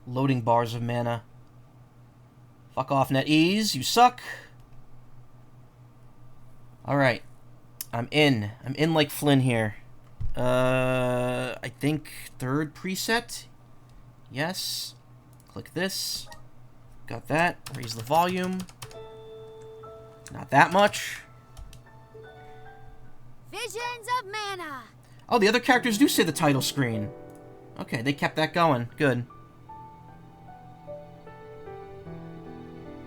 loading bars of mana. Fuck off, NetEase. You suck. Alright. I'm in. I'm in like Flynn here. I think third preset? Yes. Click this. Got that. Raise the volume. Not that much. Visions of mana. Oh, the other characters do say the title screen. Okay, they kept that going. Good.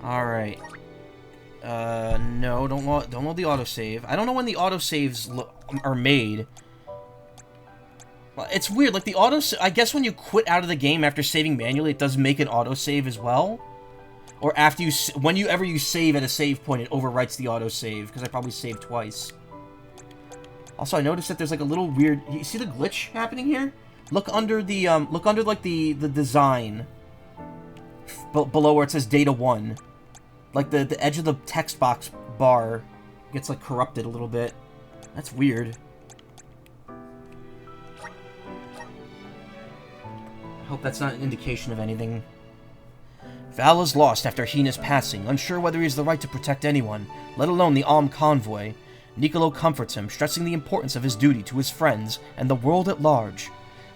Alright. No, don't load the autosave. I don't know when the autosaves are made. It's weird, like the I guess when you quit out of the game after saving manually, it does make an autosave as well. Or after whenever you save at a save point, it overwrites the autosave, because I probably saved twice. Also, I noticed that there's like a little weird... You see the glitch happening here? Look under the, like the design. Below where it says Data 1. Like the edge of the text box bar gets like corrupted a little bit. That's weird. I hope that's not an indication of anything. Val is lost after Hina's passing, unsure whether he has the right to protect anyone, let alone the armed convoy. Niccolo comforts him, stressing the importance of his duty to his friends and the world at large.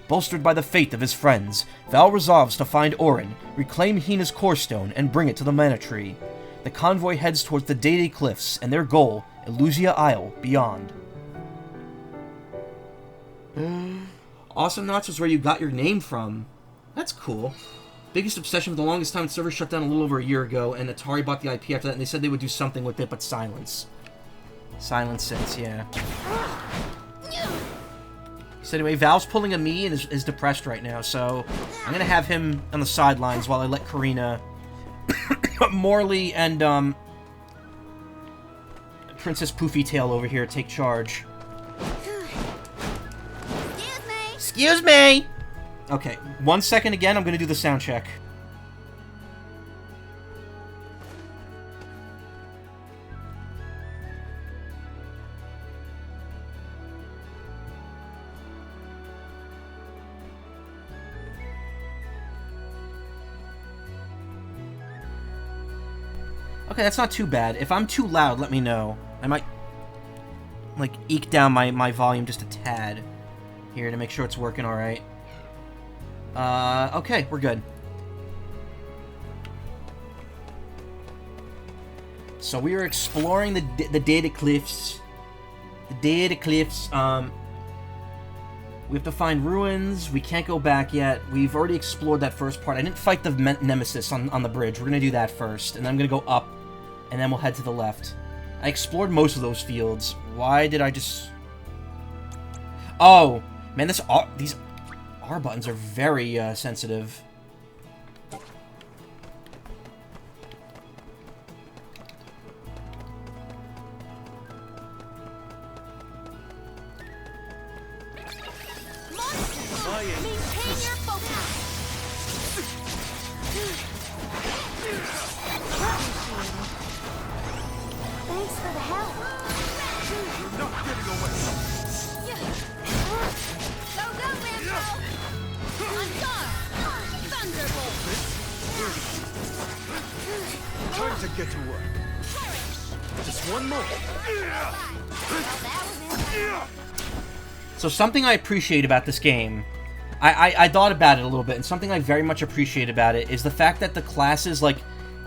Bolstered by the faith of his friends, Val resolves to find Orin, reclaim Hina's core stone, and bring it to the Mana Tree. The convoy heads towards the Dede Cliffs, and their goal, Elusia Isle, beyond. Awesome Knots was where you got your name from. That's cool. Biggest obsession for the longest time, server shut down a little over a year ago, and Atari bought the IP after that, and they said they would do something with it, but silence. Silence since, yeah. So anyway, Val's pulling a me and is depressed right now, so I'm gonna have him on the sidelines while I let Karina, Morley, and Princess Poofy Tail over here take charge. Excuse me. Excuse me! Okay, 1 second again, I'm gonna do the sound check. Okay, that's not too bad. If I'm too loud, let me know. I might, like, eke down my volume just a tad here to make sure it's working alright. Okay, we're good. So we are exploring the Data Cliffs. The Data Cliffs, we have to find ruins. We can't go back yet. We've already explored that first part. I didn't fight the Nemesis on the bridge. We're gonna do that first, and then I'm gonna go up, and then we'll head to the left. I explored most of those fields. Why did I just... Oh! Man, these R buttons are very, sensitive. Thanks for the help. You're not getting away. Go, go, Rambo! On guard! Thunderbolt! Time to get to work. Just one more. So something I appreciate about this game, I thought about it a little bit, and something I very much appreciate about it is the fact that the classes, like,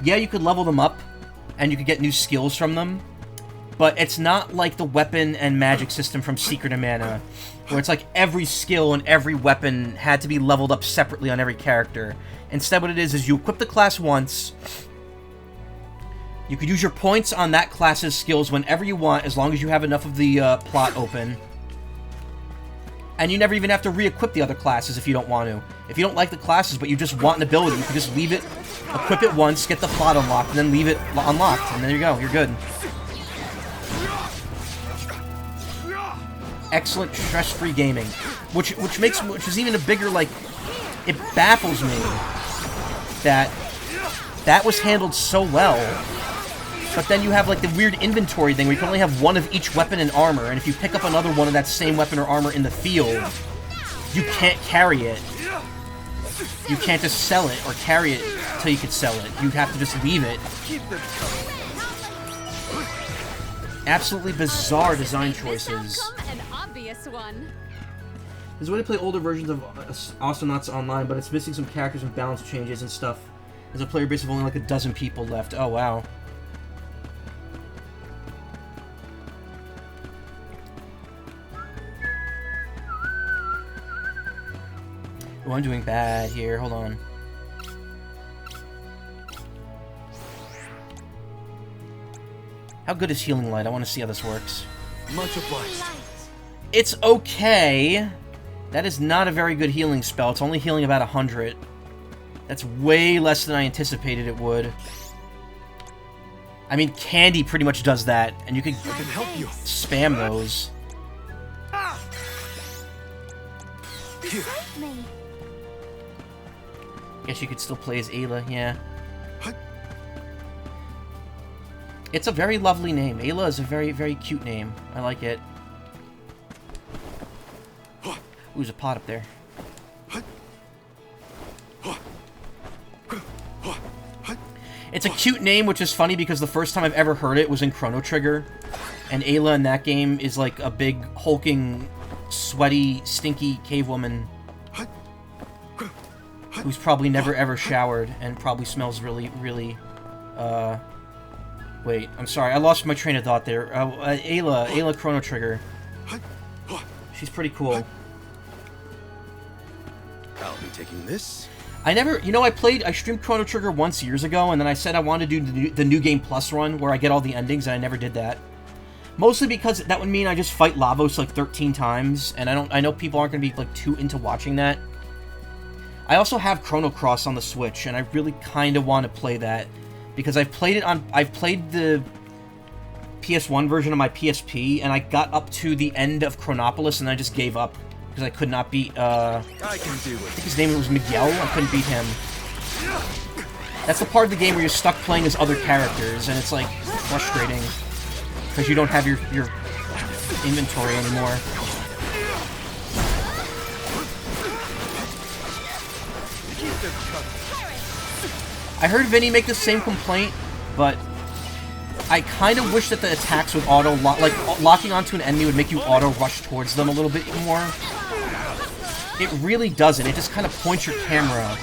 yeah, you could level them up, and you could get new skills from them, but it's not like the weapon and magic system from Secret of Mana, where it's like every skill and every weapon had to be leveled up separately on every character. Instead, what it is you equip the class once, you could use your points on that class's skills whenever you want, as long as you have enough of the plot open. And you never even have to re-equip the other classes if you don't want to. If you don't like the classes, but you just want an ability, you can just leave it, equip it once, get the plot unlocked, and then leave it unlocked, and there you go, you're good. Excellent stress-free gaming. Which is even a bigger, like, it baffles me that was handled so well. But then you have, like, the weird inventory thing where you can only have one of each weapon and armor, and if you pick up another one of that same weapon or armor in the field, you can't carry it. You can't just sell it or carry it till you can sell it. You have to just leave it. Keep them coming. Absolutely bizarre design This choices. outcome an obvious one. There's a way to play older versions of Astronauts Online, but it's missing some characters and balance changes and stuff. There's a player base of only like a dozen people left. Oh, wow. Oh, I'm doing bad here. Hold on. How good is Healing Light? I want to see how this works. Much obliged. It's okay. That is not a very good healing spell. It's only healing about 100. That's way less than I anticipated it would. I mean, Candy pretty much does that, and you can I can help you. spam those. Here. Save me. Guess you could still play as Ayla, yeah. It's a very lovely name. Ayla is a very, very cute name. I like it. Ooh, there's a pot up there. It's a cute name, which is funny because the first time I've ever heard it was in Chrono Trigger. And Ayla in that game is like a big, hulking, sweaty, stinky cave woman who's probably never ever showered and probably smells really, really, wait, I'm sorry, I lost my train of thought there. Ayla Chrono Trigger. She's pretty cool. I'll be taking this. I never, you know, I streamed Chrono Trigger once years ago, and then I said I wanted to do the New Game Plus run, where I get all the endings, and I never did that. Mostly because that would mean I just fight Lavos like 13 times, and I know people aren't going to be like too into watching that. I also have Chrono Cross on the Switch, and I really kind of want to play that, because I've played the PS1 version of my PSP, and I got up to the end of Chronopolis, and I just gave up. Because I could not beat, I can do I it. think his name was Miguel. I couldn't beat him. That's the part of the game where you're stuck playing as other characters, and it's, like, frustrating. Because you don't have your inventory anymore. Keep them coming. I heard Vinny make the same complaint, but I kind of wish that the attacks would auto-lock, like, locking onto an enemy would make you auto-rush towards them a little bit more. It really doesn't. It just kind of points your camera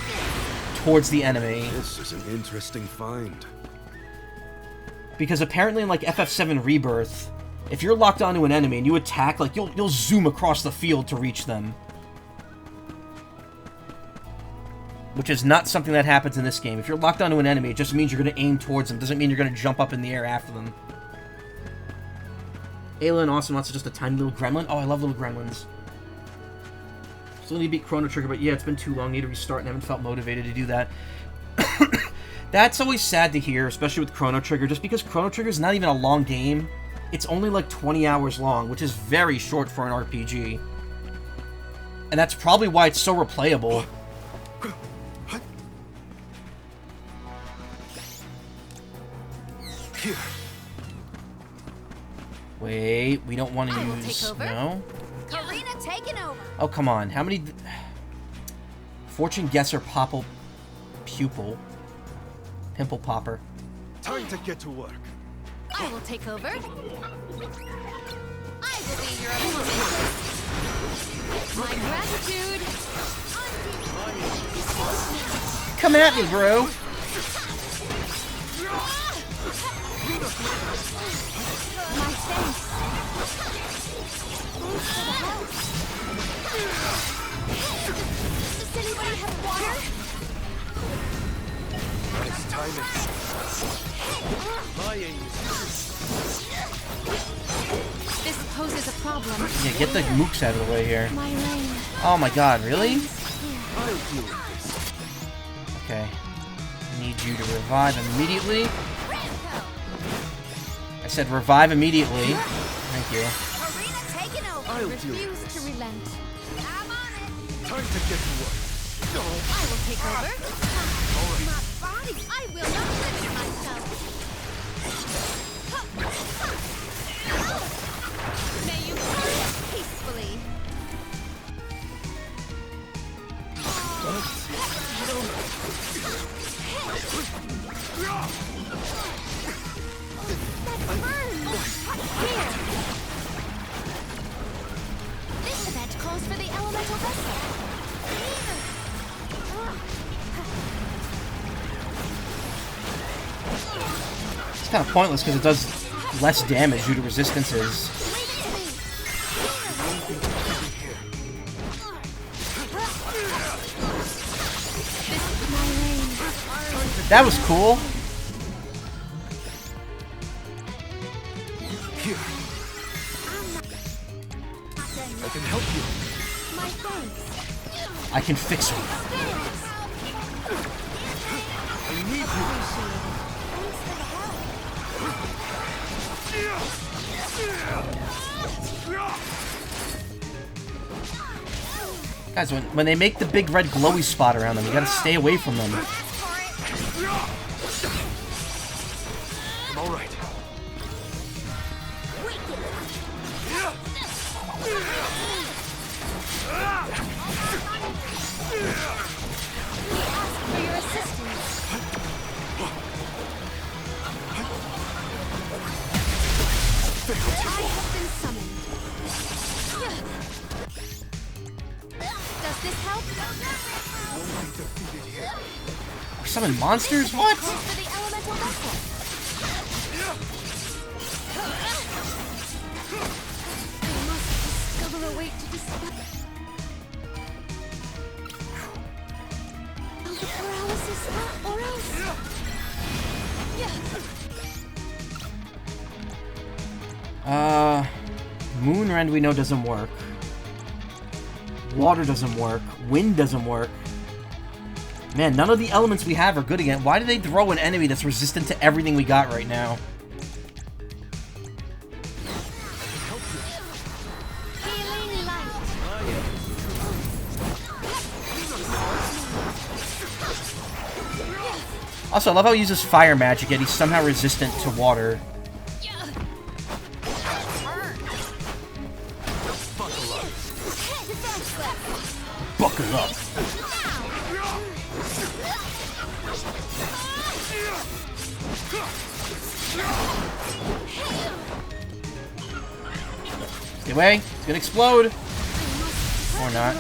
towards the enemy. This is an interesting find. Because apparently in, like, FF7 Rebirth, if you're locked onto an enemy and you attack, like, you'll zoom across the field to reach them. Which is not something that happens in this game. If you're locked onto an enemy, it just means you're going to aim towards them. It doesn't mean you're going to jump up in the air after them. Ayla and Ocelots are just a tiny little gremlin. Oh, I love little gremlins. Still need to beat Chrono Trigger, but yeah, it's been too long. Need to restart and haven't felt motivated to do that. That's always sad to hear, especially with Chrono Trigger, just because Chrono Trigger is not even a long game. It's only like 20 hours long, which is very short for an RPG. And that's probably why it's so replayable. Here. Wait, we don't want to I will use... take over. No? Karina taking over. Oh, come on. How many... Fortune Guesser Popple Pupil. Pimple Popper. Time to get to work. I will take over. I will be your opponent. My gratitude. Come at me, bro! My thanks. Does anybody have water? Nice timing. My aim This poses a problem. Yeah, get the mooks out of the way here. My rain. Oh my god, really? I'll deal with this. Okay. Need you to revive immediately. I said revive immediately. Thank you. Karina taking over. I'll deal with Refuse this. to relent. I'm on it. Time to get to work. I will take over. My body. I will not limit myself. May you perish peacefully. This event calls for the elemental vessel. It's kind of pointless because it does less damage due to resistances. That was cool. Here. I can help you. My thanks. I can fix her. I need you. Guys, when they make the big red glowy spot around them, you gotta stay away from them. I'm all right. For your assistance. I have been summoned. Does this help? Or summon monsters? What? Calls for the elemental vessel. I must discover a way to dispel the paralysis, or else. Moonrend we know doesn't work. Water doesn't work. Wind doesn't work. Man, none of the elements we have are good again. Why do they throw an enemy that's resistant to everything we got right now? Healing light. Also, I love how he uses fire magic, yet he's somehow resistant to water. Buckle up. Stay away. It's gonna explode. Or not.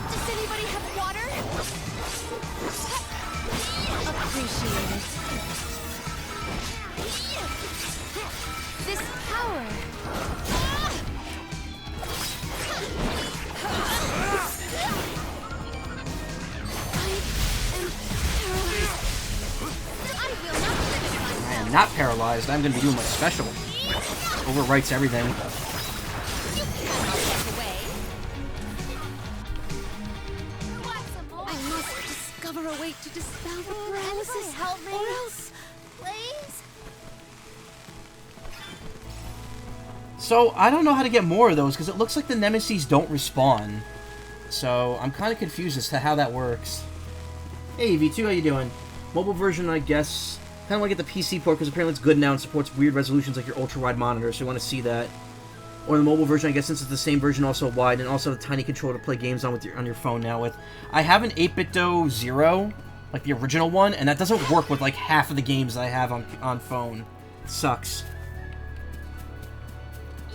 Does anybody have water? Appreciate it. This power. I am not paralyzed. I'm gonna be doing my special. Overwrites everything. I must discover a way to dispel the paralysis. Help me. Or else. Please? So, I don't know how to get more of those, because it looks like the Nemesis don't respawn. So, I'm kind of confused as to how that works. Hey, V2, how you doing? Mobile version, I guess, kind of like at the PC port, because apparently it's good now and supports weird resolutions like your ultra-wide monitor, so you want to see that. Or the mobile version, I guess, since it's the same version, also wide, and also the tiny controller to play games on your phone now with. I have an 8BitDo Zero, like the original one, and that doesn't work with like half of the games that I have on phone. It sucks.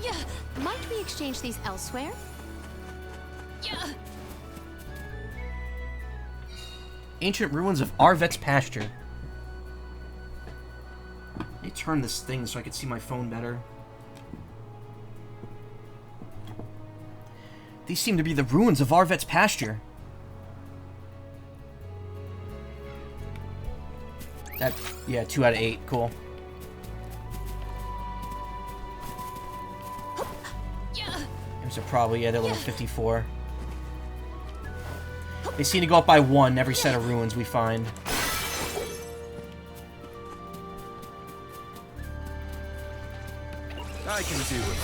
Yeah. Might we exchange these elsewhere? Yeah. Ancient ruins of Arvet's pasture. Let me turn this thing so I can see my phone better. These seem to be the ruins of Arvet's pasture. That, yeah, 2 out of 8. Cool. Yeah. So probably, yeah, they're level 54. They seem to go up by 1 every set of ruins we find. I can do it.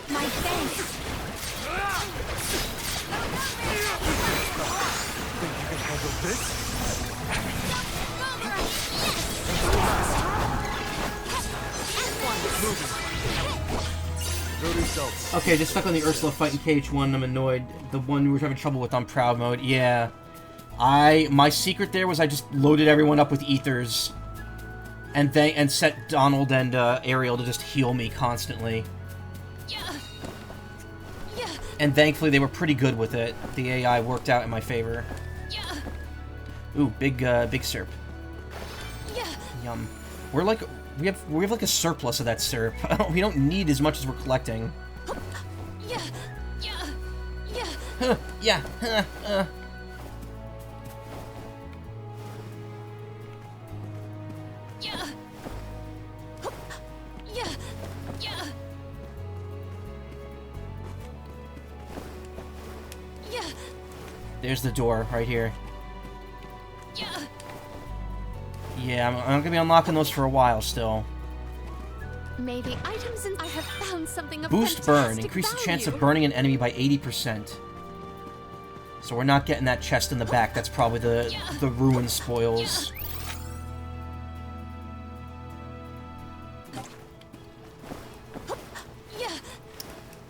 My thanks. Think you can handle this? No results. Okay, just stuck on the Ursula fight in KH1. I'm annoyed. The one we were having trouble with on Proud Mode. Yeah. My secret there was I just loaded everyone up with ethers. And set Donald and Ariel to just heal me constantly. And thankfully they were pretty good with it. The AI worked out in my favor. Ooh, big syrup. Yum. We have like a surplus of that syrup. We don't need as much as we're collecting. Yeah. There's the door right here. Yeah, I'm gonna be unlocking those for a while still. May the items I have found something of Boost burn. fantastic Increase the value. chance of burning an enemy by 80%. So we're not getting that chest in the back. That's probably the ruin spoils.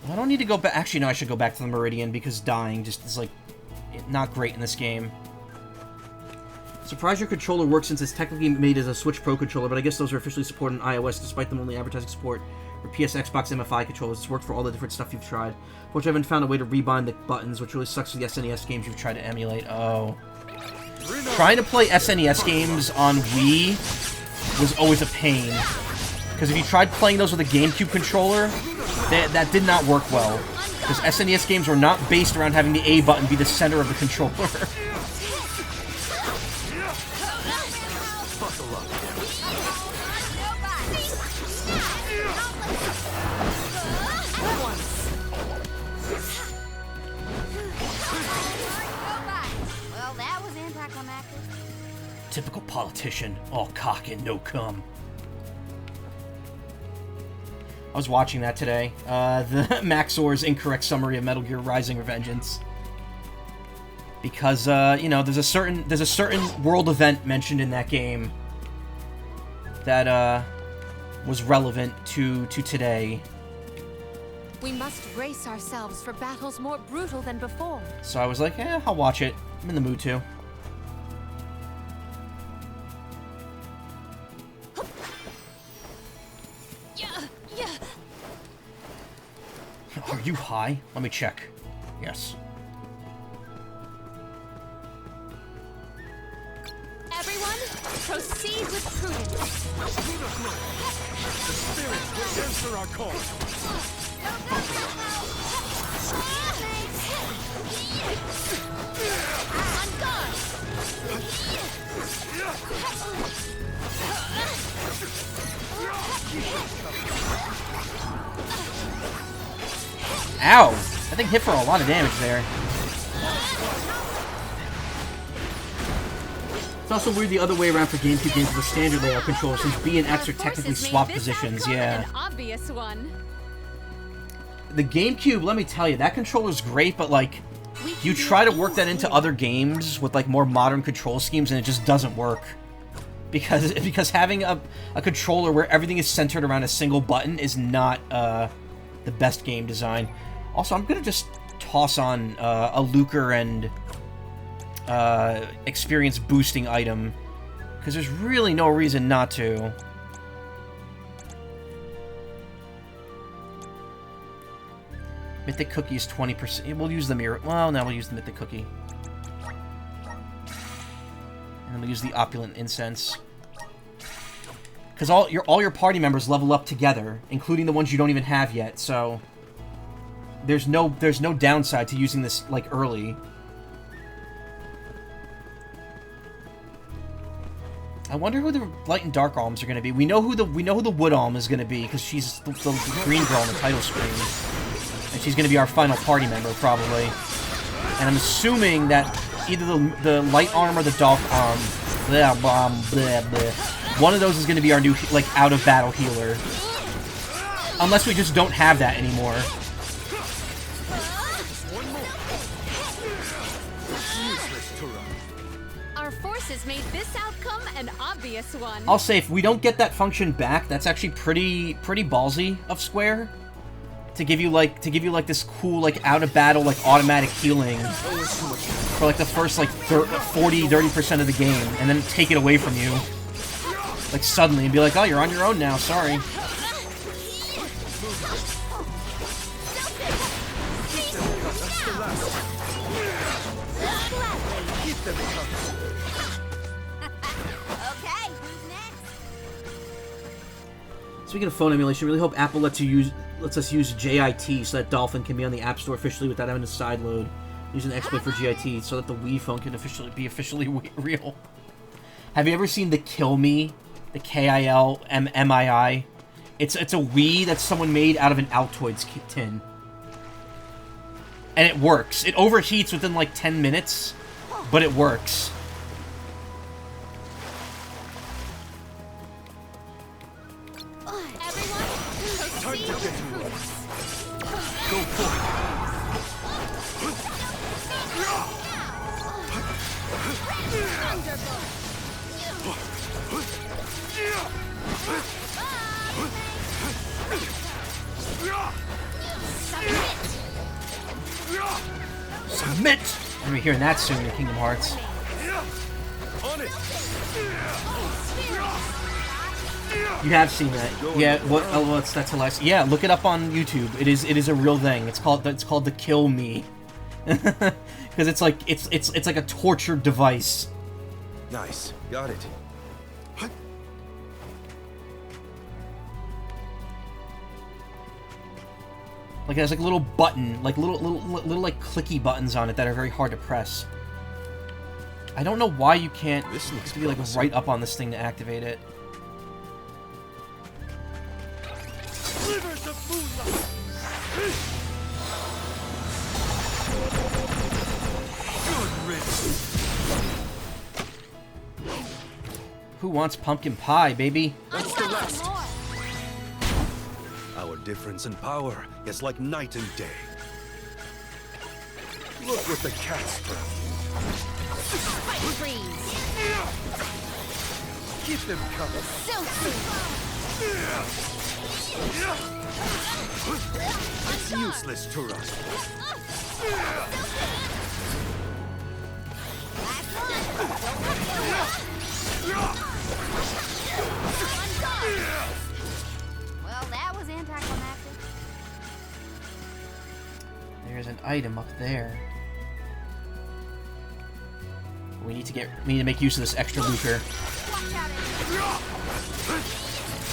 I don't need to go back. Actually, no, I should go back to the Meridian because dying just is like not great in this game. Surprised your controller works since it's technically made as a Switch Pro controller, but I guess those are officially supported on iOS despite them only advertising support for PS, Xbox, MFI controllers. It's worked for all the different stuff you've tried. Which I haven't found a way to rebind the buttons, which really sucks for the SNES games you've tried to emulate. Oh. Trying to play SNES games on Wii was always a pain. Because if you tried playing those with a GameCube controller, that did not work well. Because SNES games were not based around having the A button be the center of the controller. Well, that was anticlimactic. Typical politician, all cock and no cum. I was watching that today. The Maxor's incorrect summary of Metal Gear Rising: Revengeance. Because you know, there's a certain world event mentioned in that game that was relevant to today. We must brace ourselves for battles more brutal than before. So I was like, I'll watch it. I'm in the mood to. Are you high? Let me check. Yes. Everyone, proceed with prudence. The spirit will answer our call. Ow! That thing hit for a lot of damage there. It's also weird the other way around for GameCube games with a standard layout controller, since B and X are technically swapped positions, yeah. An obvious one. The GameCube, let me tell you, that controller's great, but like, you try to work that into other games with like more modern control schemes and it just doesn't work. Because having a controller where everything is centered around a single button is not the best game design. Also, I'm gonna just toss on a Lucre and experience boosting item, because there's really no reason not to. Mythic Cookie is 20%. We'll use the mirror. Well, no, we'll use the Mythic Cookie. And then we'll use the Opulent Incense. Because all your party members level up together, including the ones you don't even have yet, so there's no downside to using this like early. I wonder who the light and dark alms are going to be. We know who the wood alm is going to be because she's the green girl on the title screen. And she's going to be our final party member, probably. And I'm assuming that either the light arm or the dark arm, one of those is going to be our new, like, out-of-battle healer. Unless we just don't have that anymore. Our forces made this outcome an obvious one. I'll say, if we don't get that function back, that's actually pretty ballsy of Square. To give you like this cool, like, out-of-battle, like, automatic healing for, like, the first, like, 30% of the game, and then take it away from you. Like, suddenly, and be like, oh, you're on your own now, sorry. Okay, who's next? Speaking of phone emulation, I really hope Apple lets us use JIT so that Dolphin can be on the App Store officially without having to sideload. Using the exploit for JIT so that the Wii phone can be officially real. Have you ever seen the Kill Me? The KILMMII? It's a Wii that someone made out of an Altoids tin. And it works. It overheats within like 10 minutes, but it works. Submit! I'm gonna be hearing that soon in Kingdom Hearts. You have seen that, yeah? What? Oh, that's hilarious. Yeah, look it up on YouTube. It is a real thing. It's called the Kill Me, because it's like a torture device. Nice, got it. Like it has like a little button, like little like clicky buttons on it that are very hard to press. I don't know why you can't be like right up on this thing to activate it. Who wants pumpkin pie, baby? What's the last? Our difference in power is like night and day. Look what the cats spread. Fight freeze. Keep them coming. It's useless to rush. Well, that was anticlimactic. There's an item up there. We need to make use of this extra looter.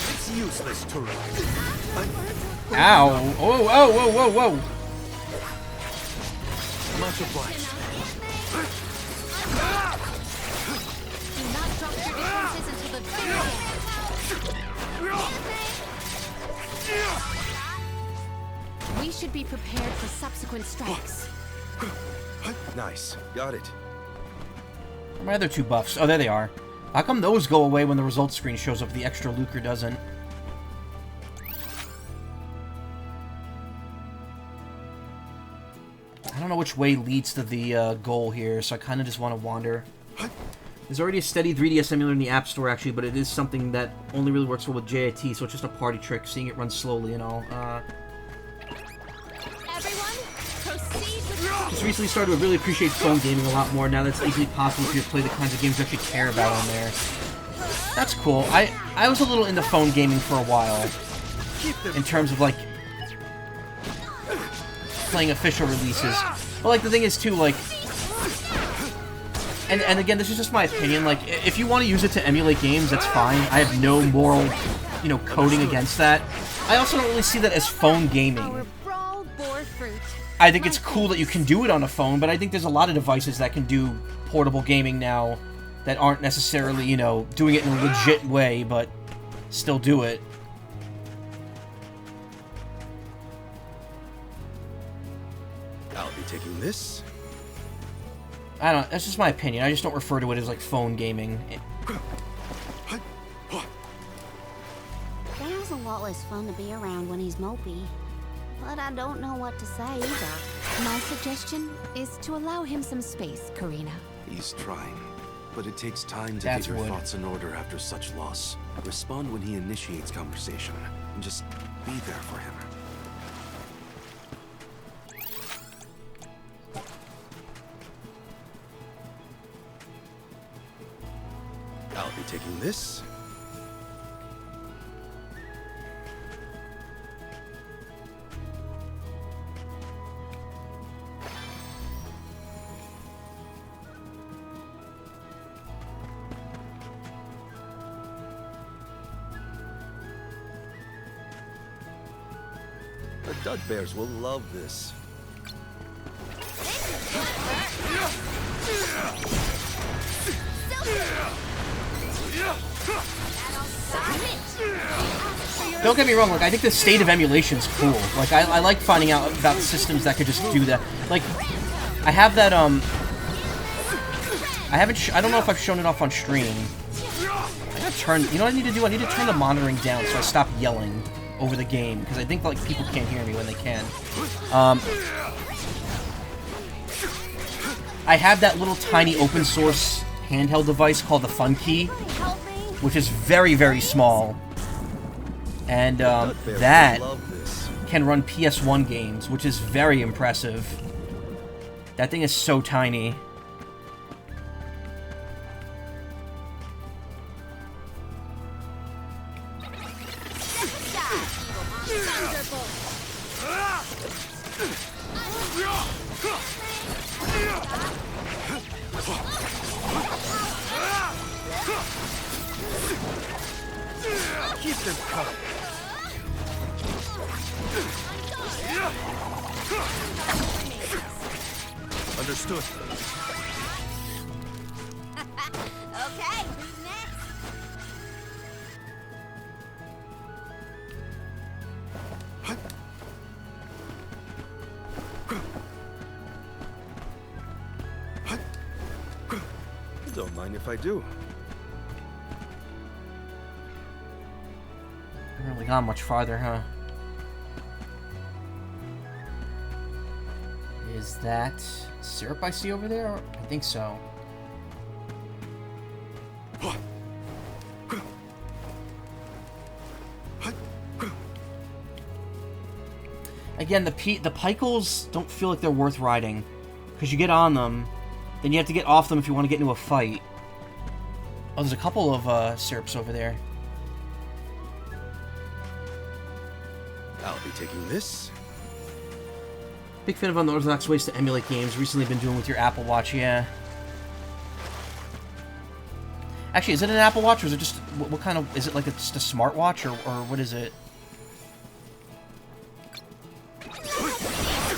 It's useless to rush. Ow! Oh! Oh! Whoa! Whoa! Whoa! Much obliged. Do not drop your differences until the very end. We should be prepared for subsequent strikes. Nice, got it. Where are my other two buffs? Oh, there they are. How come those go away when the results screen shows up, the extra looter doesn't? I don't know which way leads to the goal here, so I kind of just want to wander. There's already a steady 3DS emulator in the App Store, actually, but it is something that only really works well with JIT, so it's just a party trick, seeing it run slowly and all. Everyone, proceed with Just recently started to really appreciate phone gaming a lot more now that it's easily possible for you to play the kinds of games you actually care about on there. That's cool. I was a little into phone gaming for a while, in terms of, like, playing official releases. But, like, the thing is, too, like... And again, this is just my opinion, like, if you want to use it to emulate games, that's fine. I have no moral, you know, coding against that. I also don't really see that as phone gaming. our brawl bore fruit. I think it's cool that you can do it on a phone, but I think there's a lot of devices that can do portable gaming now that aren't necessarily, you know, doing it in a legit way, but still do it. taking this. I don't. That's just my opinion. I just don't refer to it as like phone gaming. There's a lot less fun to be around when he's mopey. But I don't know what to say either. My suggestion is to allow him some space, Karina. He's trying, but it takes time to That's get your wood. thoughts in order after such loss. Respond when he initiates conversation, and just be there for him. I'll be taking this. The Dud Bears will love this. Don't get me wrong. Like, I think the state of emulation's cool. Like, I like finding out about systems that could just do that. Like, I have that. I haven't. I don't know if I've shown it off on stream. I gotta turn. You know what I need to do? I need to turn the monitoring down so I stop yelling over the game, because I think like people can't hear me when they can. I have that little tiny open source handheld device called the Fun Key, which is very, very small, and that can run PS1 games, which is very impressive. That thing is so tiny. Keep them coming. Understood. Okay, who's next? Don't mind if I do. Haven't really gone much farther, huh? Is that syrup I see over there? I think so. Again, the Pikels don't feel like they're worth riding, because you get on them, then you have to get off them if you want to get into a fight. Oh, there's a couple of syrups over there. I'll be taking this. Big fan of unorthodox ways to emulate games. Recently been doing with your Apple Watch, yeah. Actually, is it an Apple Watch, or is it just... What kind of... Is it like just a smartwatch, or what is it?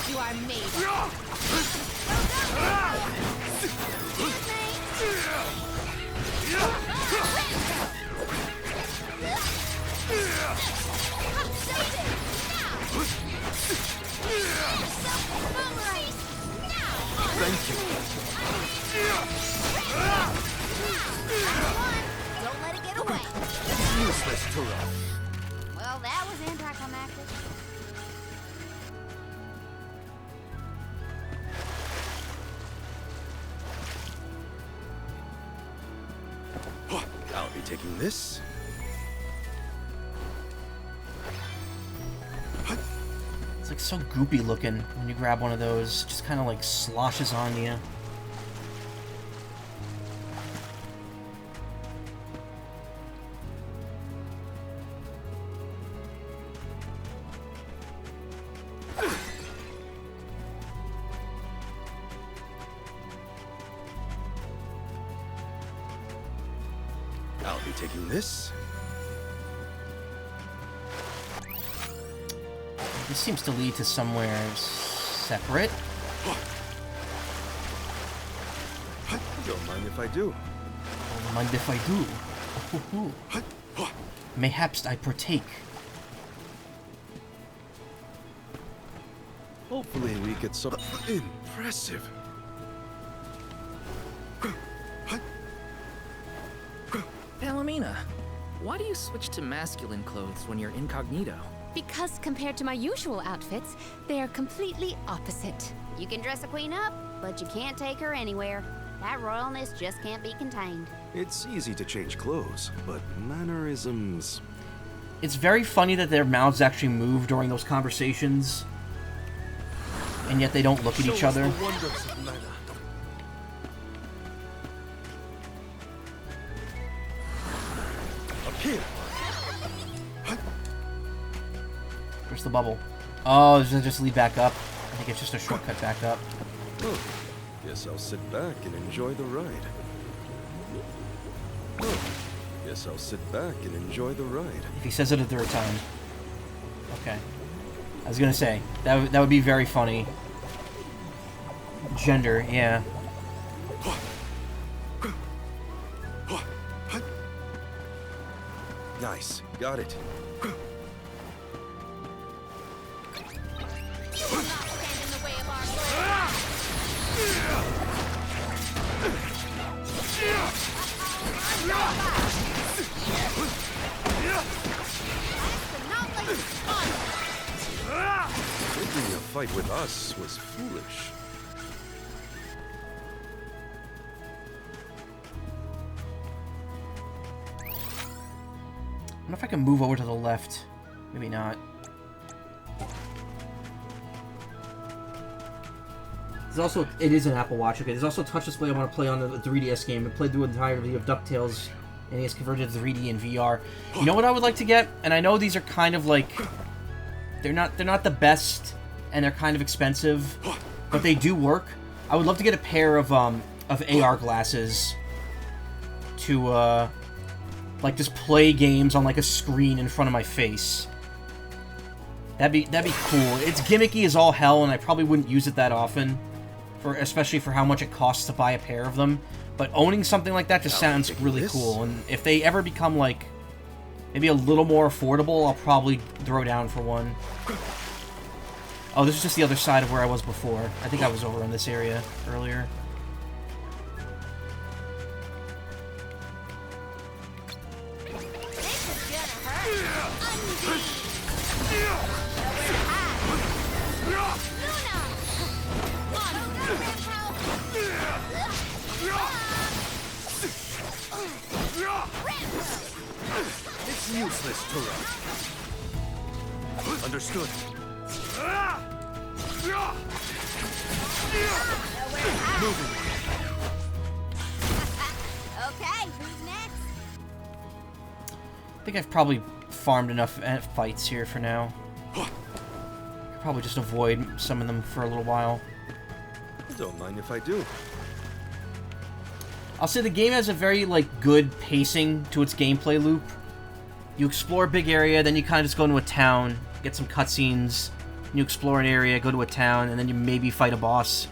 You are made. Thank you. Don't let it get away. Useless to run. Well, that was anticlimactic. I'll be taking this. It's like so goopy looking when you grab one of those. Just kind of like sloshes on you. I'll be taking this. This seems to lead to somewhere separate. Don't mind if I do. Don't mind if I do. Mayhaps I partake. Hopefully we get some impressive. Palomina, why do you switch to masculine clothes when you're incognito? Because compared to my usual outfits, they are completely opposite. You can dress a queen up, but you can't take her anywhere. That royalness just can't be contained. It's easy to change clothes, but mannerisms. It's very funny that their mouths actually move during those conversations, and yet they don't look at each other. Up here. Where's the bubble? Oh, does it just lead back up? I think it's just a shortcut back up. Oh, guess I'll sit back and enjoy the ride. Oh, guess I'll sit back and enjoy the ride. If he says it a third time. Okay. I was gonna say, that would be very funny. Gender, yeah. Nice, got it. Taking a fight with us was foolish. I wonder if I can move over to the left. Maybe not. There's also, it is an Apple Watch. Okay, there's also a touch display I want to play on the 3DS game. I played through the entirety of DuckTales, and it's converted to 3D and VR. You know what I would like to get? And I know these are kind of like, they're not the best, and they're kind of expensive, but they do work. I would love to get a pair of AR glasses to like just play games on like a screen in front of my face. That'd be cool. It's gimmicky as all hell, and I probably wouldn't use it that often, especially for how much it costs to buy a pair of them. But owning something like that just sounds really cool, and if they ever become like maybe a little more affordable, I'll probably throw down for one. Oh, this is just the other side of where I was before. I think I was over in this area earlier. It's useless to run. Understood. Moving. Okay, who's next? I think I've probably farmed enough fights here for now. Could probably just avoid some of them for a little while. Don't mind if I do. I'll say the game has a very, like, good pacing to its gameplay loop. You explore a big area, then you kind of just go into a town, get some cutscenes, you explore an area, go to a town, and then you maybe fight a boss.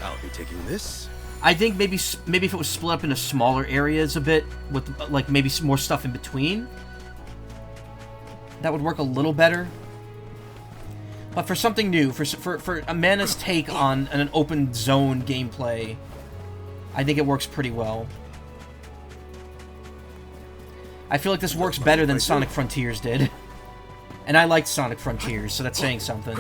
I'll be taking this. I think maybe if it was split up into smaller areas a bit, with, like, maybe some more stuff in between, that would work a little better. But for something new, for Amanda's take on an open zone gameplay, I think it works pretty well. I feel like this works better than Sonic Frontiers did. And I liked Sonic Frontiers, so that's saying something.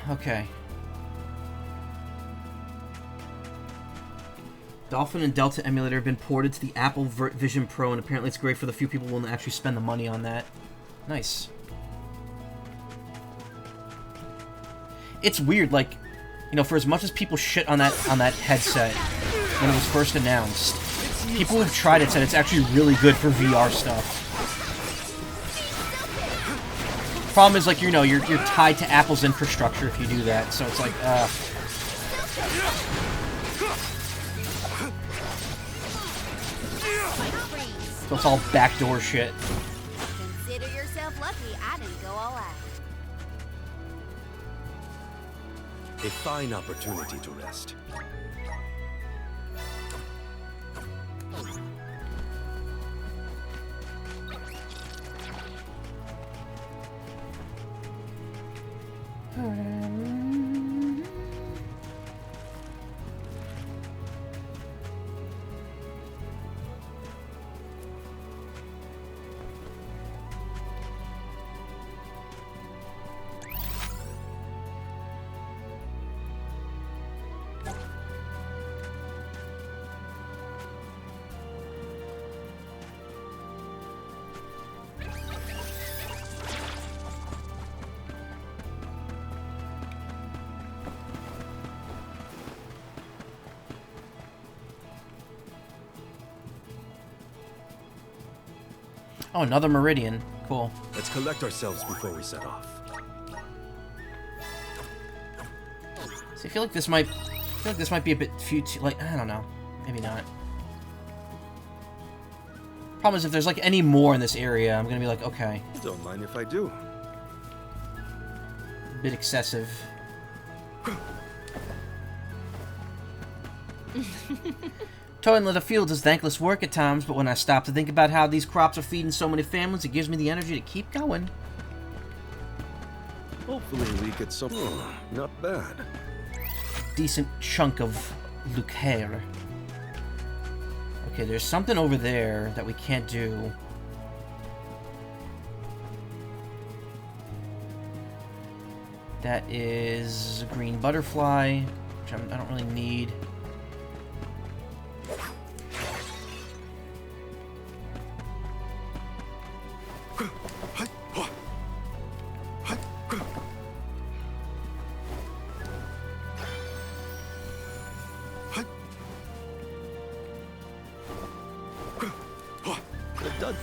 Okay. Dolphin and Delta emulator have been ported to the Apple Vision Pro, and apparently it's great for the few people who will actually spend the money on that. Nice. It's weird, like, you know, for as much as people shit on that headset when it was first announced, people who've tried it said it's actually really good for VR stuff. Problem is, like, you know, you're tied to Apple's infrastructure if you do that, so it's like, so it's all backdoor shit. Consider yourself lucky I didn't go all out. A fine opportunity to rest. Oh, another meridian. Cool. Let's collect ourselves before we set off. So I feel like this might be a bit like, I don't know. Maybe not. Problem is, if there's like any more in this area, I'm gonna be like, okay. Don't mind if I do. A bit excessive. Toiling the fields is thankless work at times, but when I stop to think about how these crops are feeding so many families, it gives me the energy to keep going. Hopefully we get some... Oh, not bad. Decent chunk of lucre. Okay, there's something over there that we can't do. That is a green butterfly, which I don't really need.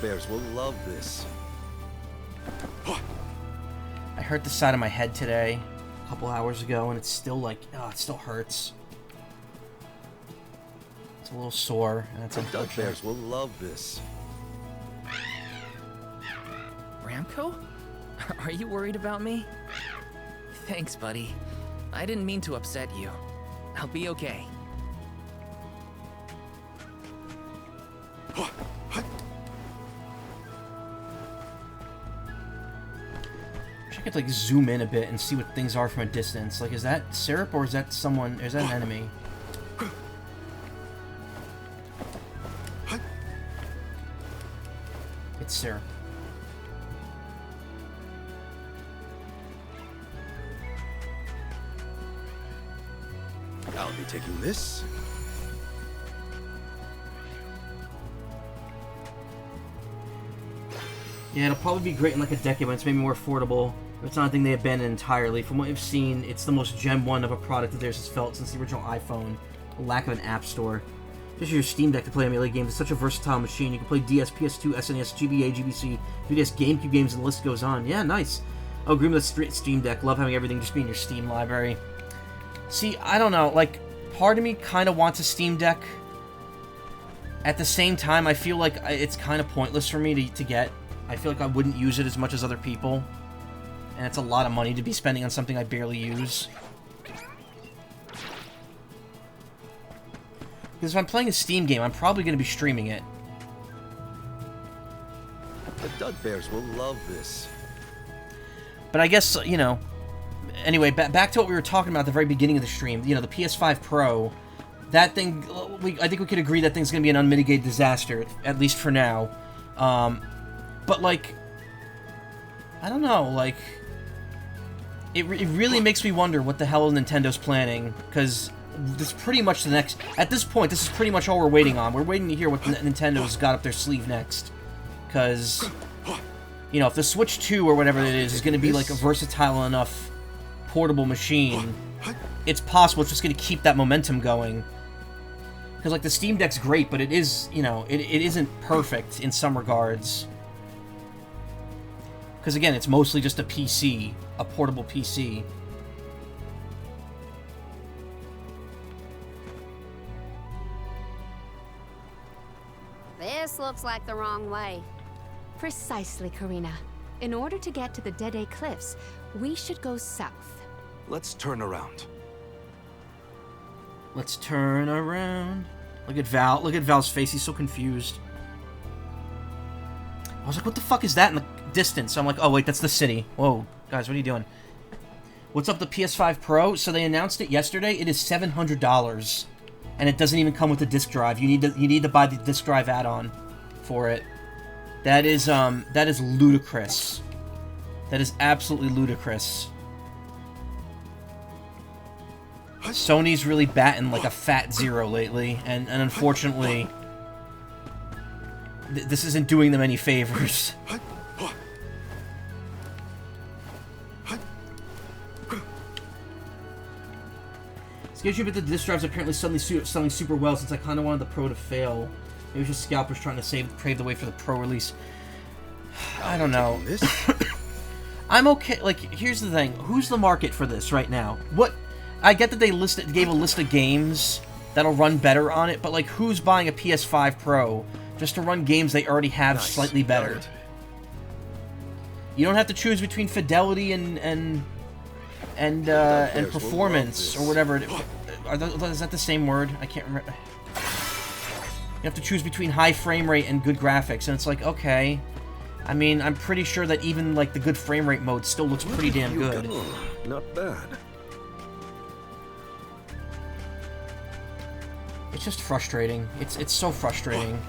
Bears will love this. I hurt the side of my head today, a couple hours ago, and it's still like, oh, it still hurts. It's a little sore, and that's unfortunate. Bears will love this. Ramco? Are you worried about me? Thanks, buddy. I didn't mean to upset you. I'll be okay. I could like zoom in a bit and see what things are from a distance. Like, is that syrup or is that someone? Is that an enemy? It's syrup. I'll be taking this. Yeah, it'll probably be great in like a decade when it's maybe more affordable. It's not a thing they abandoned entirely. From what I've seen, it's the most Gen 1 of a product that theirs has felt since the original iPhone. The lack of an app store. Just your Steam Deck to play emulated games. It's such a versatile machine. You can play DS, PS2, SNES, GBA, GBC, 3DS, GameCube games, and the list goes on. Yeah, nice. Oh, agree with the Steam Deck. Love having everything just be in your Steam library. See, I don't know. Like, part of me kind of wants a Steam Deck. At the same time, I feel like it's kind of pointless for me to get. I feel like I wouldn't use it as much as other people. And it's a lot of money to be spending on something I barely use. Because if I'm playing a Steam game, I'm probably going to be streaming it. The Dud Bears will love this. But I guess, you know... Anyway, back to what we were talking about at the very beginning of the stream. You know, the PS5 Pro. That thing... I think we could agree that thing's going to be an unmitigated disaster. At least for now. But, like... I don't know, like... It really makes me wonder what the hell Nintendo's planning, because this is pretty much the next... At this point, this is pretty much all we're waiting on. We're waiting to hear what Nintendo's got up their sleeve next. Because, you know, if the Switch 2 or whatever it is going to be, like, a versatile enough portable machine, it's possible it's just going to keep that momentum going. Because, like, the Steam Deck's great, but it is, you know, it isn't perfect in some regards. Because, again, it's mostly just a PC. A portable PC. This looks like the wrong way. Precisely, Karina. In order to get to the Dede Cliffs, we should go south. Let's turn around. Let's turn around. Look at Val. Look at Val's face. He's so confused. I was like, what the fuck is that in the distance? I'm like, oh, wait, that's the city. Whoa. Guys, what are you doing? What's up, the PS5 Pro? So they announced it yesterday. It is $700. And it doesn't even come with the disc drive. You need to buy the disc drive add-on for it. That is ludicrous. That is absolutely ludicrous. Sony's really batting like a fat zero lately, and unfortunately, this isn't doing them any favors. Scares you, but the disc drives are apparently suddenly selling super well since I kind of wanted the Pro to fail. Maybe it's just scalpers trying to pave the way for the Pro release. I don't know. I'm okay. Like, here's the thing. Who's the market for this right now? What? I get that they gave a list of games that'll run better on it, but like, who's buying a PS5 Pro just to run games they already have slightly better? You don't have to choose between fidelity and performance or whatever. Is that the same word? I can't remember. You have to choose between high frame rate and good graphics, and it's like, okay. I mean, I'm pretty sure that even like the good frame rate mode still looks pretty damn good. Not bad. It's just frustrating. It's so frustrating.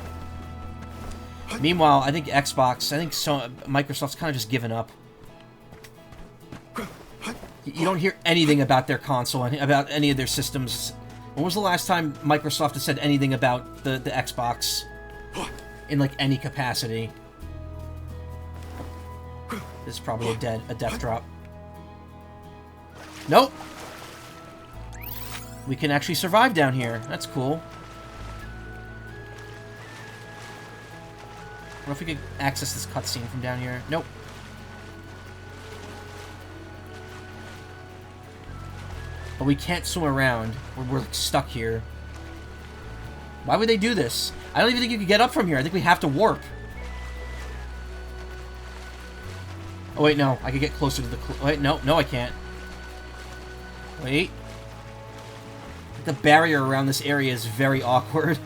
Meanwhile, I think Microsoft's kind of just given up. You don't hear anything about their console, about any of their systems. When was the last time Microsoft has said anything about the Xbox in like any capacity? This is probably a death drop. Nope. We can actually survive down here. That's cool. What if we could access this cutscene from down here? Nope. But we can't swim around. We're stuck here. Why would they do this? I don't even think you could get up from here. I think we have to warp. Oh, wait, no. I could get closer to the... Wait, no. No, I can't. Wait. The barrier around this area is very awkward.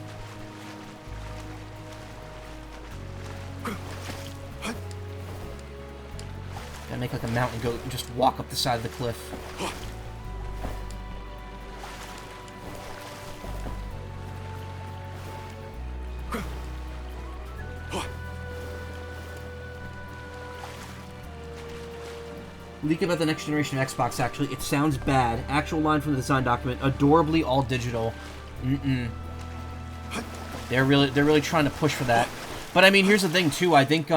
Gotta make like a mountain goat and just walk up the side of the cliff. Leak about the next generation of Xbox, actually. It sounds bad. Actual line from the design document. Adorably all digital. They're really trying to push for that. But I mean, here's the thing too. I think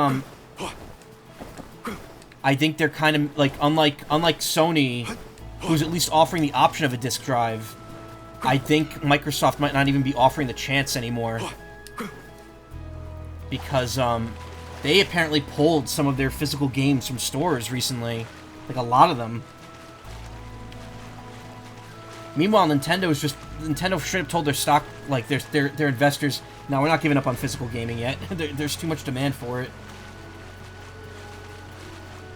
they're kind of like unlike Sony, who's at least offering the option of a disc drive. I think Microsoft might not even be offering the chance anymore. Because they apparently pulled some of their physical games from stores recently. Like, a lot of them. Meanwhile, Nintendo straight up told their stock, like, their investors, no, we're not giving up on physical gaming yet. There's too much demand for it.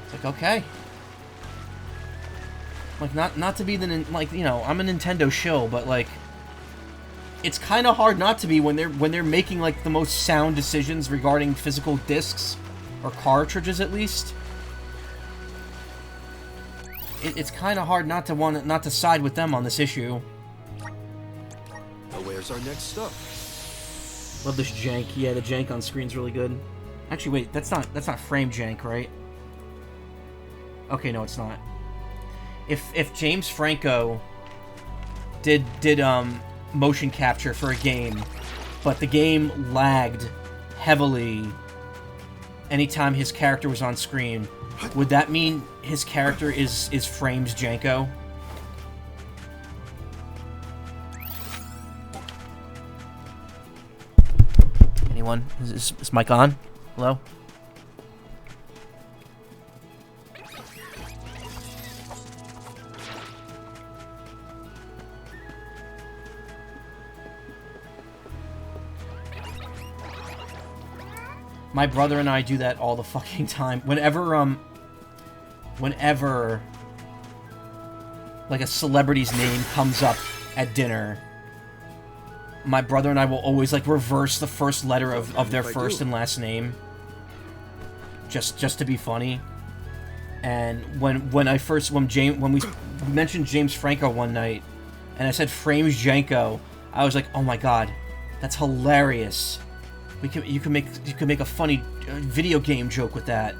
It's like, okay. Like, not to be the, like, you know, I'm a Nintendo shill, but, like, it's kind of hard not to be when they're making, like, the most sound decisions regarding physical discs, or cartridges, at least. It's kind of hard not to side with them on this issue. Now where's our next stop? Love this jank. Yeah, the jank on screen's really good. Actually, wait, that's not frame jank, right? Okay, no, it's not. If James Franco did motion capture for a game, but the game lagged heavily anytime his character was on screen, would that mean his character is frames janko? Anyone? Is mic on? Hello? My brother and I do that all the fucking time. Whenever like a celebrity's name comes up at dinner, my brother and I will always, like, reverse the first letter of their If I first do. and last name. Just to be funny. And when we mentioned James Franco one night, and I said Frames Janko, I was like, oh my god, that's hilarious. You can make a funny video game joke with that.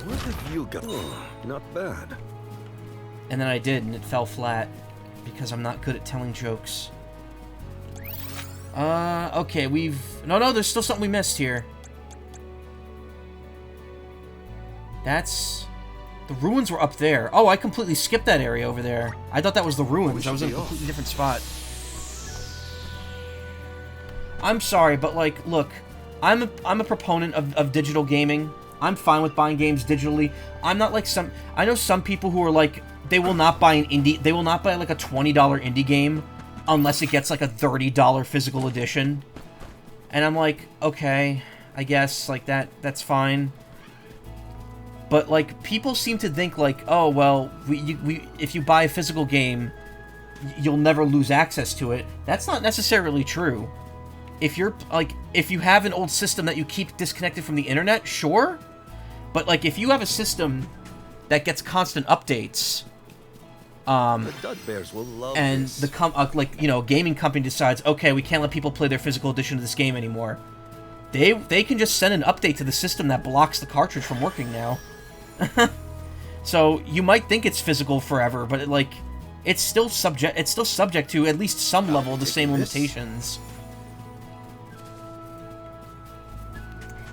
What have you got? Oh, not bad. And then I did, and it fell flat because I'm not good at telling jokes. Okay, no, there's still something we missed here. The ruins were up there. Oh, I completely skipped that area over there. I thought that was the ruins. I was in a completely different spot. I'm sorry, but, like, look, I'm a proponent of digital gaming. I'm fine with buying games digitally. I'm not like I know some people who are like, they will not buy like a $20 indie game unless it gets like a $30 physical edition. And I'm like, okay, I guess, like, that's fine. But, like, people seem to think, like, oh, well, if you buy a physical game, you'll never lose access to it. That's not necessarily true. If you have an old system that you keep disconnected from the internet, sure. But, like, if you have a system that gets constant updates, The Dud Bears will love and this. a gaming company decides, okay, we can't let people play their physical edition of this game anymore, they can just send an update to the system that blocks the cartridge from working now. So you might think it's physical forever, but it's still subject to at least some level of the same limitations.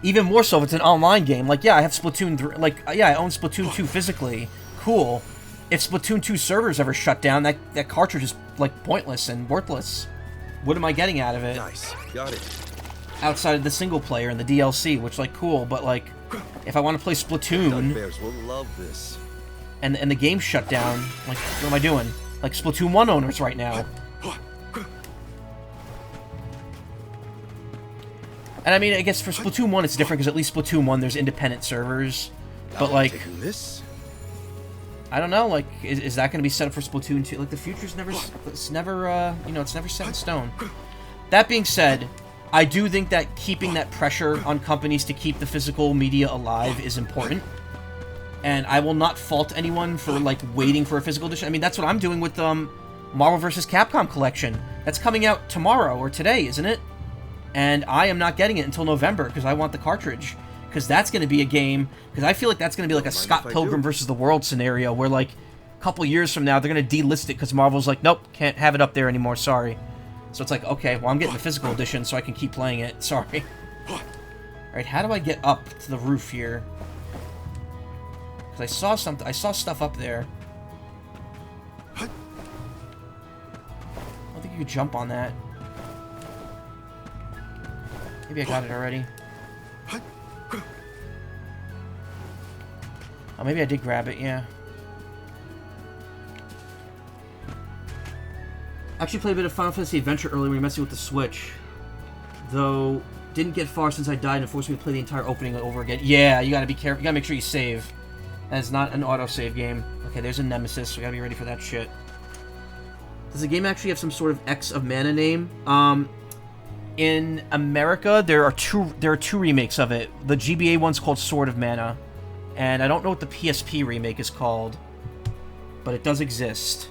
Even more so if it's an online game. Like, yeah, I have Splatoon 3, I own Splatoon 2 physically. Cool. If Splatoon 2 servers ever shut down, that cartridge is, like, pointless and worthless. What am I getting out of it? Nice. Got it. Outside of the single player and the DLC, which, like, cool, but, like, if I want to play Dud Splatoon Bears will love this. and the game shut down, like, what am I doing? Like Splatoon 1 owners right now. And I mean, I guess for Splatoon 1 it's different, because at least Splatoon 1 there's independent servers. But, like, Taking this? I don't know, like, is that going to be set up for Splatoon 2? Like, the future's never set in stone. That being said, I do think that keeping that pressure on companies to keep the physical media alive is important. And I will not fault anyone for, like, waiting for a physical edition. I mean, that's what I'm doing with, Marvel vs. Capcom Collection. That's coming out tomorrow, or today, isn't it? And I am not getting it until November, because I want the cartridge. Because that's going to be a game, because I feel like that's going to be like a Scott Pilgrim versus the World scenario, where, like, a couple years from now, they're going to delist it, because Marvel's like, nope, can't have it up there anymore, sorry. So it's like, okay, well, I'm getting the physical edition, so I can keep playing it, sorry. Alright, how do I get up to the roof here? Because I saw stuff up there. I don't think you could jump on that. Maybe I got it already. Oh, maybe I did grab it, yeah. Actually played a bit of Final Fantasy Adventure earlier when we were messing with the Switch. Though, didn't get far since I died and forced me to play the entire opening over again. Yeah, you gotta be careful. You gotta make sure you save. That is not an autosave game. Okay, there's a Nemesis, so we gotta be ready for that shit. Does the game actually have some sort of X of Mana name? In America, there are two remakes of it. The GBA one's called Sword of Mana, and I don't know what the PSP remake is called, but it does exist.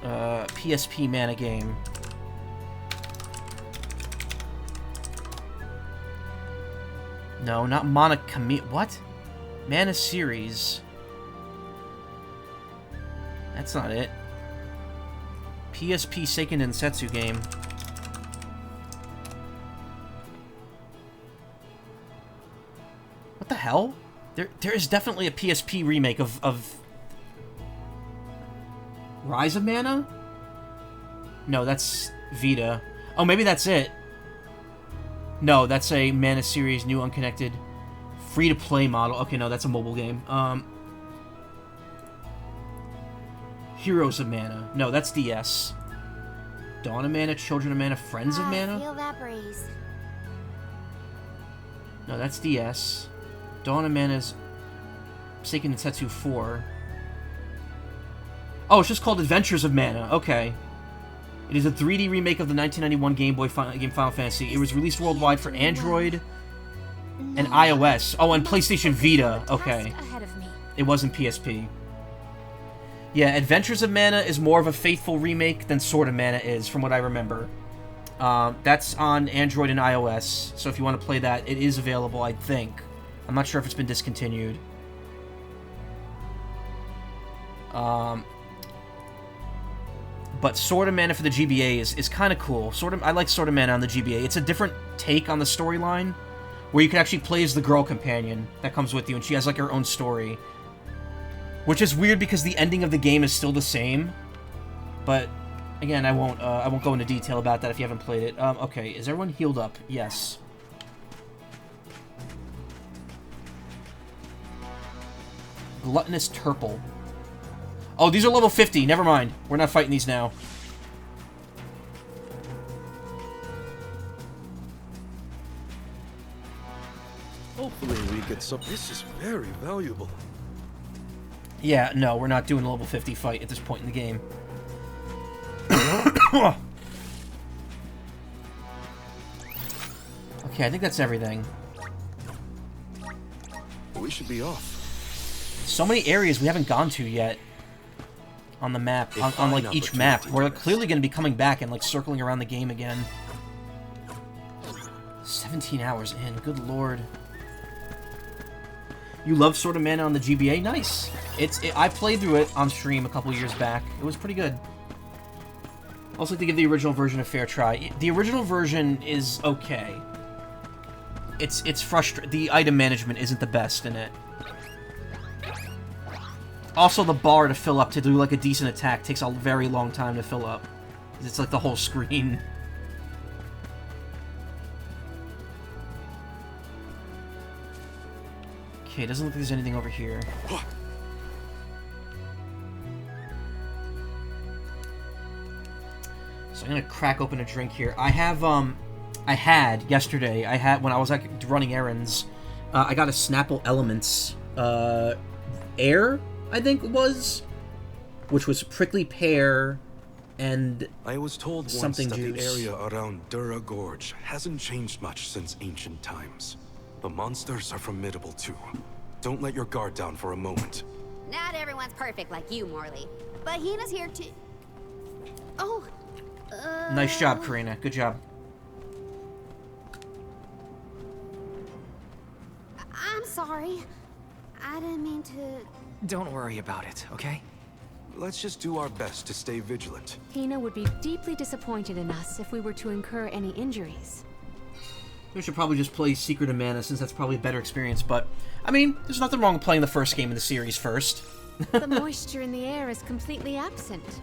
PSP Mana game. No, not Mana Kami. What? Mana series. That's not it. PSP Seiken Densetsu game. What the hell? There is definitely a PSP remake of Rise of Mana? No, that's Vita. Oh, maybe that's it. No, that's a Mana series, new unconnected, free-to-play model. Okay, no, that's a mobile game. Heroes of Mana. No, that's DS. Dawn of Mana, Children of Mana, Friends of Mana? Feel that breeze. No, that's DS. Dawn of Mana's Seiken Densetsu 4. Oh, it's just called Adventures of Mana. Okay. It is a 3D remake of the 1991 Game Boy game Final Fantasy. It was released worldwide for Android and iOS. Oh, and PlayStation Vita. Okay. Ahead of me. It wasn't PSP. Yeah, Adventures of Mana is more of a faithful remake than Sword of Mana is, from what I remember. That's on Android and iOS, so if you want to play that, it is available, I think. I'm not sure if it's been discontinued. But Sword of Mana for the GBA is kind of cool. I like Sword of Mana on the GBA. It's a different take on the storyline, where you can actually play as the girl companion that comes with you, and she has like her own story. Which is weird because the ending of the game is still the same. But again, I won't go into detail about that if you haven't played it. Okay, is everyone healed up? Yes. Gluttonous Turple. Oh, these are level 50. Never mind. We're not fighting these now. Hopefully we get some. This is very valuable. Yeah, no, we're not doing a level 50 fight at this point in the game. Okay, I think that's everything. We should be off. So many areas we haven't gone to yet on the map, on like each map. We're clearly going to be coming back and like circling around the game again. 17 hours in, good lord. You love Sword of Mana on the GBA? Nice. I played through it on stream a couple years back. It was pretty good. I also like to give the original version a fair try. The original version is okay. It's frustrating. The item management isn't the best in it. Also, the bar to fill up to do like a decent attack takes a very long time to fill up. It's like the whole screen. Okay, doesn't look like there's anything over here. So I'm gonna crack open a drink here. I had yesterday, when I was like running errands, I got a Snapple Elements Air, I think it was, which was prickly pear and I was told once something that the juice. area around Dura Gorge hasn't changed much since ancient times. The monsters are formidable too. Don't let your guard down for a moment. Not everyone's perfect like you, Morley. But Hina's here too. Oh. Nice job, Karina. Good job. I'm sorry. I didn't mean to... Don't worry about it, okay? Let's just do our best to stay vigilant. Hina would be deeply disappointed in us if we were to incur any injuries. We should probably just play Secret of Mana, since that's probably a better experience, but... I mean, there's nothing wrong with playing the first game in the series first. The moisture in the air is completely absent,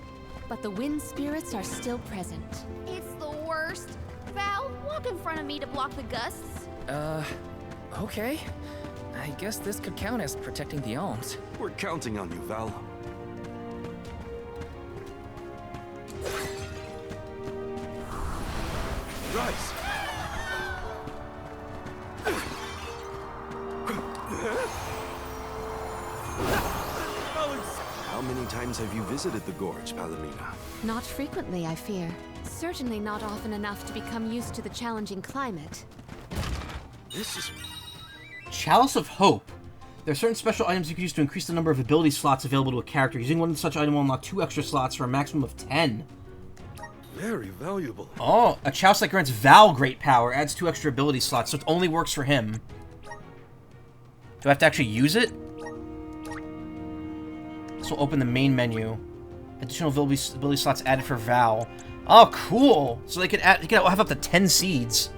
but the wind spirits are still present. It's the worst. Val, walk in front of me to block the gusts. Okay. I guess this could count as protecting the elms. We're counting on you, Val. Rise! How many times have you visited the gorge, Palomina? Not frequently, I fear. Certainly not often enough to become used to the challenging climate. This is... Chalice of Hope. There are certain special items you can use to increase the number of ability slots available to a character. Using one such item will unlock 2 extra slots for a maximum of 10. Very valuable. Oh, a chalice that grants Val great power. Adds 2 extra ability slots, so it only works for him. Do I have to actually use it? This will open the main menu. Additional ability slots added for Val. Oh, cool! So they could have up to 10 seeds.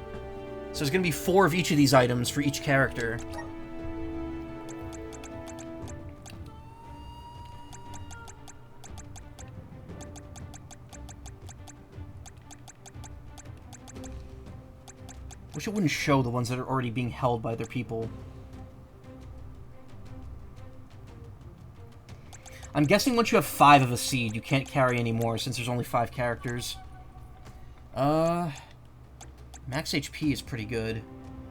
So there's going to be 4 of each of these items for each character. Wish it wouldn't show the ones that are already being held by other people. I'm guessing once you have 5 of a seed, you can't carry anymore since there's only 5 characters. Max HP is pretty good.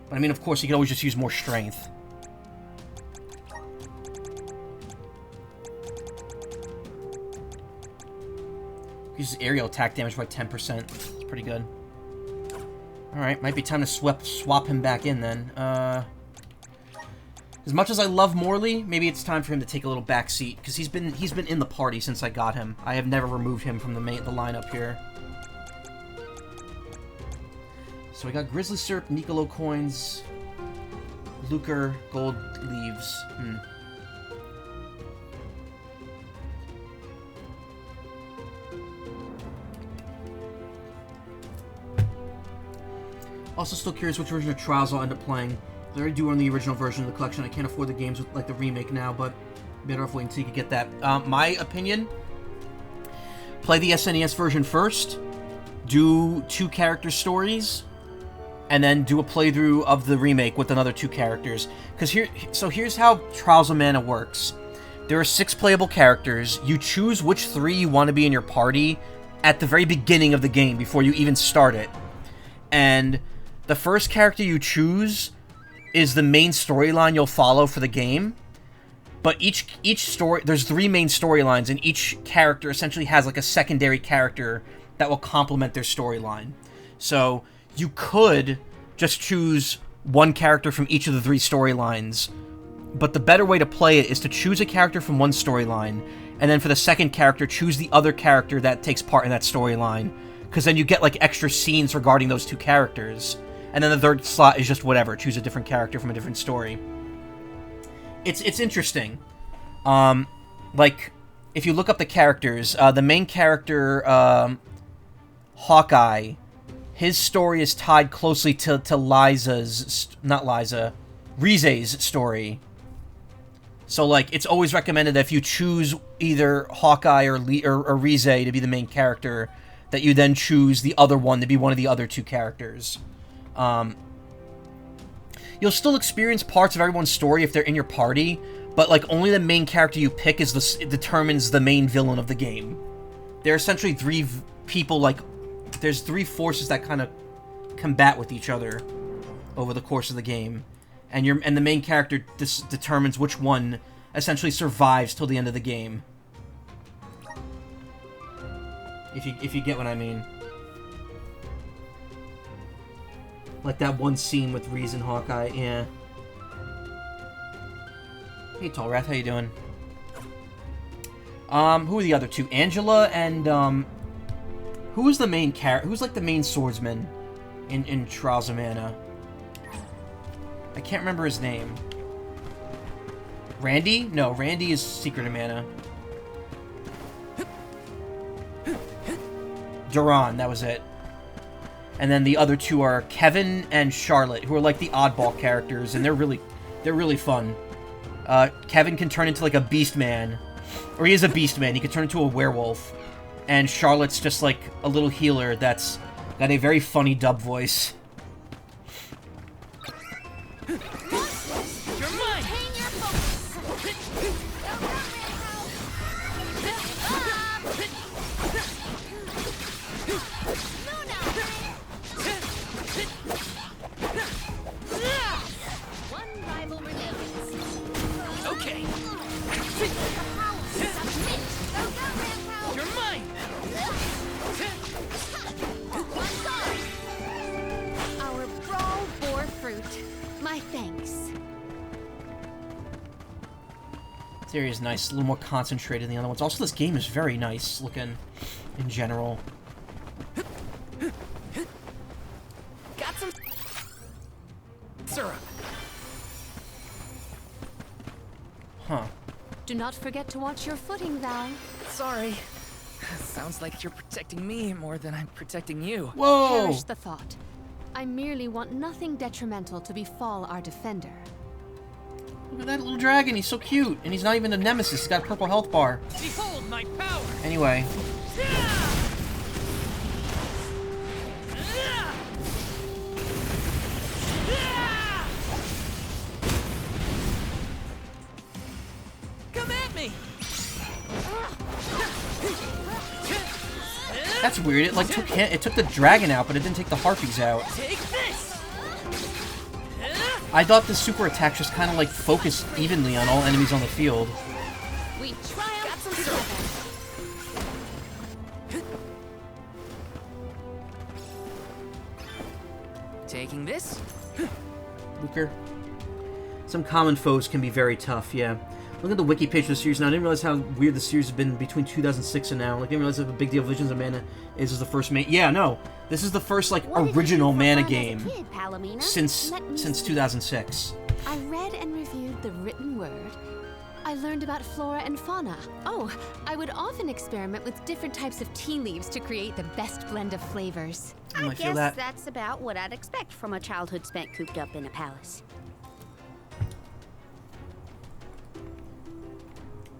But I mean, of course, you can always just use more strength. Uses aerial attack damage by 10%. It's pretty good. Alright, might be time to swap him back in then. As much as I love Morley, maybe it's time for him to take a little back seat, because he's been in the party since I got him. I have never removed him from the lineup here. So we got Grizzly Syrup, Nicolo coins, Lucre, gold leaves. Also still curious which version of Trials I'll end up playing. I already do own the original version of the collection. I can't afford the games with like the remake now, but better off waiting until you can get that. My opinion, play the SNES version first, do 2 character stories, and then do a playthrough of the remake with another 2 characters. Because here's how Trials of Mana works. There are 6 playable characters. You choose which 3 you want to be in your party at the very beginning of the game before you even start it. And the first character you choose is the main storyline you'll follow for the game. But each story, there's 3 main storylines, and each character essentially has like a secondary character that will complement their storyline. So you could just choose 1 character from each of the 3 storylines, but the better way to play it is to choose a character from one storyline, and then for the second character, choose the other character that takes part in that storyline, because then you get like extra scenes regarding those 2 characters. And then the third slot is just whatever. Choose a different character from a different story. It's interesting. Like, if you look up the characters, the main character, Hawkeye, his story is tied closely to Rize's story. So, like, it's always recommended that if you choose either Hawkeye or Rize to be the main character, that you then choose the other one to be one of the other 2 characters. You'll still experience parts of everyone's story if they're in your party, but like only the main character you pick determines the main villain of the game. There are essentially 3 people, like, there's 3 forces that kind of combat with each other over the course of the game, and the main character determines which one essentially survives till the end of the game. If you get what I mean. Like that one scene with Reese and Hawkeye, yeah. Hey, Tallrath, how you doing? Who are the other 2? Angela and, who is the main character? Who's, like, the main swordsman in Trials of Mana? I can't remember his name. Randy? No, Randy is Secret of Mana. Duran, that was it. And then the other 2 are Kevin and Charlotte, who are like the oddball characters, and they're really fun. Kevin can turn into like a beast man, or he is a beast man. He can turn into a werewolf, and Charlotte's just like a little healer that's got a very funny dub voice. This area is nice, a little more concentrated than the other ones. Also, this game is very nice looking in general. Got some syrup. Huh. Do not forget to watch your footing, Val. Sorry. Sounds like you're protecting me more than I'm protecting you. Whoa! Perish the thought. I merely want nothing detrimental to befall our defender. Look at that little dragon, he's so cute. And he's not even a nemesis, he's got a purple health bar. Behold my power! Anyway. Come at me! That's weird, it took the dragon out, but it didn't take the harpies out. Take this! I thought the super attack just kind of like focused evenly on all enemies on the field. We triumph together. Taking this. Luker. Some common foes can be very tough, yeah. Look at the wiki page for the series now. I didn't realize how weird the series has been between 2006 and now. Like, I didn't realize how big deal Visions of Mana is the first main. Yeah, no. This is the first, like, original Mana game since 2006. I read and reviewed the written word. I learned about flora and fauna. Oh, I would often experiment with different types of tea leaves to create the best blend of flavors. I guess that's about what I'd expect from a childhood spent cooped up in a palace.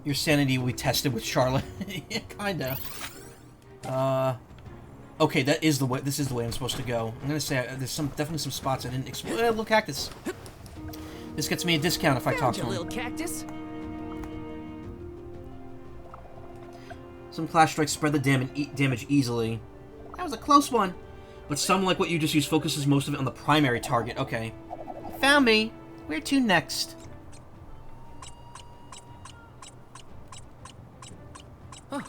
Your sanity will be tested with Charlotte. Yeah, kinda. Okay, that is the way. This is the way I'm supposed to go. I'm gonna say there's definitely some spots I didn't explore. Little cactus. This gets me a discount if I talk to him. Little cactus. Some Clash Strikes spread the damage easily. That was a close one. But some, like what you just used, focuses most of it on the primary target. Okay. Found me. Where to next? Huh.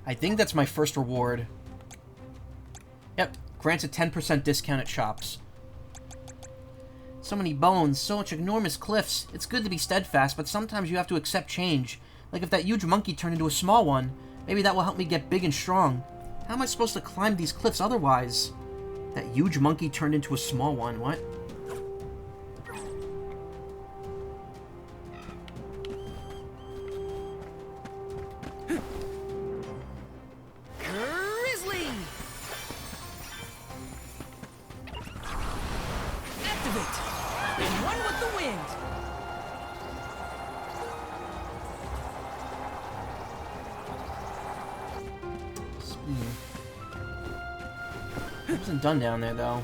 I think that's my first reward. Yep. Grants a 10% discount at shops. So many bones, so much enormous cliffs. It's good to be steadfast, but sometimes you have to accept change. Like if that huge monkey turned into a small one, maybe that will help me get big and strong. How am I supposed to climb these cliffs otherwise? That huge monkey turned into a small one, what? Grizzly! Activate! And run with the wind! It wasn't done down there, though.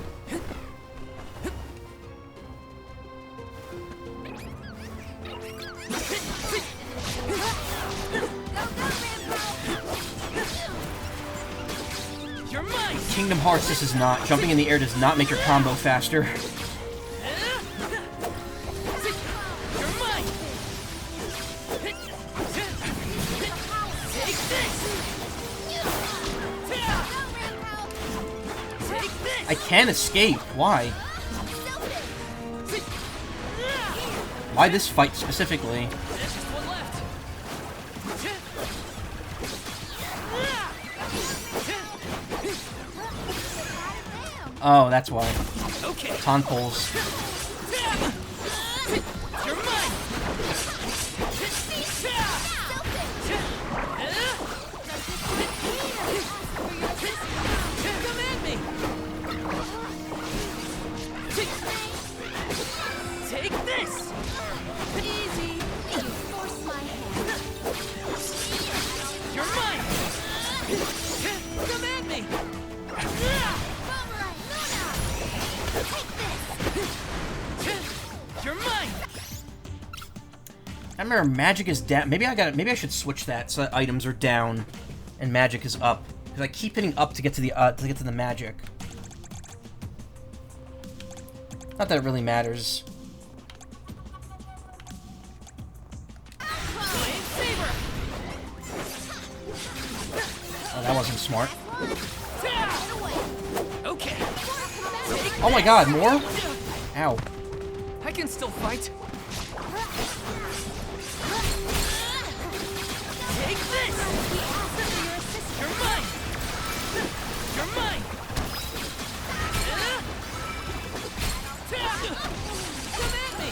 You're mine! Kingdom Hearts, this is not. Jumping in the air does not make your combo faster. You're mine! Take this! Take this! I can't escape. Why? Why this fight specifically? There's just one left. Oh, that's why. Okay. Tonpoles. You're mine! Come at me! Take this! Easy. You force my hand. You're mine! Come at me! You're mine! I remember magic is down. Maybe I should switch that so that items are down and magic is up. Because I keep hitting up to get to the magic. Not that it really matters. Flame saber! Oh, that wasn't smart. Okay. Oh my god, more? Ow. I can still fight. Take this! You're mine! You're mine! Come at me!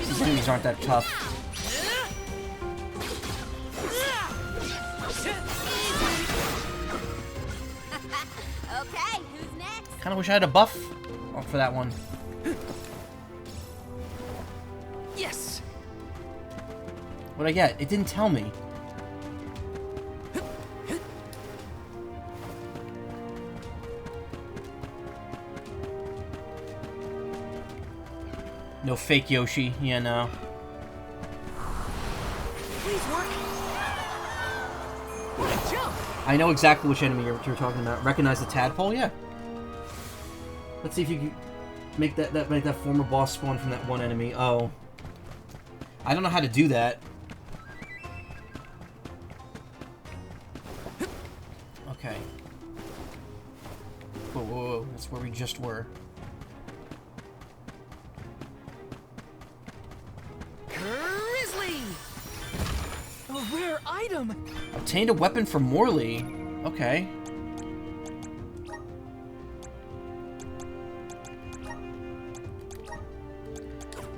These enemies aren't that tough. Okay, who's next? Kinda wish I had a buff for that one. Yes! What'd I get? It didn't tell me. No fake Yoshi. Yeah, no. Please work! Good jump! I know exactly which enemy you're talking about. Recognize the tadpole? Yeah. Let's see if you can make that former boss spawn from that one enemy. Oh. I don't know how to do that. Whoa, whoa, whoa. That's where we just were. Grizzly! A rare item! Obtained a weapon from Morley. Okay.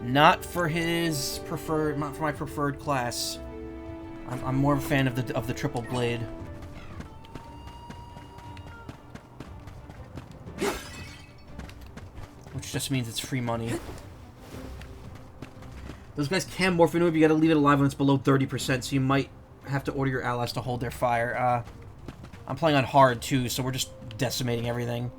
Not for his preferred, not for my preferred class. I'm more of a fan of the triple blade. Which just means it's free money. Those guys can morph into it, but you gotta leave it alive when it's below 30%, so you might have to order your allies to hold their fire. I'm playing on hard too, so we're just decimating everything.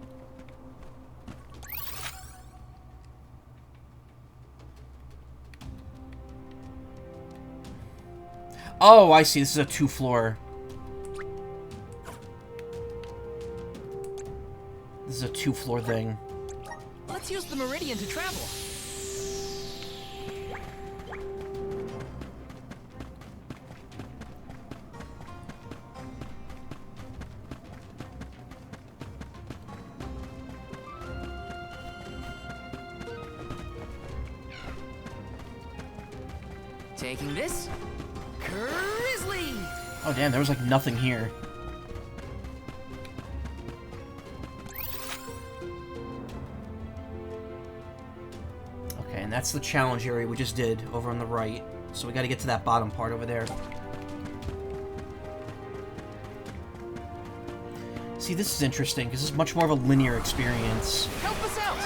Oh, I see. This is a 2-floor. This is a 2-floor thing. Let's use the Meridian to travel. Taking this. Grizzly! Oh, damn. There was, like, nothing here. Okay, and that's the challenge area we just did over on the right. So we gotta get to that bottom part over there. See, this is interesting, because this is much more of a linear experience. Help us out!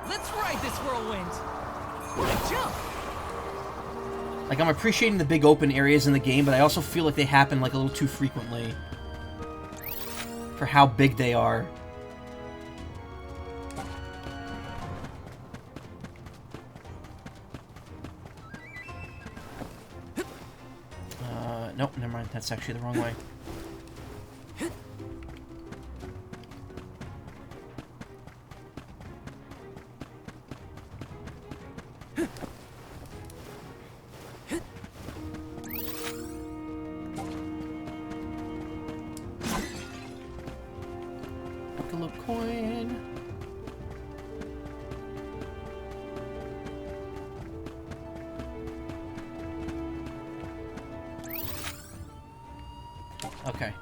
Let's ride this whirlwind! What a jump! Like, I'm appreciating the big open areas in the game, but I also feel like they happen, like, a little too frequently. For how big they are. Nope, never mind. That's actually the wrong way. Coin. Okay.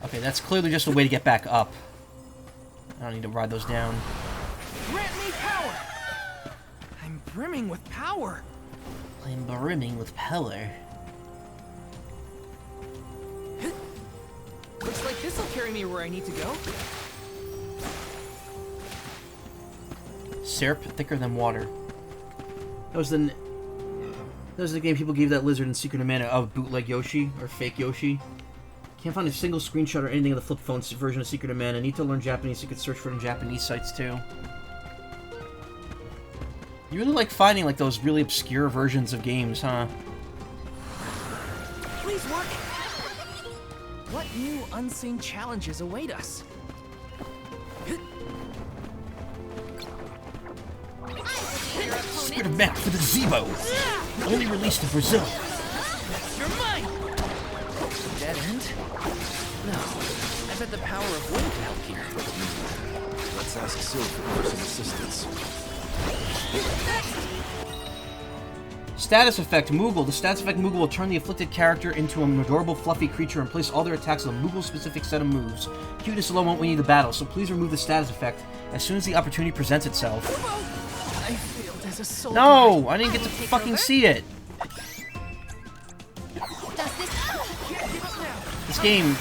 Okay, that's clearly just a way to get back up. I don't need to ride those down. Grant me power! I'm brimming with power. I'm brimming with power. Looks like this'll carry me where I need to go. Syrup thicker than water. That was the game people gave that lizard in Secret of Mana of bootleg Yoshi or fake Yoshi. Can't find a single screenshot or anything of the flip phone version of Secret of Mana. Need to learn Japanese so you could search for it in Japanese sites too. You really like finding like those really obscure versions of games, huh? Please work. What new unseen challenges await us? Secret of Mana for the Zebo. Only released in Brazil. You're mine. Dead end? No. I bet the power of wind can help here. Let's ask Silver for some assistance. Status effect Moogle. The status effect Moogle will turn the afflicted character into an adorable fluffy creature and place all their attacks on a Moogle-specific set of moves. Cuteness alone won't win you the battle, so please remove the status effect as soon as the opportunity presents itself. I failed as a soldier. No! I didn't get to fucking see it! This game...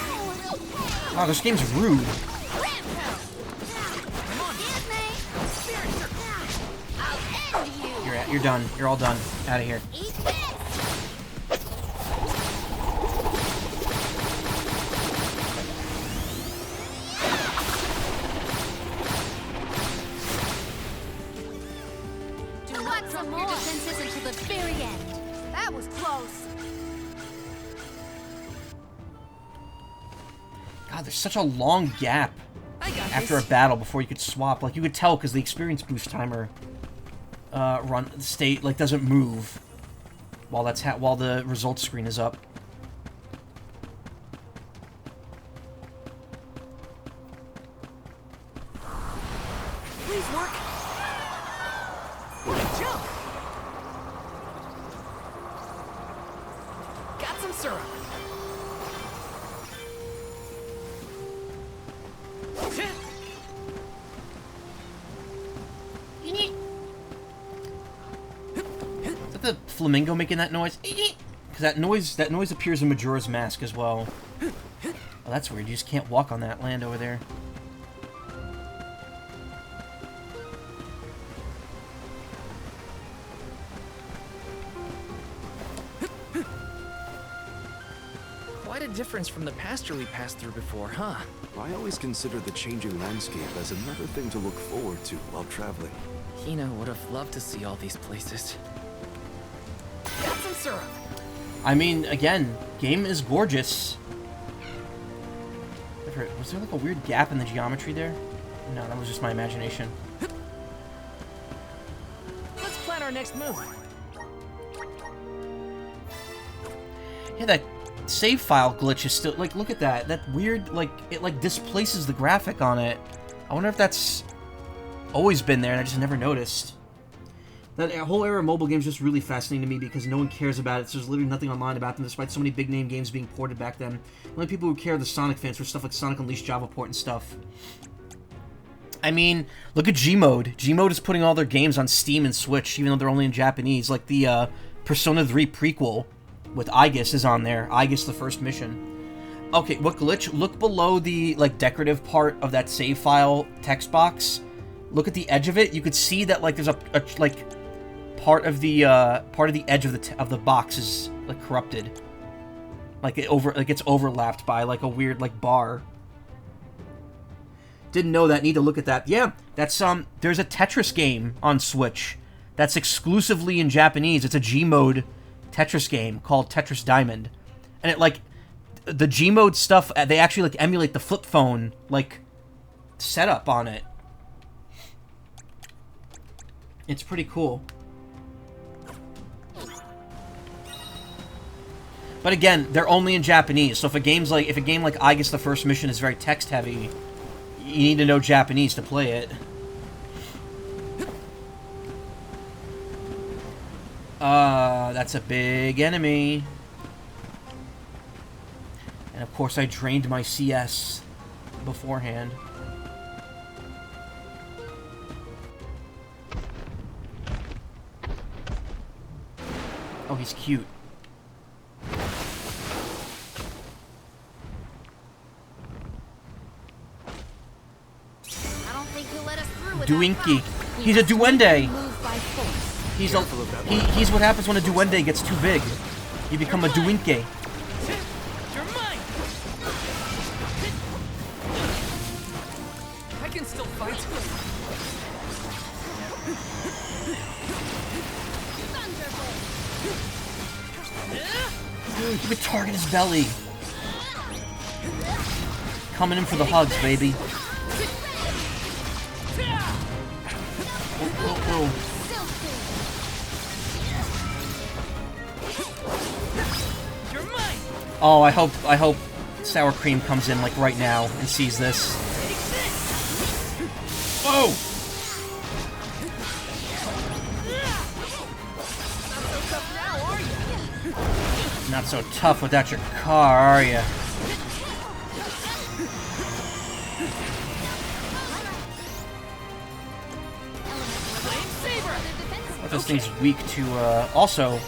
Wow, this game's rude. You're done. You're all done. Out of here. Do not drop your defenses until the very end. That was close. God, there's such a long gap. after a battle before you could swap. Like, you could tell because the experience boost timer doesn't move while while the results screen is up. Please work. Jump. Got some syrup. Is that the flamingo making that noise? Because that noise appears in Majora's Mask as well. Oh, that's weird. You just can't walk on that land over there. Quite a difference from the pasture we passed through before, huh? I always consider the changing landscape as another thing to look forward to while traveling. Hina would have loved to see all these places. Got some syrup. I mean, again, game is gorgeous. Was there like a weird gap in the geometry there? No, that was just my imagination. Let's plan our next move. Yeah, that save file glitch is still, like, look at that. That weird, like, it, like, displaces the graphic on it. I wonder if that's always been there and I just never noticed. That whole era of mobile games is just really fascinating to me because no one cares about it. So there's literally nothing online about them, despite so many big-name games being ported back then. The only people who care are the Sonic fans for stuff like Sonic Unleashed, Javaport, and stuff. I mean, look at Gmode. Gmode is putting all their games on Steam and Switch, even though they're only in Japanese. Like the Persona 3 prequel with Aegis is on there. Aegis, the first mission. Okay, what glitch? Look below the, like, decorative part of that save file text box. Look at the edge of it. You could see that, like, there's a like, part of the edge of the box is, like, corrupted. Like, it's overlapped by, like, a weird, like, bar. Didn't know that. Need to look at that. Yeah, that's, there's a Tetris game on Switch that's exclusively in Japanese. It's a Gmode Tetris game called Tetris Diamond. And it, like, the Gmode stuff, they actually, like, emulate the flip phone, like, setup on it. It's pretty cool. But again, they're only in Japanese, so if a game like Aegis the First Mission is very text heavy, you need to know Japanese to play it. That's a big enemy. And of course I drained my CS beforehand. Oh, he's cute. Duinky. He's a duende. He's what happens when a duende gets too big. You become a duinke. You're mine. I can still fight. You could target his belly. Coming in for the hugs, baby. Oh. Oh, I hope Sour Cream comes in, like, right now and sees this. Oh! Not so tough without your car, are ya? This thing's weak to, also,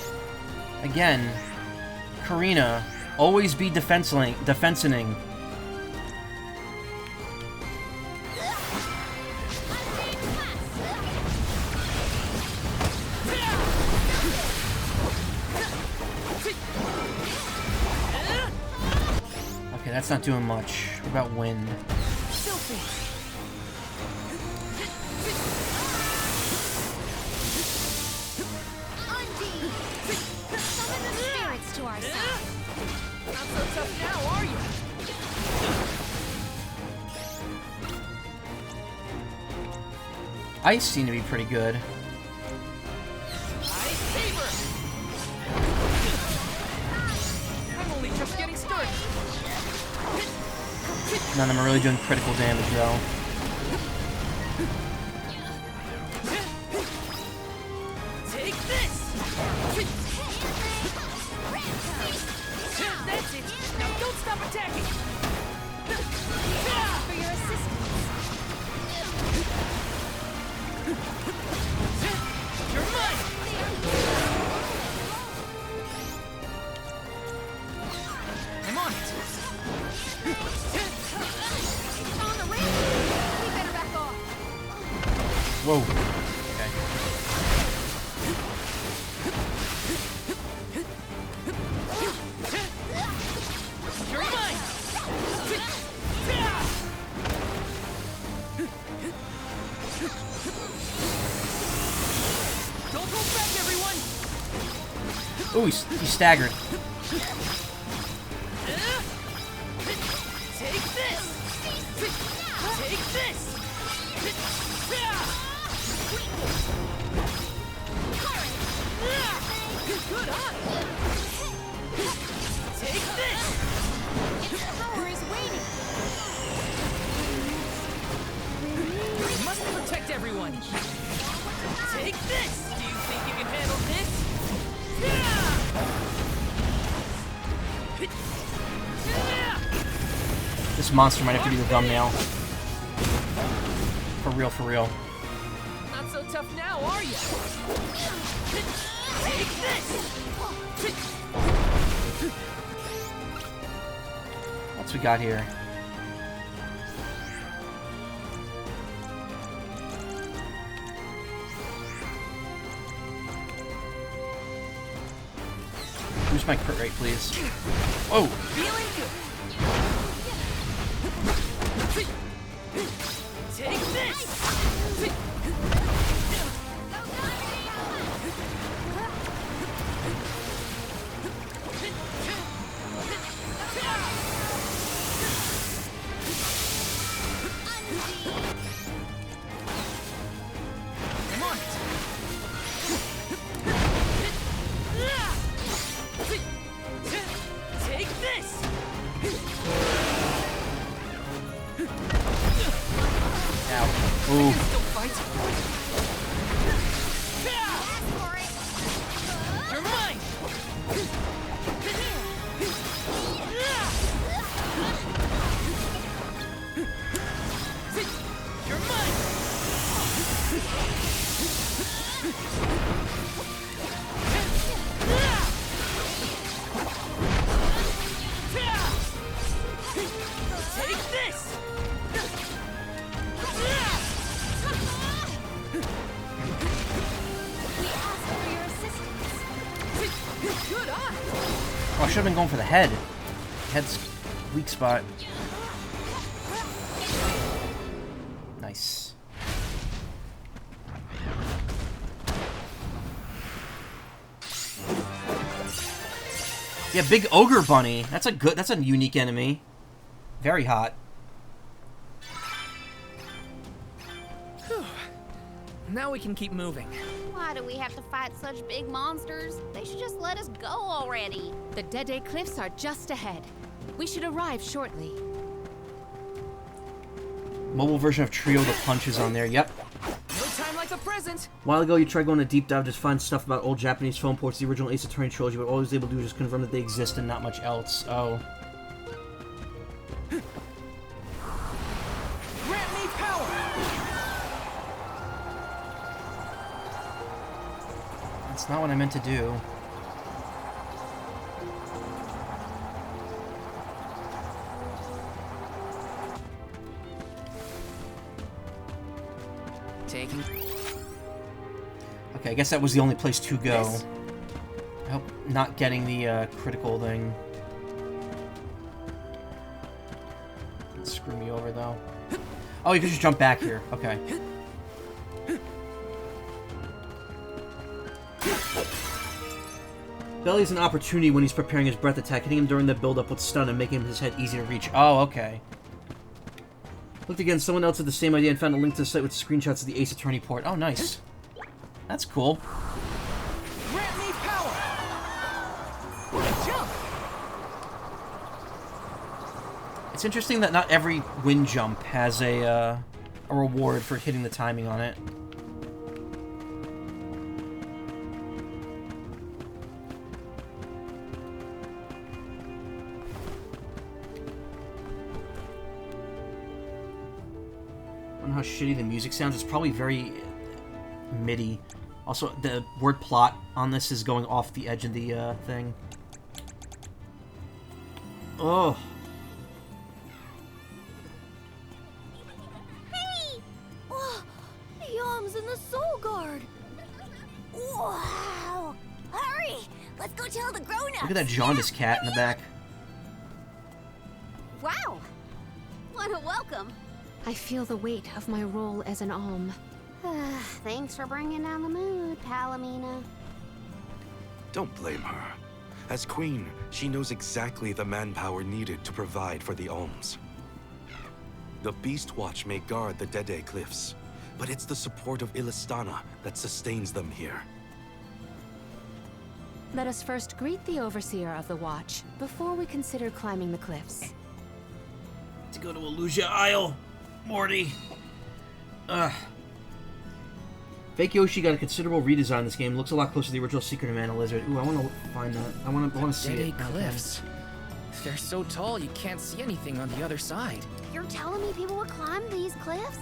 again, Karina, always be defensening. Okay, that's not doing much. What about wind? Ice seemed to be pretty good. Ice Saber! I'm only just getting started. None of them are really doing critical damage, though. Take this! That's it! Now don't stop attacking! For your assistance. You're mine! I'm on it! It's on the ramp. We better back off. Whoa. Okay. You're mine! Don't hold back, everyone! Ooh, he staggered. Take this! Take this! Good eye! Take this! Its power is waning. We must protect everyone! Take this! Do you think you can handle this? This monster might have to be the thumbnail. For real, for real. Not so tough now, are you? Take this! What's we got here? Who's my crit rate, please? Whoa! Feeling good! Take this! I'm on it! Take this! Ow. Ooh. Still fight? You're mine! You're mine! Take this! We ask for your assistance. Good eye! Oh, I should have been going for the head. Head's weak spot. Nice. Yeah, big ogre bunny. That's a unique enemy. Very hot. Now we can keep moving. Why do we have to fight such big monsters? They should just let us go already. The Dead Cliffs are just ahead. We should arrive shortly. Mobile version of Trio, the punch is on there. Yep. No time like the present. A while ago, you tried going a deep dive to find stuff about old Japanese phone ports, the original Ace Attorney trilogy, but all I was able to do is just confirm that they exist and not much else. Oh. Grant me power! That's not what I meant to do. Taking. Okay, I guess that was the only place to go. This? I hope not getting the critical thing. Screw me over, though. Oh, you can just jump back here. Okay. Belly's an opportunity when he's preparing his breath attack, hitting him during the build-up with stun and making his head easy to reach. Oh, okay. Looked again, someone else had the same idea and found a link to the site with screenshots of the Ace Attorney port. Oh, nice. That's cool. Grant me power! Jump! It's interesting that not every wind jump has a reward for hitting the timing on it. I wonder how shitty the music sounds. It's probably very MIDI. Also, the word plot on this is going off the edge of the thing. Oh. Hey! Oh, Yom's in the Soul Guard. Wow! Hurry! Let's go tell the grown-ups. Look at that jaundiced cat in the back. Wow! What a welcome. I feel the weight of my role as an alm. Thanks for bringing down the mood, Palomina. Don't blame her. As queen, she knows exactly the manpower needed to provide for the alms. The Beast Watch may guard the Dede Cliffs, but it's the support of Illistana that sustains them here. Let us first greet the overseer of the watch before we consider climbing the cliffs. To go to Illusia Isle, Morty. Ugh. Fake Yoshi got a considerable redesign this game. Looks a lot closer to the original Secret of Mana Lizard. Ooh, I want to find that. I want to see Dede it. Cliffs. They're so tall you can't see anything on the other side. You're telling me people would climb these cliffs?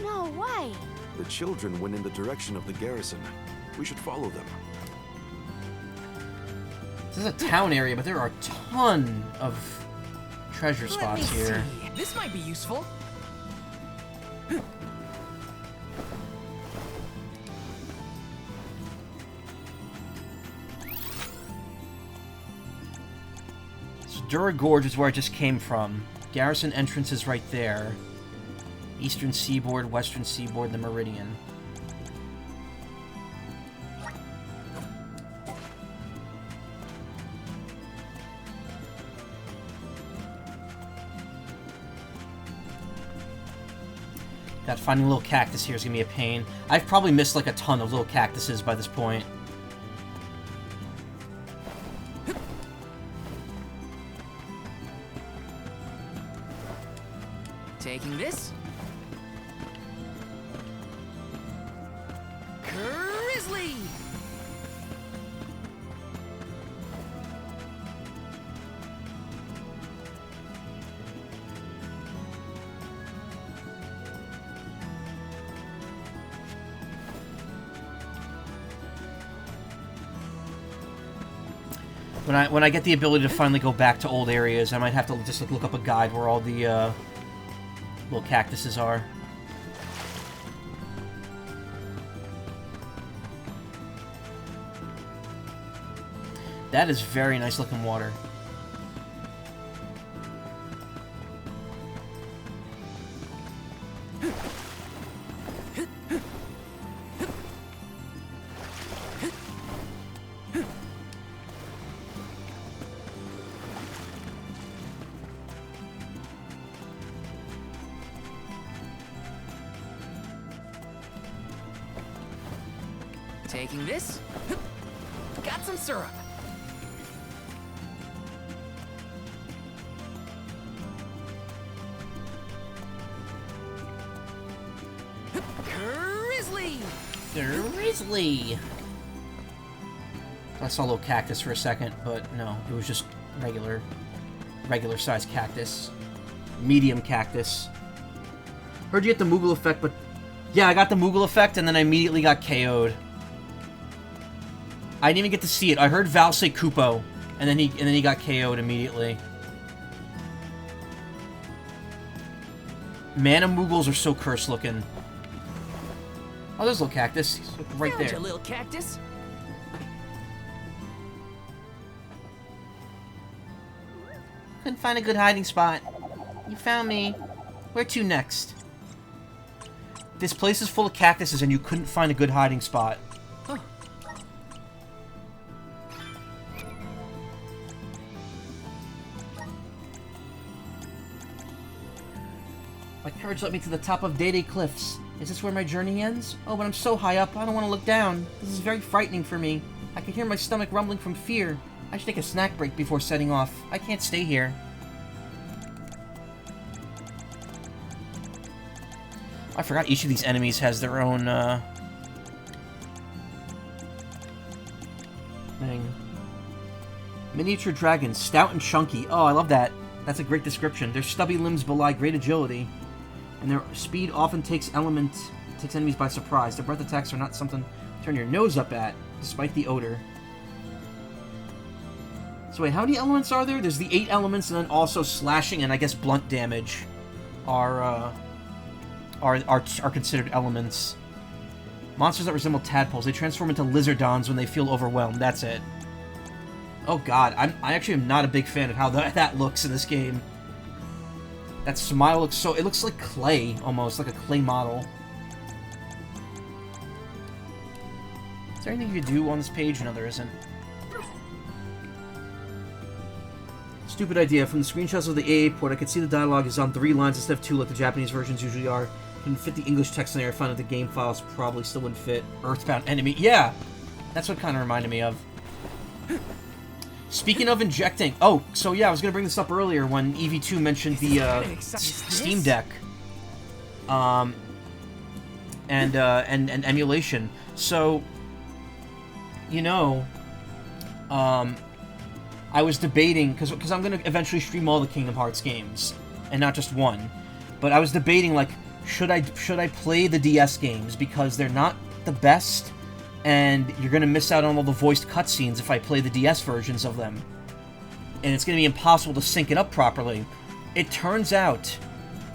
No way. The children went in the direction of the garrison. We should follow them. This is a town area, but there are a ton of treasure spots here. See. This might be useful. Dura Gorge is where I just came from. Garrison entrance is right there. Eastern Seaboard, Western Seaboard, the Meridian. God, finding a little cactus here is gonna be a pain. I've probably missed like a ton of little cactuses by this point. Taking this. Grizzly! When I get the ability to finally go back to old areas, I might have to just look up a guide where all the little cactuses are. That is very nice looking water. Taking this. Got some syrup. Grizzly! Grizzly! I saw a little cactus for a second, but no, it was just regular sized cactus. Medium cactus. Heard you get the Moogle effect, but yeah, I got the Moogle effect and then I immediately got KO'd. I didn't even get to see it. I heard Val say Kupo, and then he got KO'd immediately. Mana Moogles are so cursed looking. Oh, there's a little cactus. He's right Found there. you, little cactus. Couldn't find a good hiding spot. You found me. Where to next? This place is full of cactuses and you couldn't find a good hiding spot. Huh. My courage led me to the top of Dede Cliffs. Is this where my journey ends? Oh, but I'm so high up, I don't want to look down. This is very frightening for me. I can hear my stomach rumbling from fear. I should take a snack break before setting off. I can't stay here. I forgot each of these enemies has their own, thing. Miniature dragons, stout and chunky. Oh, I love that. That's a great description. Their stubby limbs belie great agility, and their speed often takes enemies by surprise. Their breath attacks are not something to turn your nose up at, despite the odor. So wait, how many elements are there? There's the 8 elements, and then also slashing and I guess blunt damage are considered elements. Monsters that resemble tadpoles. They transform into lizardons when they feel overwhelmed. That's it. Oh god, I actually am not a big fan of how that looks in this game. That smile looks so... It looks like clay, almost. Like a clay model. Is there anything you can do on this page? No, there isn't. Stupid idea. From the screenshots of the AA port, I could see the dialogue is on 3 lines instead of 2 like the Japanese versions usually are. Can fit the English text in there. I found that the game files probably still wouldn't fit. Earthbound enemy. Yeah! That's what kind of reminded me of. Speaking of injecting... Oh, so yeah, I was going to bring this up earlier when EV2 mentioned the Steam Deck. And emulation. So, you know... I was debating, because I'm going to eventually stream all the Kingdom Hearts games, and not just one. But I was debating, like, should I play the DS games, because they're not the best, and you're going to miss out on all the voiced cutscenes if I play the DS versions of them. And it's going to be impossible to sync it up properly. It turns out,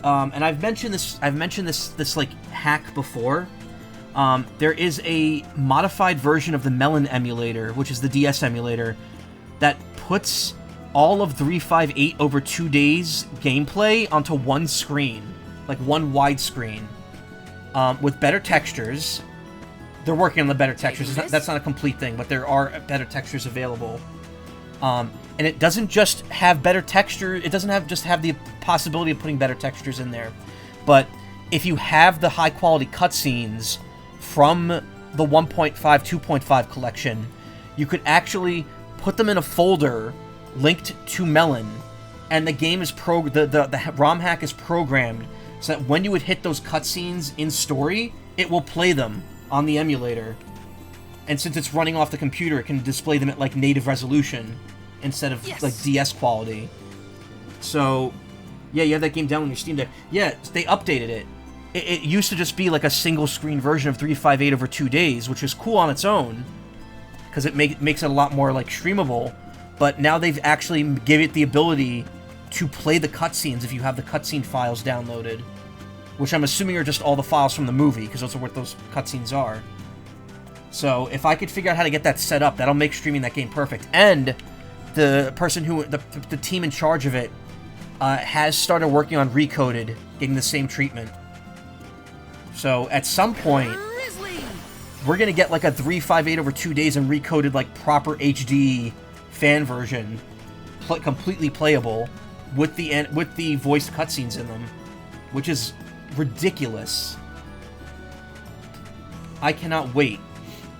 and I've mentioned this like, hack before. There is a modified version of the Melon emulator, which is the DS emulator, that puts all of 358 over 2 days gameplay onto one screen, like one wide screen, with better textures. They're working on the better textures. That's not a complete thing, but there are better textures available. And it doesn't just have better texture. It doesn't just have the possibility of putting better textures in there. But if you have the high quality cutscenes from the 1.5, 2.5 collection, you could actually put them in a folder linked to Melon, and the game is the ROM hack is programmed so that when you would hit those cutscenes in story, it will play them on the emulator. And since it's running off the computer, it can display them at like native resolution instead of like DS quality. So, yeah, you have that game down on your Steam Deck. Yeah, they updated it. It used to just be like a single screen version of 358 over 2 days, which is cool on its own, because it makes it a lot more, like, streamable, but now they've actually given it the ability to play the cutscenes if you have the cutscene files downloaded, which I'm assuming are just all the files from the movie, because those are what those cutscenes are. So, if I could figure out how to get that set up, that'll make streaming that game perfect. And the person the team in charge of it, has started working on Recoded, getting the same treatment. So, at some point, we're gonna get like a 358 over 2 days and Recoded, like, proper HD fan version, completely playable, with the voiced cutscenes in them, which is ridiculous. I cannot wait.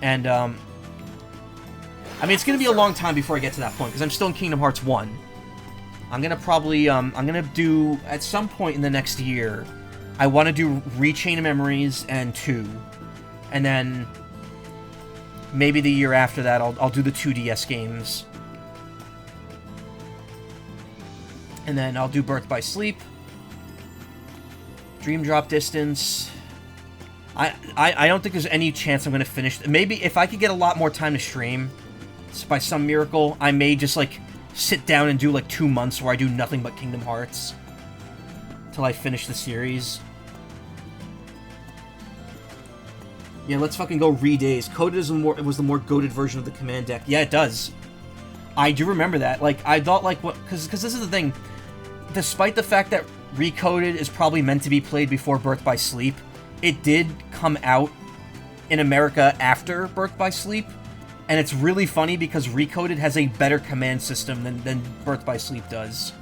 And, I mean, it's gonna be a long time before I get to that point, because I'm still in Kingdom Hearts 1. I'm gonna probably, I'm gonna do, at some point in the next year, I want to do Rechain of Memories and 2. And then maybe the year after that, I'll do the 2DS games. And then I'll do Birth by Sleep, Dream Drop Distance. I don't think there's any chance I'm going to finish. Maybe if I could get a lot more time to stream, by some miracle, I may just, like, sit down and do, like, 2 months where I do nothing but Kingdom Hearts till I finish the series. Yeah, let's fucking go re-days. Coded was the more goated version of the command deck. Yeah, it does. I do remember that. Like, I thought, like, what... Because this is the thing. Despite the fact that Recoded is probably meant to be played before Birth by Sleep, it did come out in America after Birth by Sleep. And it's really funny because Recoded has a better command system than Birth by Sleep does.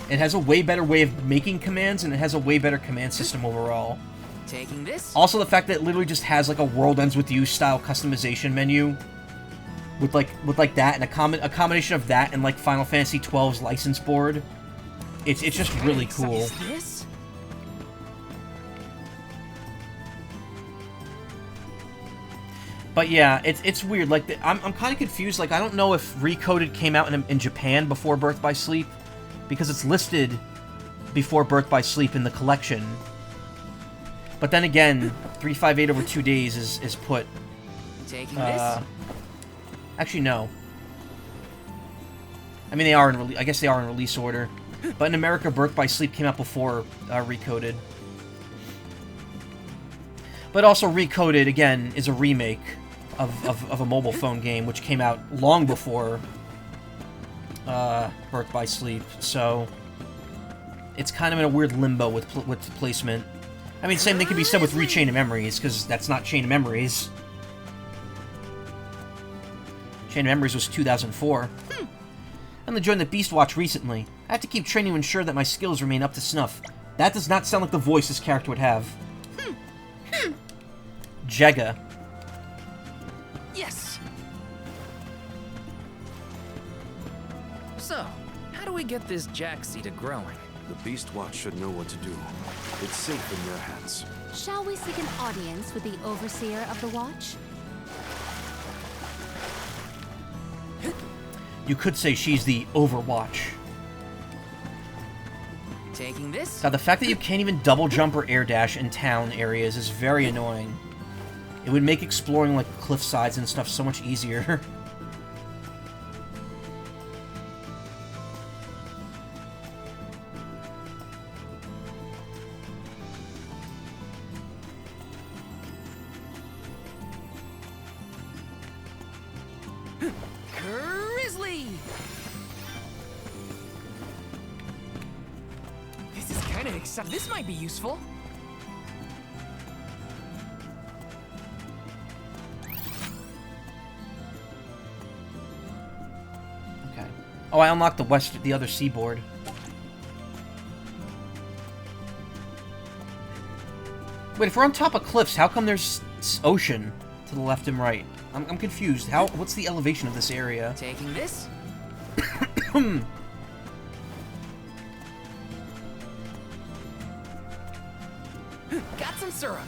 It has a way better way of making commands, and it has a way better command system overall. Taking this. Also, the fact that it literally just has like a World Ends With You style customization menu, with like that, and a combination of that and like Final Fantasy XII's license board. It's just really cool. Is this? But yeah, it's weird. Like I'm kind of confused. Like I don't know if Recoded came out in Japan before Birth by Sleep, because it's listed before Birth by Sleep in the collection. But then again, 358 over 2 days is put. Taking this. Actually, no. I mean, they are in I guess they are in release order. But in America, Birth by Sleep came out before Recoded. But also, Recoded, again, is a remake of a mobile phone game, which came out long before Birth by Sleep. So, it's kind of in a weird limbo with placement. I mean, same thing could be said with Rechain of Memories, because that's not Chain of Memories. Chain of Memories was 2004. I only joined the Beast Watch recently. I have to keep training to ensure that my skills remain up to snuff. That does not sound like the voice this character would have. Jega. Yes. So, how do we get this jack seed growing? The Beast Watch should know what to do. It's safe in their hands. Shall we seek an audience with the overseer of the watch? You could say she's the Overwatch. Taking this. Now, the fact that you can't even double jump or air dash in town areas is very annoying. It would make exploring, like, cliff sides and stuff so much easier. Grizzly! This is kind of exciting. This might be useful. Okay. Oh, I unlocked the other seaboard. Wait, if we're on top of cliffs, how come there's ocean to the left and right? I'm confused. What's the elevation of this area? Taking this. Got some syrup.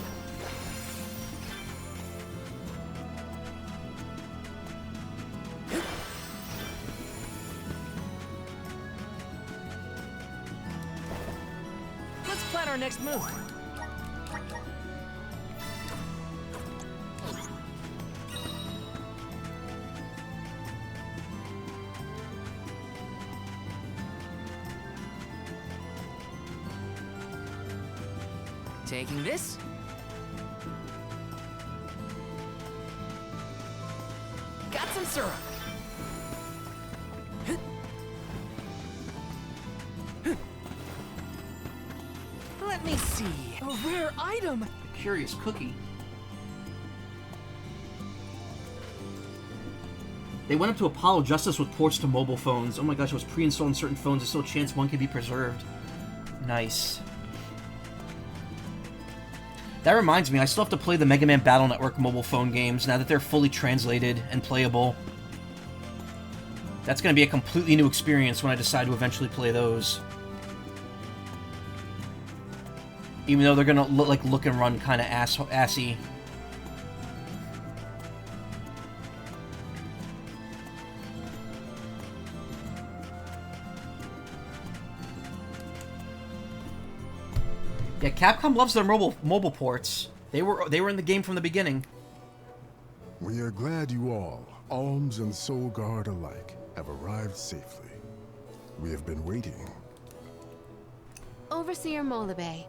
Let's plan our next move. Taking this. Got some syrup. Let me see. A rare item. A curious cookie. They went up to Apollo Justice with ports to mobile phones. Oh my gosh, it was pre-installed on certain phones. There's still a chance one could be preserved. Nice. That reminds me, I still have to play the Mega Man Battle Network mobile phone games now that they're fully translated and playable. That's going to be a completely new experience when I decide to eventually play those. Even though they're going to look and run kind of assy. Yeah, Capcom loves their mobile ports. They were in the game from the beginning. We are glad you all, Alms and Soul Guard alike, have arrived safely. We have been waiting. Overseer Molabe,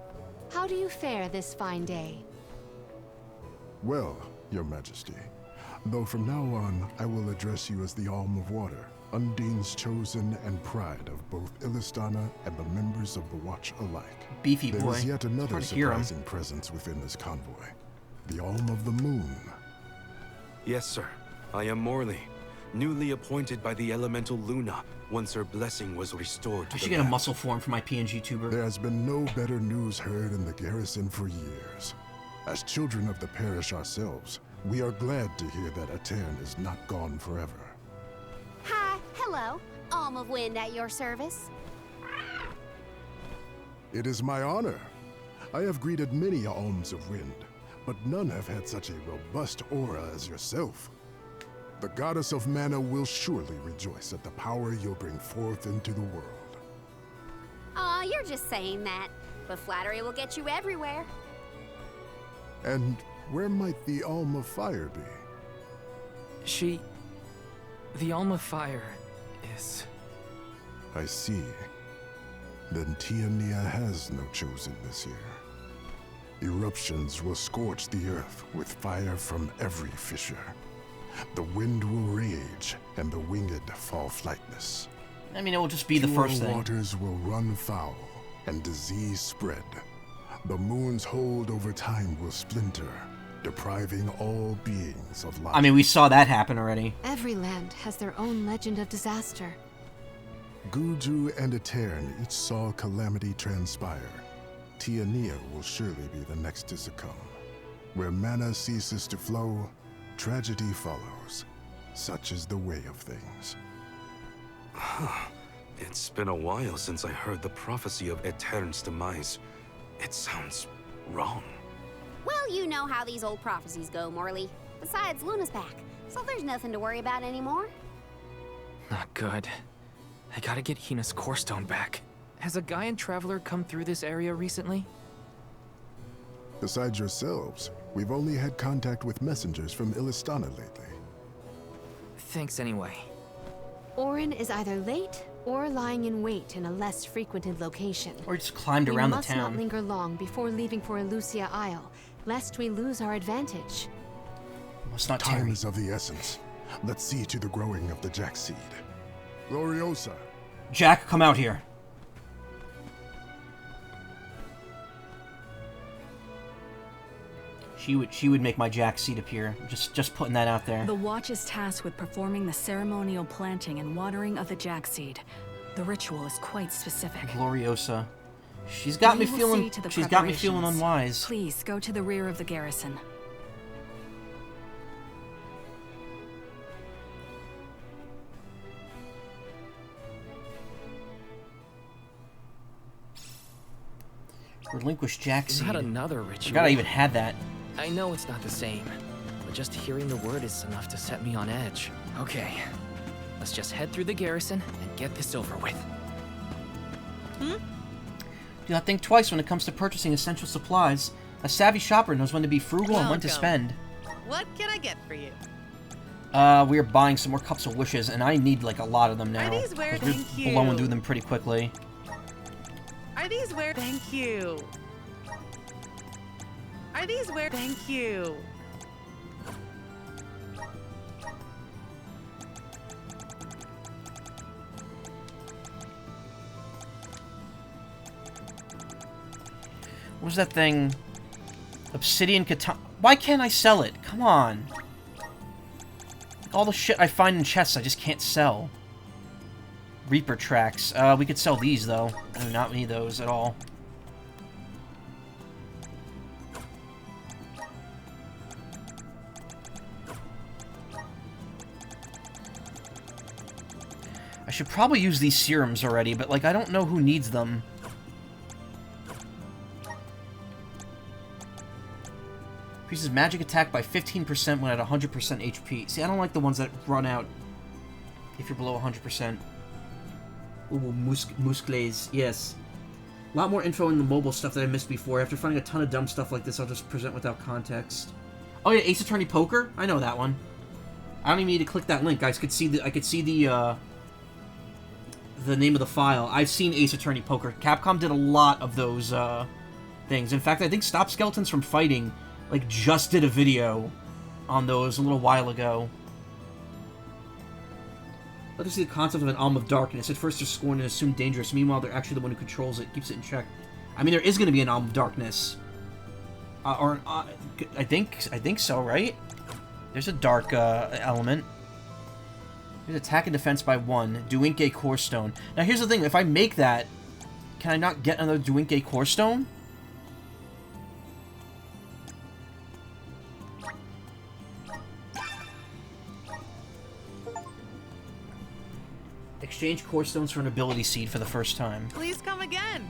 how do you fare this fine day? Well, Your Majesty, though from now on I will address you as the Alm of Water, Undine's chosen and pride of both Illistana and the members of the Watch alike. Beefy boy. There is yet another Hard to hear him. surprising presence within this convoy. The Alm of the Moon. Yes, sir. I am Morley, newly appointed by the elemental Luna once her blessing was restored to I the should get a land. muscle form for my PNG tuber. There has been no better news heard in the garrison for years. As children of the parish ourselves, we are glad to hear that Aetern is not gone forever. Hi, hello. Alm of Wind at your service. It is my honor. I have greeted many alms of wind, but none have had such a robust aura as yourself. The goddess of mana will surely rejoice at the power you'll bring forth into the world. Aw, you're just saying that. But flattery will get you everywhere. And where might the Alm of Fire be? The Alm of Fire is... I see. Then Tiania has no chosen this year. Eruptions will scorch the earth with fire from every fissure. The wind will rage, and the winged fall flightless. I mean, it will just be the Pure first thing. waters will run foul, and disease spread. The moon's hold over time will splinter, depriving all beings of life. I mean, we saw that happen already. Every land has their own legend of disaster. Guju and Aetern each saw calamity transpire. Tiania will surely be the next to succumb. Where mana ceases to flow, tragedy follows. Such is the way of things. It's been a while since I heard the prophecy of Aetern's demise. It sounds wrong. Well, you know how these old prophecies go, Morley. Besides, Luna's back, so there's nothing to worry about anymore. Not good. I gotta get Hina's core stone back. Has a Gaian traveler come through this area recently? Besides yourselves, we've only had contact with messengers from Illistana lately. Thanks anyway. Orin is either late or lying in wait in a less frequented location. Or just climbed around the We must not town. linger long before leaving for Elusia Isle, lest we lose our advantage. Must not Time tarry. is of the essence. Let's see to the growing of the Jack seed. Gloriosa, Jack, come out here. She would make my Jack seed appear. Just putting that out there. The Watch is tasked with performing the ceremonial planting and watering of the Jack seed. The ritual is quite specific. Gloriosa. She's got me We will feeling. see to the She's got me feeling preparations. unwise. Please go to the rear of the garrison. Relinquish Jack seed. Not another ritual. Forgot I even had that. I know it's not the same, but just hearing the word is enough to set me on edge. Okay, let's just head through the garrison and get this over with. Do not think twice when it comes to purchasing essential supplies. A savvy shopper knows when to be frugal and when to Welcome. spend. What can I get for you? We're buying some more cups of wishes, and I need like a lot of them now. Are these where? 'cause Thank we're blowing you. through them pretty quickly. Are these where? Thank you. Are these where? Thank you. What was that thing? Obsidian katana. Why can't I sell it? Come on. All the shit I find in chests I just can't sell. Reaper tracks. We could sell these, though. I do not need those at all. I should probably use these serums already, but, like, I don't know who needs them. Increases magic attack by 15% when at 100% HP. See, I don't like the ones that run out if you're below 100%. Ooh, muscles, yes. A lot more info in the mobile stuff that I missed before. After finding a ton of dumb stuff like this, I'll just present without context. Oh yeah, Ace Attorney Poker? I know that one. I don't even need to click that link. I could see the name of the file. I've seen Ace Attorney Poker. Capcom did a lot of those things. In fact, I think Stop Skeletons from Fighting like just did a video on those a little while ago. Let us see the concept of an Alm of Darkness. At first they're scorned and assumed dangerous. Meanwhile, they're actually the one who controls it, keeps it in check. I mean, there is going to be an Alm of Darkness. I think so, right? There's a dark element. Here's attack and defense by 1. Duinke Core Stone. Now here's the thing, if I make that, can I not get another Duinke Core Stone? Exchange Core Stones for an ability seed for the first time. Please come again.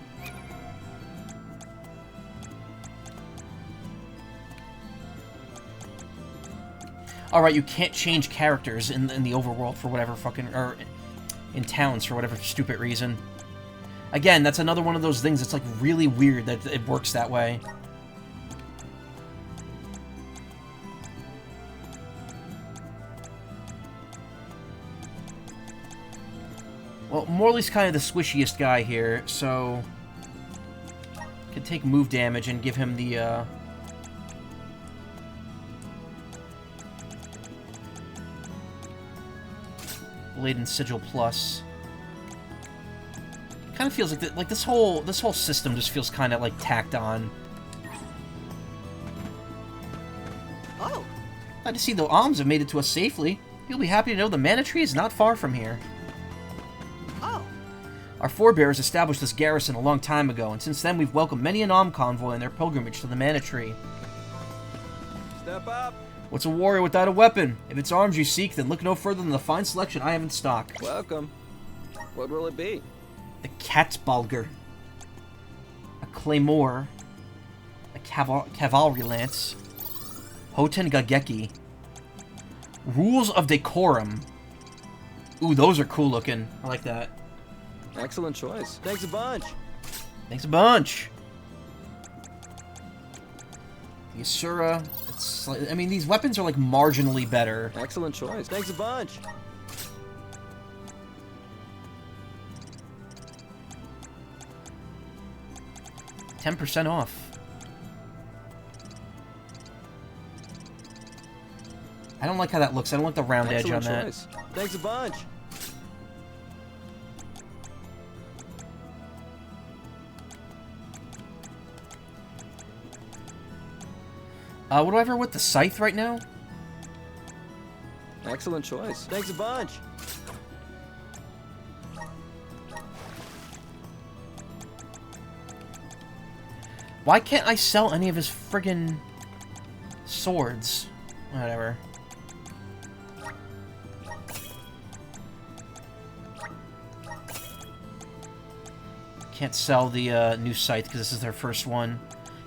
Alright, you can't change characters in the overworld for whatever fucking... or in towns for whatever stupid reason. Again, that's another one of those things that's like really weird that it works that way. Well, Morley's kind of the squishiest guy here, so... can take move damage and give him the, Blade and Sigil Plus. Kind of feels like this whole system just feels kind of like tacked on. Oh. Glad to see the alms have made it to us safely. You'll be happy to know the Mana Tree is not far from here. Oh. Our forebears established this garrison a long time ago, and since then we've welcomed many an alm convoy on their pilgrimage to the Mana Tree. Step up. What's a warrior without a weapon? If it's arms you seek, then look no further than the fine selection I have in stock. Welcome. What will it be? The Katzbalger, a Claymore, a Cavalry Lance, Hoten Gageki, Rules of Decorum. Ooh, those are cool looking. I like that. Excellent choice. Thanks a bunch. Thanks a bunch. The Asura. It's like, I mean, these weapons are like marginally better. Excellent choice. Thanks a bunch. %10 off. I don't like how that looks. I don't like the round edge on that. Choice. Thanks a bunch. What do I have with the scythe right now? Excellent choice. Thanks a bunch. Why can't I sell any of his friggin' swords? Whatever. Can't sell the new scythe because this is their first one.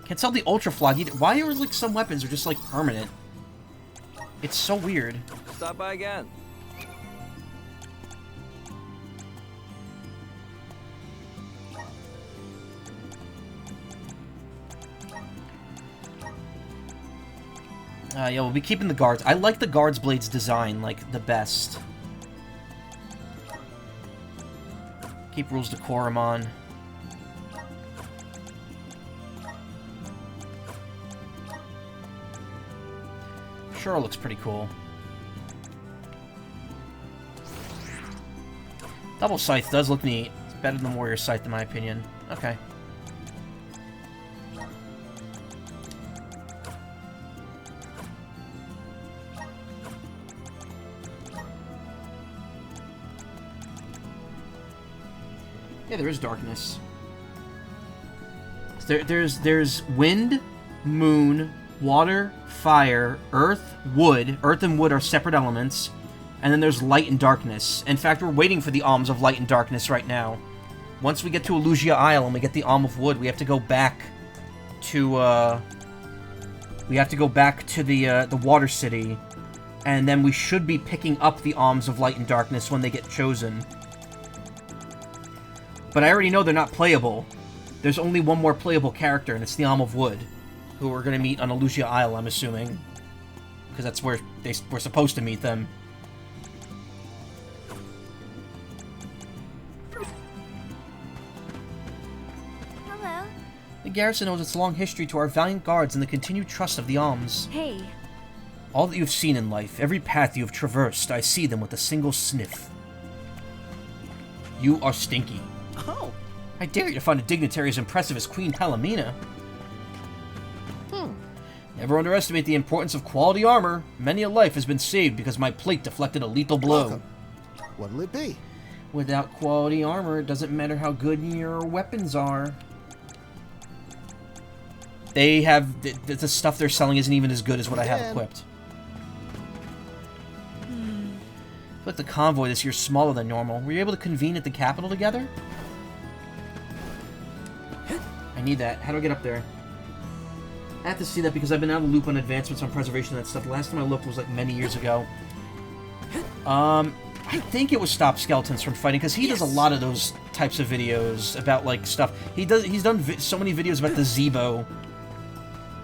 Can't sell the Ultra Flog either. Why are like some weapons are just like permanent? It's so weird. Stop by again. Yeah, we'll be keeping the guards. I like the guards' blades design like the best. Keep Rules Decorum on. Sure, looks pretty cool. Double Scythe does look neat. It's better than Warrior Scythe, in my opinion. Okay. Yeah, there is darkness. There's wind, moon, water, fire, earth, wood. Earth and wood are separate elements. And then there's light and darkness. In fact, we're waiting for the alms of light and darkness right now. Once we get to Elugia Isle and we get the alm of wood, we have to go back to the Water City, and then we should be picking up the alms of light and darkness when they get chosen. But I already know they're not playable. There's only one more playable character, and it's the Alm of Wood, who we're going to meet on Elugia Isle, I'm assuming. Because that's where we're supposed to meet them. Hello. The garrison owes its long history to our valiant guards and the continued trust of the alms. Hey. All that you've seen in life, every path you have traversed, I see them with a single sniff. You are Stinky. Oh. I dare you to find a dignitary as impressive as Queen Palomina. Never underestimate the importance of quality armor. Many a life has been saved because my plate deflected a lethal blow. Welcome. What'll it be? Without quality armor, it doesn't matter how good your weapons are. They have... The stuff they're selling isn't even as good as what I have equipped. I feel like the convoy this year is smaller than normal. Were you able to convene at the capital together? I need that. How do I get up there? I have to see that because I've been out of the loop on advancements on preservation and that stuff. The last time I looked was like many years ago. I think it was Stop Skeletons from fighting, because he does a lot of those types of videos about, like, stuff. He's done so many videos about the Zeebo,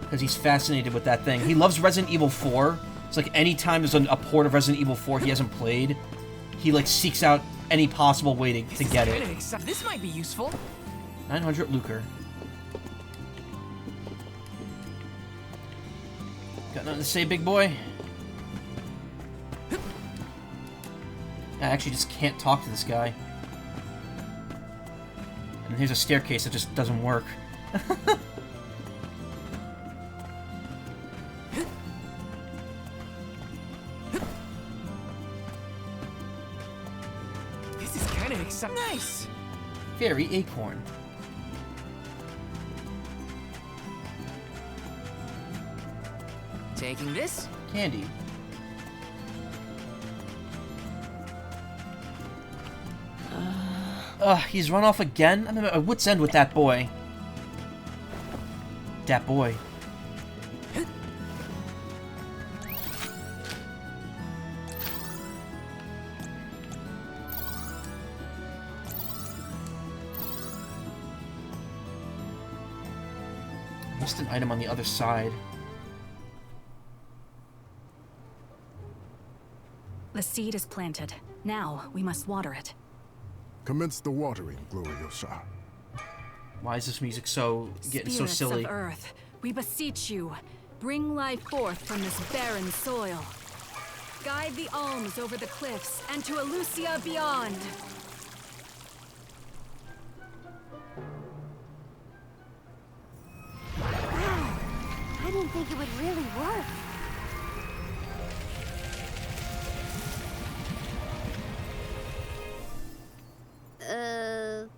because he's fascinated with that thing. He loves Resident Evil 4. It's like anytime there's a port of Resident Evil 4 he hasn't played, he, like, seeks out any possible way to get it. This might be useful. 900 lucre. Got nothing to say, big boy? I actually just can't talk to this guy. And here's a staircase that just doesn't work. This is kind of exciting. Nice! Fairy acorn. Taking this? Candy. He's run off again? I'm at wit's end with that boy. That boy. Missed an item on the other side. The seed is planted. Now we must water it. Commence the watering, Gloriosa. Why is this music getting so silly? Spirits of Earth, we beseech you, bring life forth from this barren soil. Guide the alms over the cliffs and to Elusia beyond. Wow, I didn't think it would really work.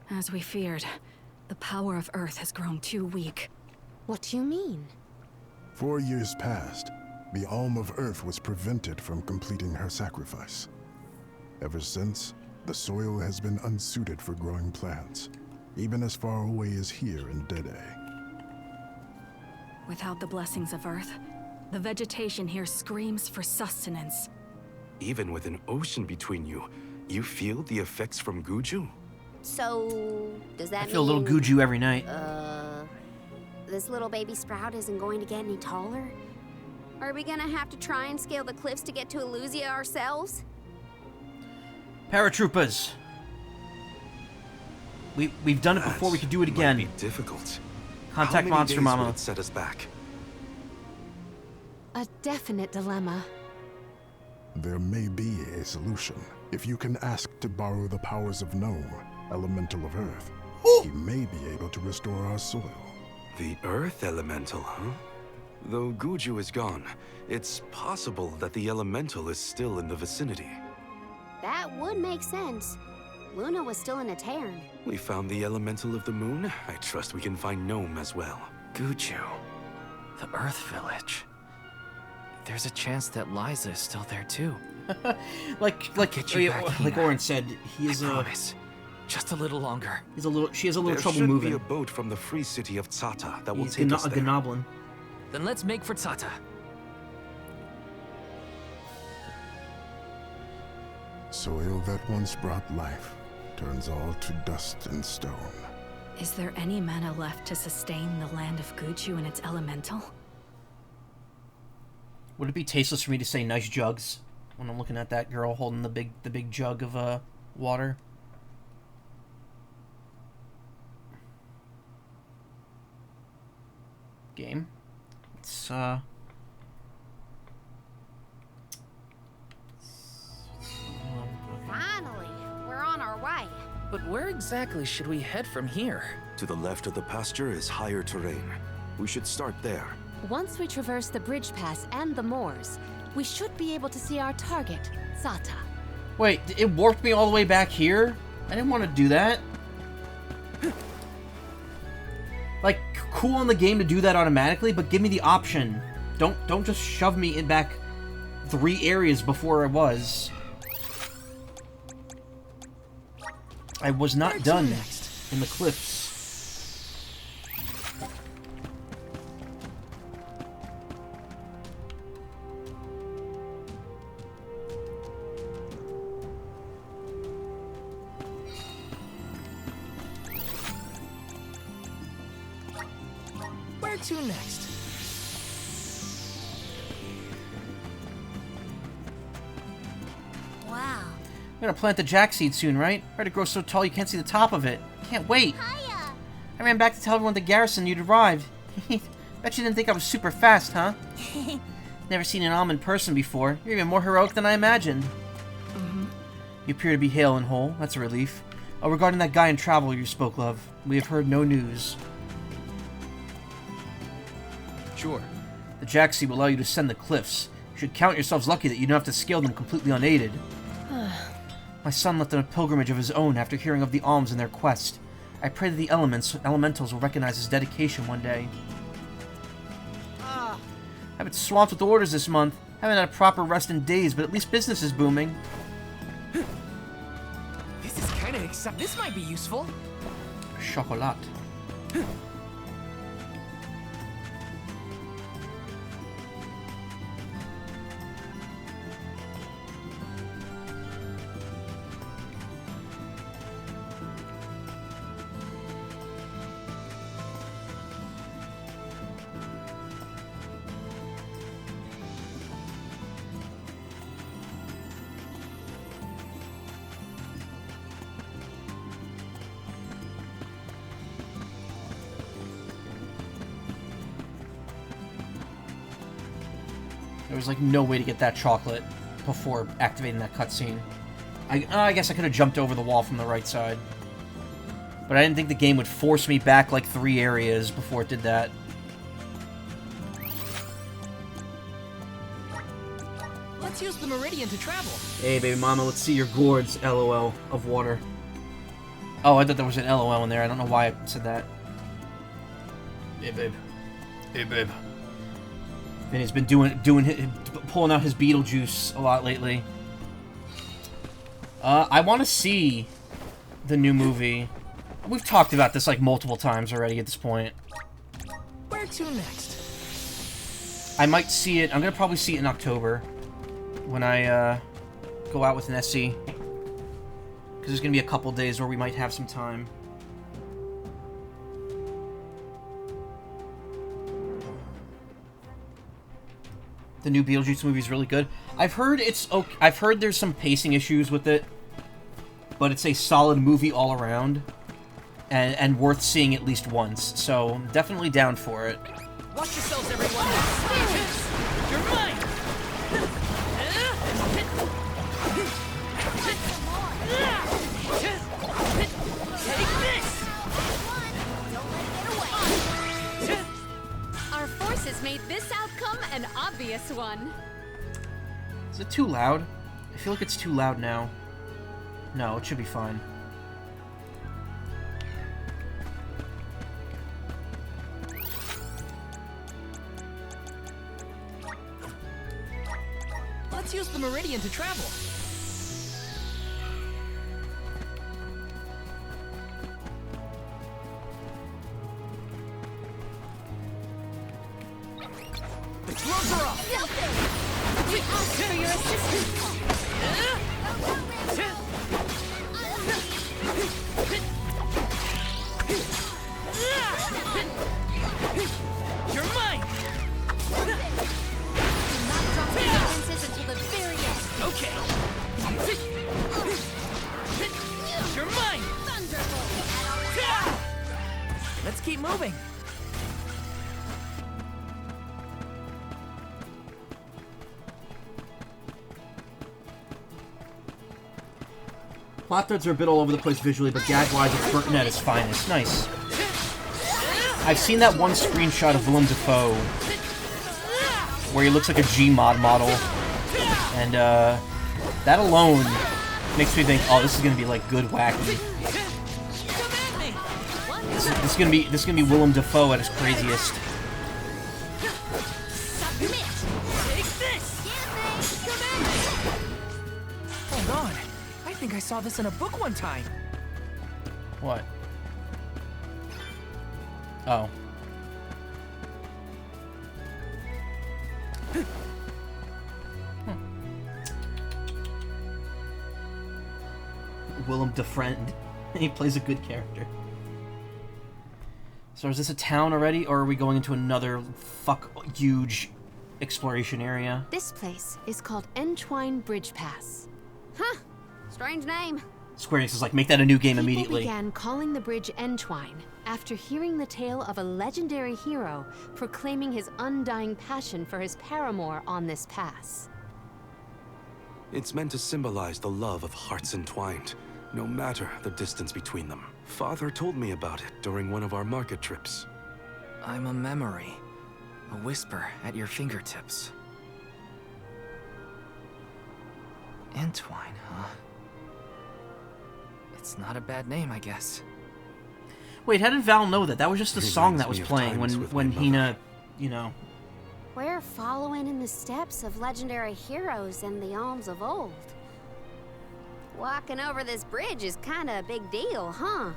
As we feared, the power of Earth has grown too weak. What do you mean? 4 years passed. The Alm of Earth was prevented from completing her sacrifice. Ever since, the soil has been unsuited for growing plants, even as far away as here in Dede. Without the blessings of Earth, the vegetation here screams for sustenance. Even with an ocean between you, you feel the effects from Guju? So, does that mean... I feel a little Guju every night. This little baby sprout isn't going to get any taller? Are we gonna have to try and scale the cliffs to get to Elusia ourselves? Paratroopers! We've done it before, we could do it again. Might be difficult. Contact How many Monster days Mama. will it set us back? A definite dilemma. There may be a solution. If you can ask to borrow the powers of Gnome, Elemental of Earth, he may be able to restore our soil. The Earth Elemental, huh? Though Guju is gone, it's possible that the Elemental is still in the vicinity. That would make sense. Luna was still in a Terran. We found the Elemental of the Moon. I trust we can find Gnome as well. Guju. The Earth Village. There's a chance that Liza is still there too. like Oren said, he is I promise. Just a little longer. She has a little trouble There moving. should be a boat from the free city of Tsata that will He's take us a there. Gnoblin. Then let's make for Tsata. Soil that once brought life turns all to dust and stone. Is there any mana left to sustain the land of Guju and its elemental? Would it be tasteless for me to say nice jugs when I'm looking at that girl holding the big jug of water? Game. It's Finally, we're on our way. But where exactly should we head from here? To the left of the pasture is higher terrain. We should start there. Once we traverse the bridge pass and the moors, we should be able to see our target, Sata. Wait, it warped me all the way back here? I didn't want to do that. Like, cool on the game to do that automatically, but give me the option. Don't just shove me in back 3 areas before I was. I was not done in the cliffs. Where to next? Wow. I'm gonna plant the jack seed soon, right? Ready to grow so tall you can't see the top of it. Can't wait. Hiya. I ran back to tell everyone at the garrison you'd arrived. Bet you didn't think I was super fast, huh? Never seen an alm in person before. You're even more heroic than I imagined. You appear to be hale and whole. That's a relief. Oh, regarding that guy in travel you spoke of, we have heard no news. Sure. The jack seed will allow you to ascend the cliffs. You should count yourselves lucky that you don't have to scale them completely unaided. My son left on a pilgrimage of his own after hearing of the alms and their quest. I pray that the elementals will recognize his dedication one day. I've been swamped with orders this month. Haven't had a proper rest in days, but at least business is booming. This is kind of exciting. This might be useful. Chocolat. There was like no way to get that chocolate before activating that cutscene. I guess I could have jumped over the wall from the right side. But I didn't think the game would force me back like 3 areas before it did that. Let's use the meridian to travel. Hey, baby mama, let's see your gourds, LOL, of water. Oh, I thought there was an LOL in there. I don't know why I said that. Hey, babe. Hey, babe. Vinny's been pulling out his Beetlejuice a lot lately. I want to see the new movie. We've talked about this like multiple times already at this point. Where to next? I might see it. I'm gonna probably see it in October when I go out with an SC. Because there's gonna be a couple days where we might have some time. The new Beetlejuice movie is really good. I've heard it's okay. I've heard there's some pacing issues with it, but it's a solid movie all around, and worth seeing at least once. So I'm definitely down for it. Watch yourselves, everyone. You're mine. Take this. Our forces made this outcome an obvious one. Is it too loud? I feel like it's too loud now. No, it should be fine. Let's use the meridian to travel. The gloves are off. We ask for your assistance. You're mine. Do not drop the defenses until the very end. Okay. You're mine. Let's keep moving. Plot threads are a bit all over the place visually, but gag-wise, it's Burton at his finest. Nice. I've seen that one screenshot of Willem Dafoe where he looks like a Gmod model, and that alone Makes me think, oh, this is gonna be like good wacky. This is gonna be Willem Dafoe at his craziest. Hold on. I think I saw this in a book one time. What? Oh. Willem Defriend. He plays a good character. So is this a town already, or are we going into another huge exploration area? This place is called Entwine Bridge Pass. Huh. Strange name. Square-Enix is like, make that a new game People immediately. began calling the bridge Entwine after hearing the tale of a legendary hero proclaiming his undying passion for his paramour on this pass. It's meant to symbolize the love of hearts entwined, no matter the distance between them. Father told me about it during one of our market trips. I'm a memory. A whisper at your fingertips. Entwine, huh? It's not a bad name, I guess. Wait, how did Val know that? That was just the song Reminds that was me of playing times with when my Hina, mother. you know... We're following in the steps of legendary heroes in the alms of old. Walking over this bridge is kinda a big deal, huh?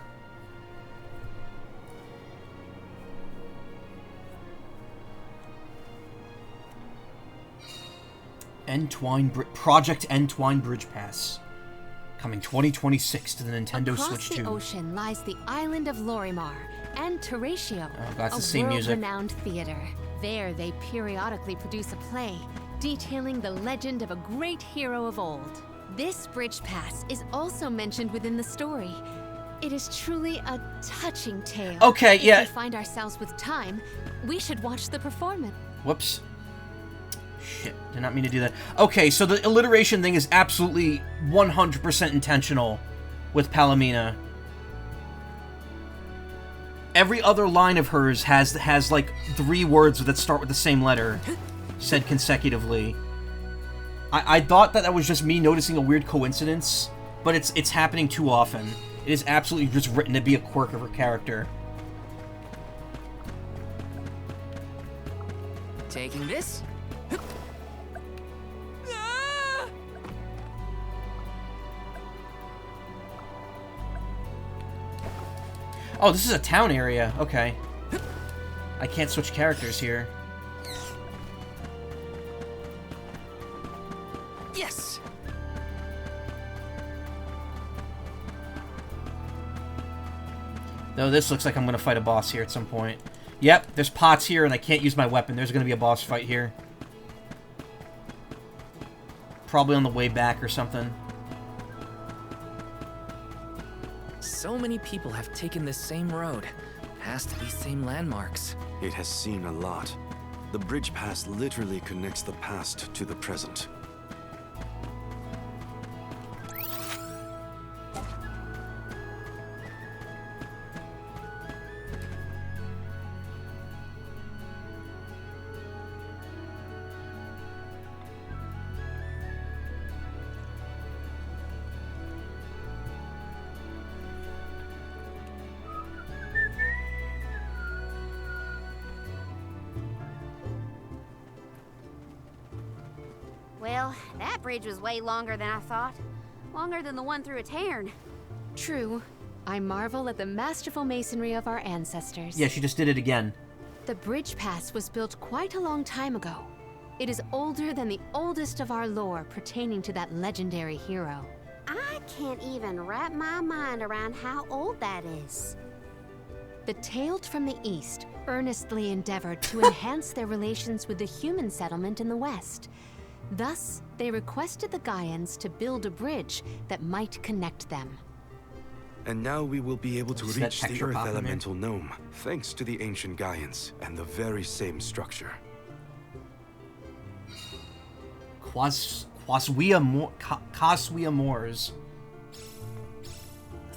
Project Entwine Bridge Pass. Coming 2026 to the Nintendo Across Switch the 2. ocean lies the island of Lorimar and Teratio, Oh, that's a the same music. world-renowned theater. There they periodically produce a play detailing the legend of a great hero of old. This bridge pass is also mentioned within the story. It is truly a touching tale. Okay, yeah. If we find ourselves with time, we should watch the performance. Whoops. Shit, did not mean to do that. Okay, so the alliteration thing is absolutely 100% intentional with Palomina. Every other line of hers has like 3 words that start with the same letter, said consecutively. I thought that was just me noticing a weird coincidence, but it's happening too often. It is absolutely just written to be a quirk of her character. Taking this? Oh, this is a town area. Okay. I can't switch characters here. Yes! No, this looks like I'm gonna fight a boss here at some point. Yep, there's pots here and I can't use my weapon. There's gonna be a boss fight here. Probably on the way back or something. So many people have taken this same road, past these same landmarks. It has seen a lot. The bridge pass literally connects the past to the present. Well, that bridge was way longer than I thought. Longer than the one through a Tairn. True. I marvel at the masterful masonry of our ancestors. Yeah, she just did it again. The bridge pass was built quite a long time ago. It is older than the oldest of our lore pertaining to that legendary hero. I can't even wrap my mind around how old that is. The Tailed from the East earnestly endeavored to enhance their relations with the human settlement in the West. Thus, they requested the Gaians to build a bridge that might connect them. And now we will be able to Is that reach the texture Earth popping there? Elemental Gnome, thanks to the ancient Gaians and the very same structure. Caswea Moors.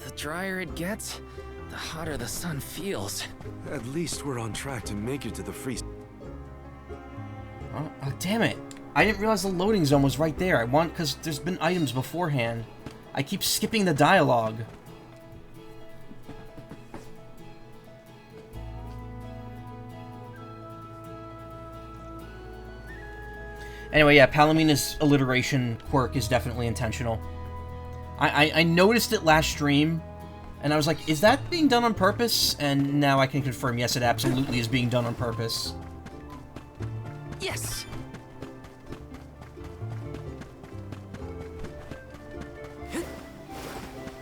The drier it gets, the hotter the sun feels. At least we're on track to make it to the freeze. Oh, damn it. I didn't realize the loading zone was right there. Because there's been items beforehand. I keep skipping the dialogue. Anyway, yeah, Palomina's alliteration quirk is definitely intentional. I noticed it last stream, and I was like, is that being done on purpose? And now I can confirm, yes, it absolutely is being done on purpose. Yes!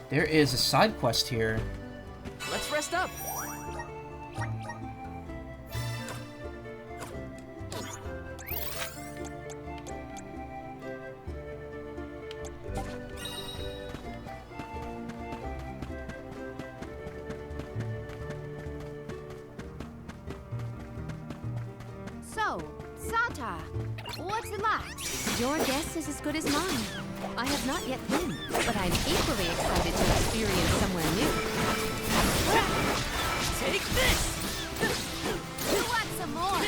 There is a side quest here. Let's rest up. So, Sata, what's it like? Your guess is as good as mine. I have not yet been, but I'm equally excited to experience somewhere new. Take this! You want some more?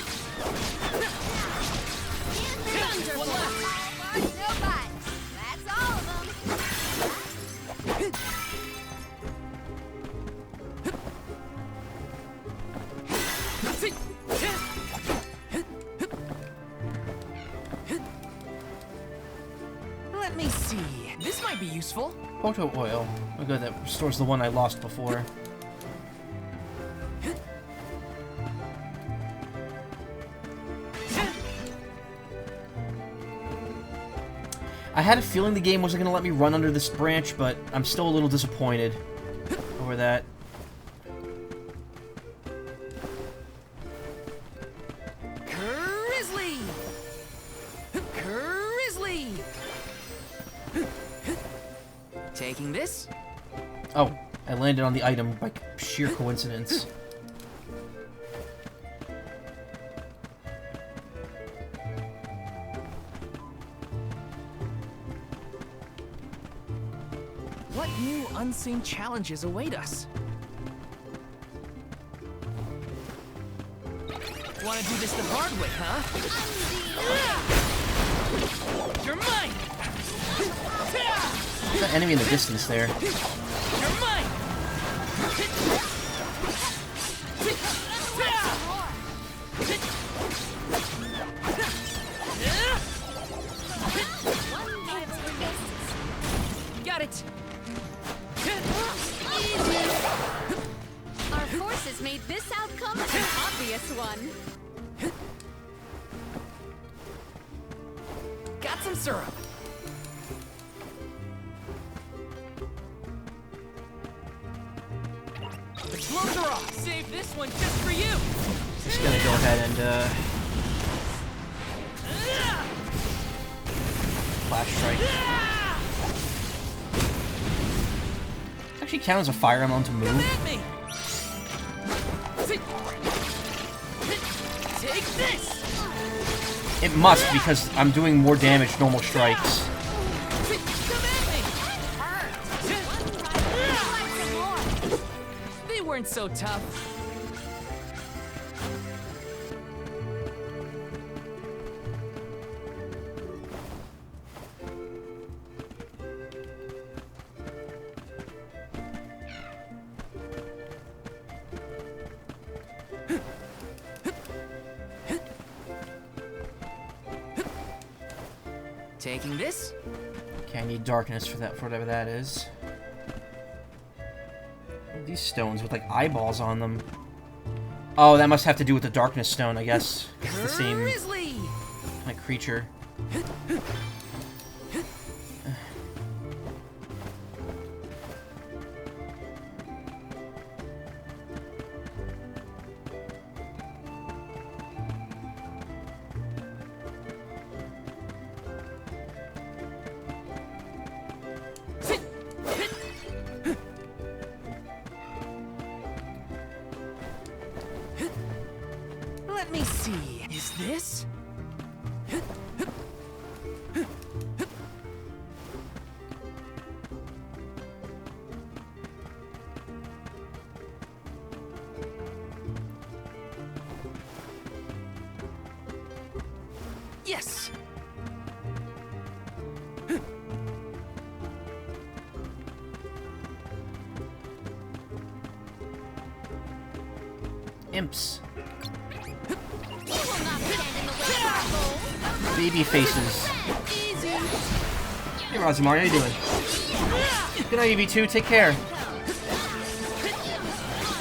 Thunderbolt! No bites. That's all of them. Let me see. This might be useful. Photo oil. Oh good, that restores the one I lost before. I had a feeling the game wasn't going to let me run under this branch, but I'm still a little disappointed over that. Grizzly! Grizzly! Taking this? Oh, I landed on the item by sheer coincidence. What new unseen challenges await us? Want to do this the hard way, huh? You're mine! There's an enemy in the distance there. You're mine! Got it! Our forces made this outcome an obvious one. Got some syrup. The clothes are off. Save this one just for you. Just gonna go ahead and flash strike. Actually count as a fire emblem to move. Hit me. Take this. It must, because I'm doing more damage normal strikes. They weren't so tough. Taking this? Okay, I need darkness for that, for whatever that is. These stones with like eyeballs on them. Oh, that must have to do with the darkness stone, I guess. It's the same Grizzly! like creature. Let me see. Is this? Yes. Imps. You will not stand in the way of our goal. Baby faces. Hey, Rosmar, how you doing? Good night, EV2. Take care.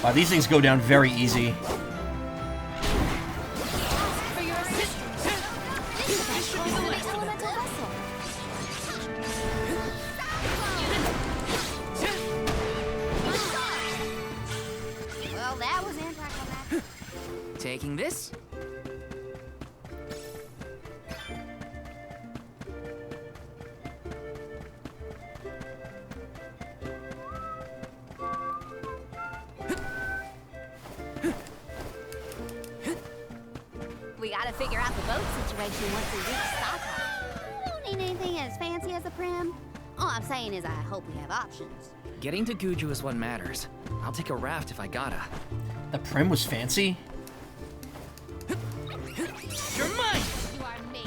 Wow, these things go down very easy. For your assistance. This should be the last of them. Well, that was anticlimactic. Taking this? We gotta figure out the boat situation once we reach Sata. Don't need anything as fancy as a prim. All I'm saying is I hope we have options. Getting to Guju is what matters. I'll take a raft if I gotta. The Prim was fancy? You're mine! You are made.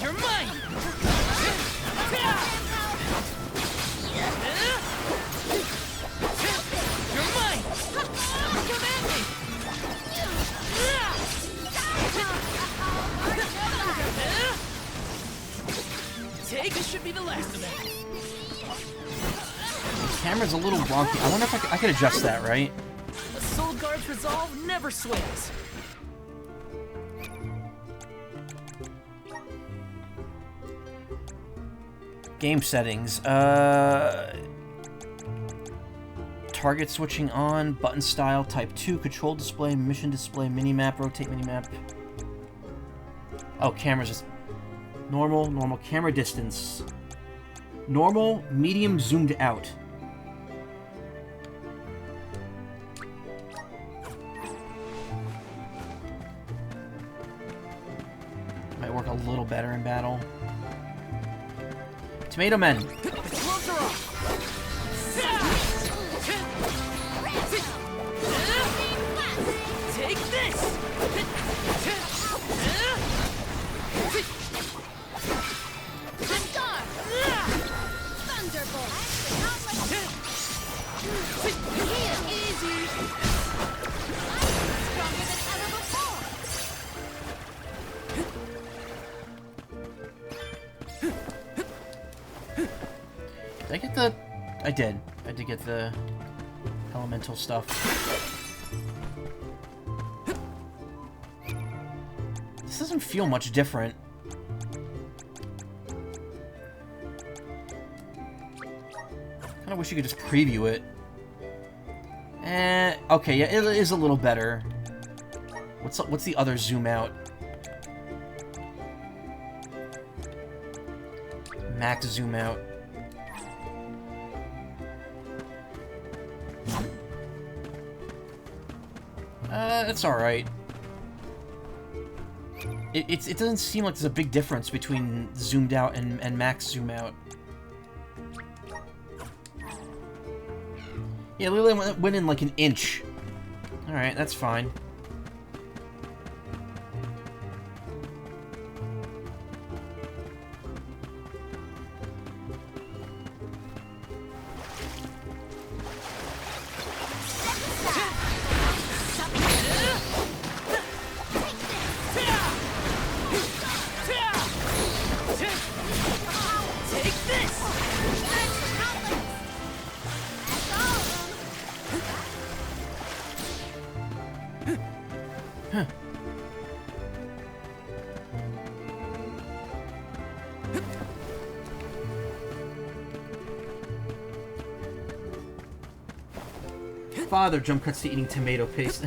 You're mine! You're mine! Come at me! Take this should be the last of it. The camera's a little wonky. I wonder if I could adjust that, right? A Soul Guard's resolve never sways. Game settings. Target switching on, button style, type 2, control display, mission display, minimap, rotate minimap. Oh, camera's just normal, normal, camera distance. Normal, medium, zoomed out. Might work a little better in battle. Tomato Men. Gloves are off. Take this. Thunderbolt. Easy. Stronger than ever before. Did I get the... I did. I did get the elemental stuff. This doesn't feel much different. Kinda wish you could just preview it. Okay, yeah, it is a little better. What's the other zoom out? Max zoom out. It's alright. It doesn't seem like there's a big difference between zoomed out and max zoom out. Yeah, Lily went in like an inch. Alright, that's fine. Father jump cuts to eating tomato paste.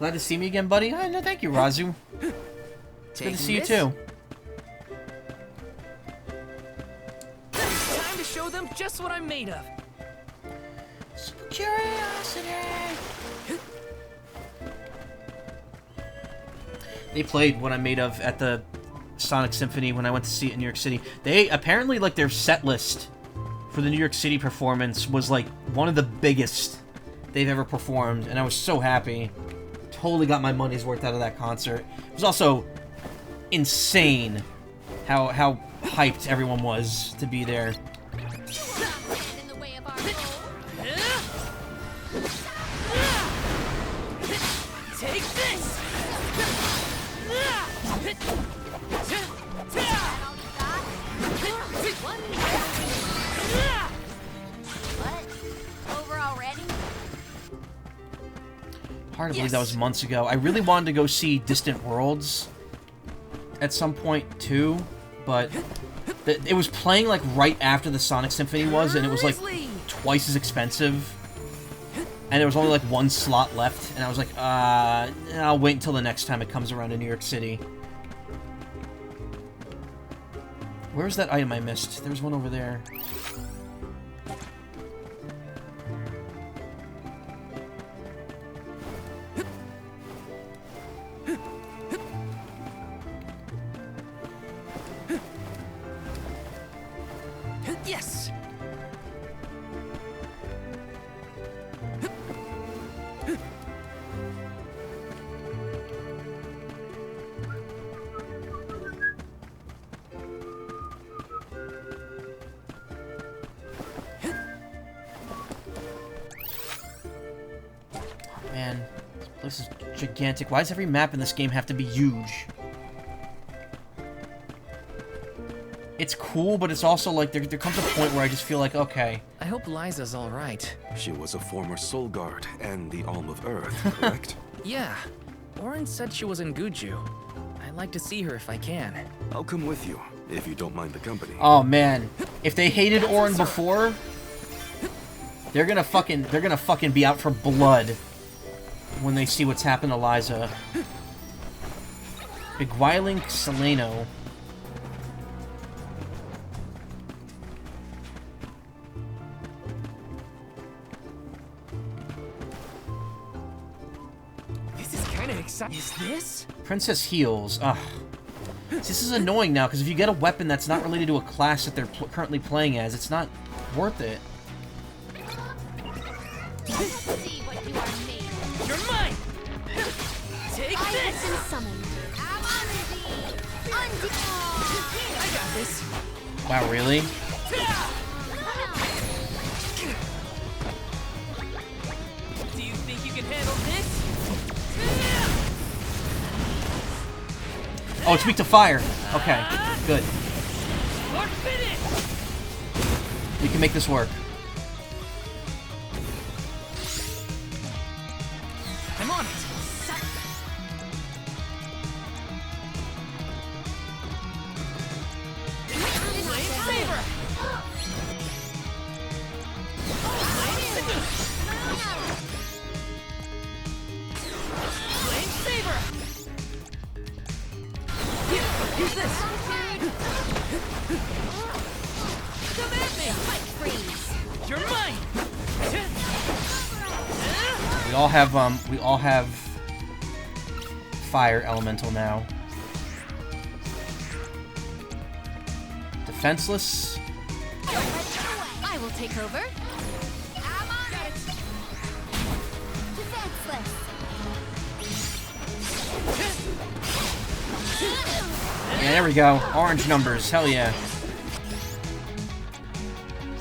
Glad to see me again, buddy. Oh, no, thank you, Razu. Good to see you too. Time to show them just what I'm made of. Curiosity. They played What I'm Made Of at the Sonic Symphony when I went to see it in New York City. They apparently, like, their set list for the New York City performance was like one of the biggest they've ever performed, and I was so happy. Totally got my money's worth out of that concert. It was also insane how hyped everyone was to be there. Take this! What? Over already? Hard to believe that was months ago. I really wanted to go see Distant Worlds at some point too, but it was playing like right after the Sonic Symphony was, and it was like twice as expensive. And there was only like one slot left, and I was like, I'll wait until the next time it comes around to New York City. Where's that item I missed? There's one over there. Yes! Man, this place is gigantic. Why does every map in this game have to be huge? It's cool, but it's also like there comes a point where I just feel like, okay. I hope Liza's alright. She was a former Soul Guard and the Alm of Earth, correct? Yeah. Orin said she was in Guju. I'd like to see her if I can. I'll come with you, if you don't mind the company. Oh man, if they hated Orin before, they're gonna fucking be out for blood when they see what's happened to Liza. Beguiling Seleno. This is kinda exciting. Is this? Princess Heals. Ugh. This is annoying now, because if you get a weapon that's not related to a class that they're currently playing as, it's not worth it. Let's see what you are made of. You're mine! Take I this! have been summoned. I'm I got this. Wow, really? Do you think you can handle this? Oh, it's weak to fire. Okay, good. Or finish! We can make this work. I'm on it. Flame saber. Flame saber. Here, use this. Come at me. freeze. You're mine. We all have fire elemental now. Defenseless. I will take over. I'm on it. Defenseless. Yeah, there we go. Orange numbers. Hell yeah.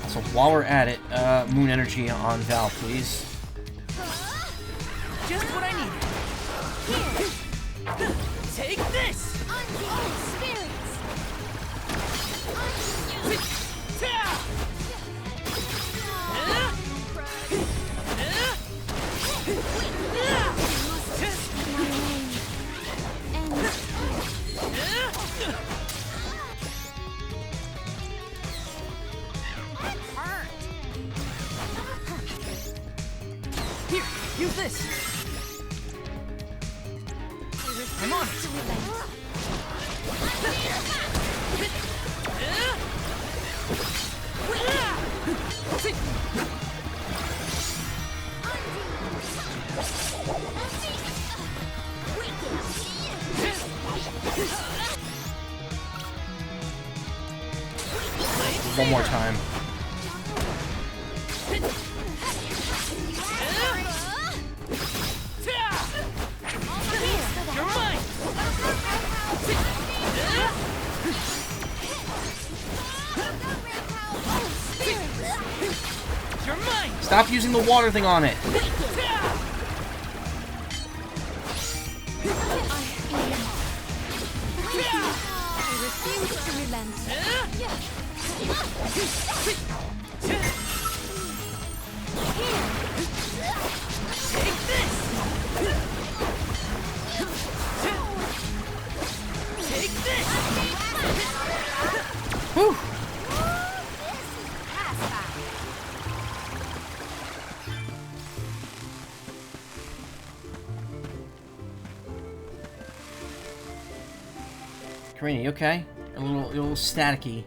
So while we're at it, moon energy on Val, please. Just what I need. Take this. Undead spirits. Here, use this. I'm on it. One more time. You're mine. You're mine. Stop using the water thing on it. refuse to relent. Take this! Take this! Whew. Karina, you okay? A little staticky.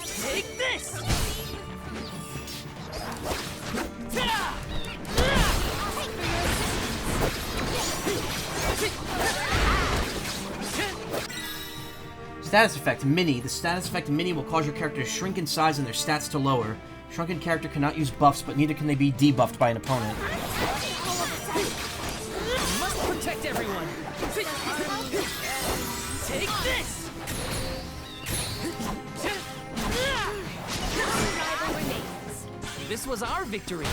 Take this! Status effect, Mini. The status effect Mini will cause your character to shrink in size and their stats to lower. Shrunken character cannot use buffs, but neither can they be debuffed by an opponent. Must protect everyone! Take this! This was our victory!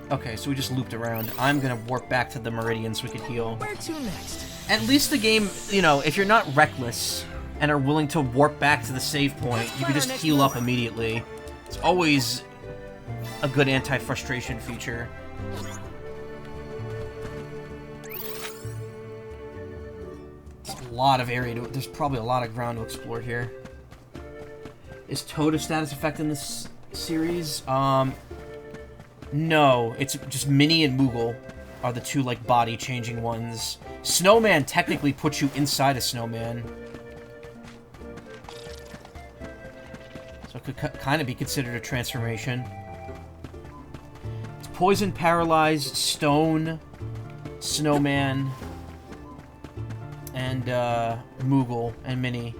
Okay, so we just looped around. I'm gonna warp back to the Meridian so we can heal. Where to next? At least the game, you know, if you're not reckless and are willing to warp back to the save point, you can just heal up immediately. It's always a good anti-frustration feature. It's a lot of area to... There's probably a lot of ground to explore here. Is Toad a status effect in this series? No, it's just Minnie and Moogle are the two, like, body-changing ones. Snowman technically puts you inside a snowman. So it could kind of be considered a transformation. It's Poison, Paralyzed, Stone, Snowman, and, Moogle and Minnie.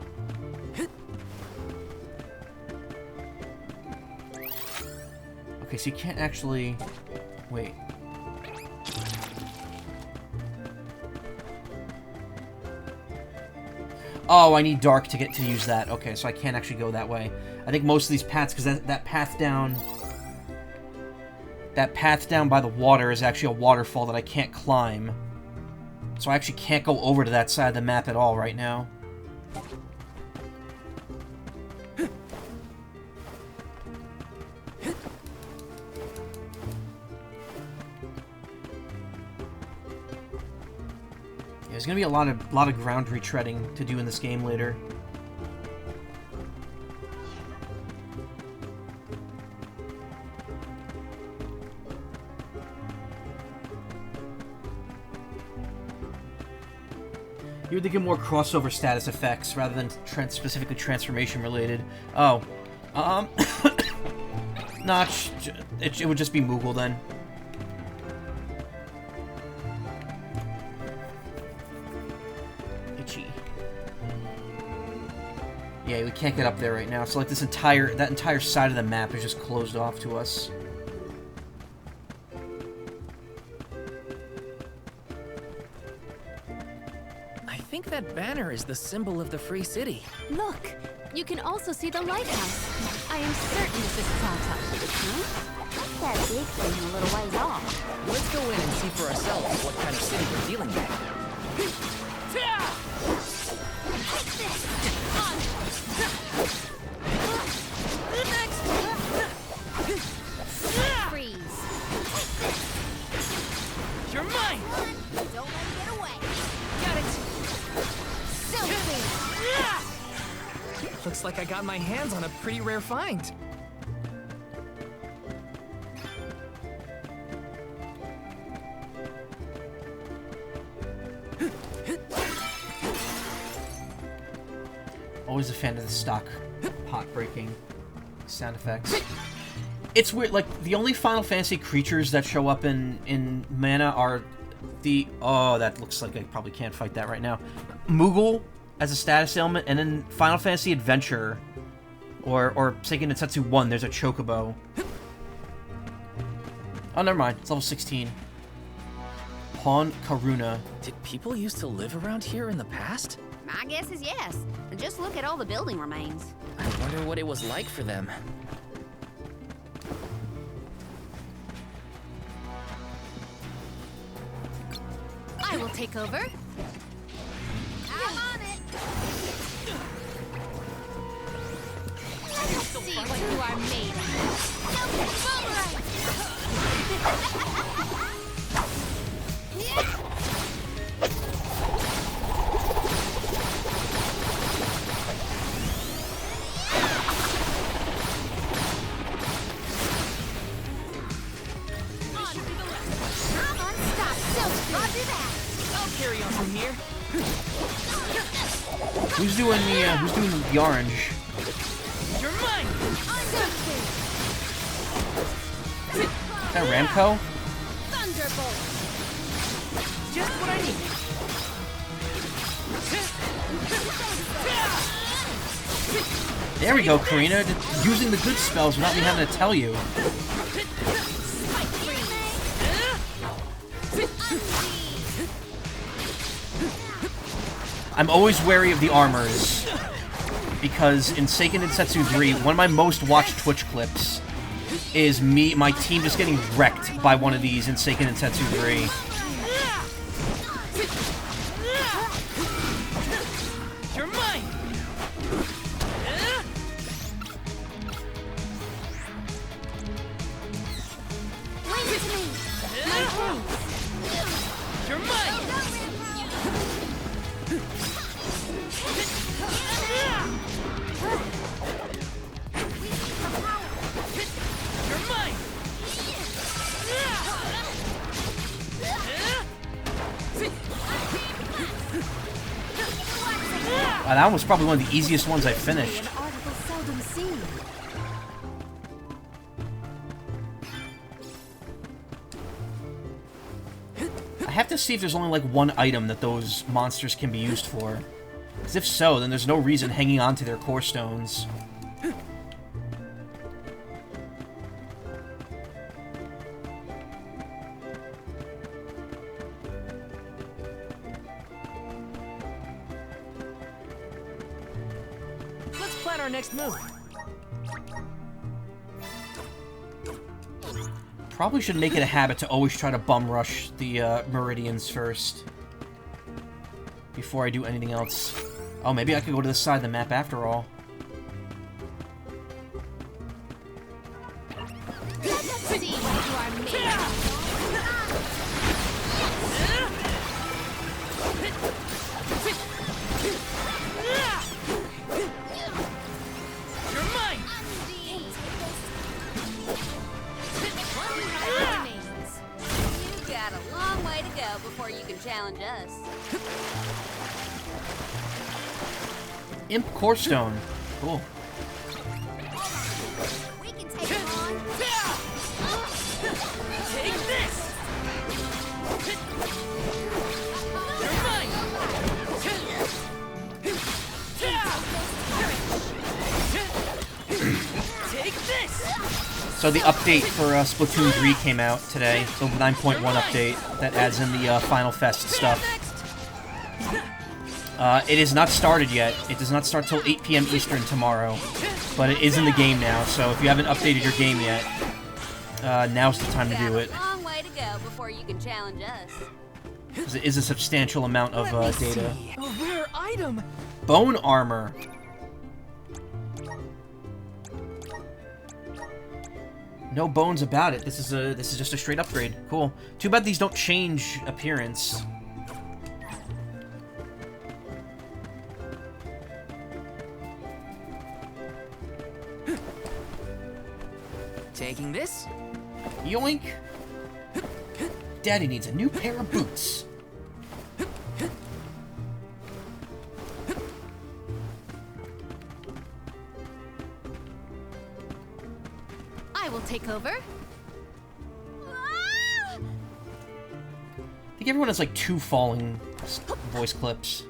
Okay, so you can't actually... Wait. Oh, I need Dark to get to use that. Okay, so I can't actually go that way. I think most of these paths, because that path down... That path down by the water is actually a waterfall that I can't climb. So I actually can't go over to that side of the map at all right now. There's gonna be a lot of ground retreading to do in this game later. You would think of more crossover status effects rather than specifically transformation related. Oh, not. It would just be Moogle then. Yeah, we can't get up there right now. So like that entire side of the map is just closed off to us. I think that banner is the symbol of the Free City. Look, you can also see the lighthouse. I am certain this is Tata. What's that big thing a little ways off? Let's go in and see for ourselves what kind of city we're dealing with. Freeze. You're mine! Don't let me get away. Got it! Silky. Looks like I got my hands on a pretty rare find. Always a fan of the stock pot breaking sound effects. It's weird, like, the only Final Fantasy creatures that show up in Mana are the... Oh, that looks like I probably can't fight that right now. Moogle as a status ailment, and in Final Fantasy Adventure, or Seiken Densetsu 1, there's a Chocobo. Oh, never mind. It's level 16. Pawn Karuna. Did people used to live around here in the past? My guess is yes. Just look at all the building remains. I wonder what it was like for them. I will take over. I'm on it. Let's see what you are made I'm unstoppable. I'll do that. I'll carry on from here. Who's doing the orange? You're mine! Is that Ramco? Thunderbolt. Just what I need. There we go, Karina. Using the good spells without me having to tell you. I'm always wary of the armors, because in Seiken Densetsu 3, one of my most watched Twitch clips is my team just getting wrecked by one of these in Seiken Densetsu 3. You're mine! Leave it to me. You're mine! You're mine! Wow, that one was probably one of the easiest ones I finished. An article seldom seen. I have to see if there's only like one item that those monsters can be used for. Because if so, then there's no reason hanging on to their core stones. Let's plan our next move. Probably should make it a habit to always try to bum rush the meridians first. Before I do anything else. Oh, maybe I could go to the side of the map after all. Let's see what you are made of. You're mine! You got a long way to go before you can challenge us. Imp Core Stone. Cool. We can take him on. Take this! You're mine! Take this! So the update for Splatoon 3 came out today. The 9.1 update that adds in the Final Fest stuff. It is not started yet. It does not start till 8 p.m. Eastern tomorrow. But it is in the game now, so if you haven't updated your game yet, now's the time to do it. Got a long way to go before you can challenge us. Because it is a substantial amount of data. A rare item! Bone Armor. No bones about it. This is just a straight upgrade. Cool. Too bad these don't change appearance. Taking this? Yoink. Daddy needs a new pair of boots. I will take over. I think everyone has like 2 falling voice clips.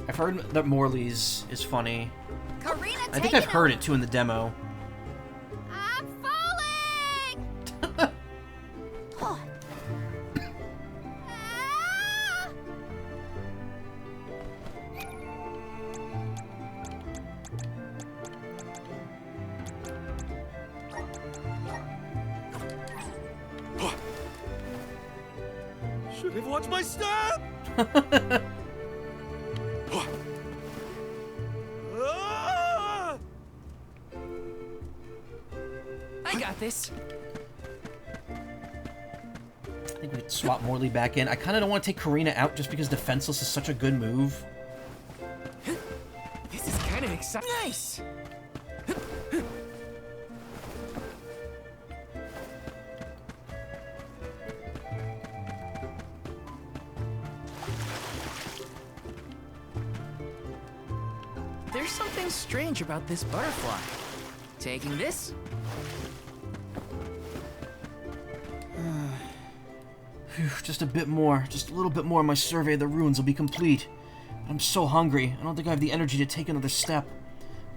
I've heard that Morley's is funny. Karina, I think I've heard it too in the demo. They've watched my step! Ah! I got this. I think we could swap Morley back in. I kind of don't want to take Karina out just because defenseless is such a good move. This is kind of exciting. Nice. There's something strange about this butterfly. Taking this? Phew, just a bit more. Just a little bit more, and my survey of the ruins will be complete. But I'm so hungry. I don't think I have the energy to take another step.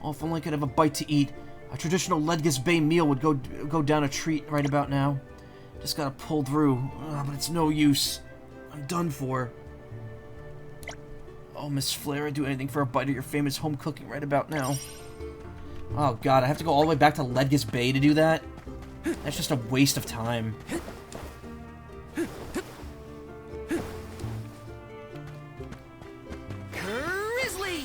Oh, if only I could have a bite to eat. A traditional Ledges Bay meal would go down a treat right about now. Just gotta pull through. But it's no use. I'm done for. Oh, Miss Flair, I'd do anything for a bite of your famous home cooking right about now. Oh god, I have to go all the way back to Ledges Bay to do that? That's just a waste of time. Grizzly!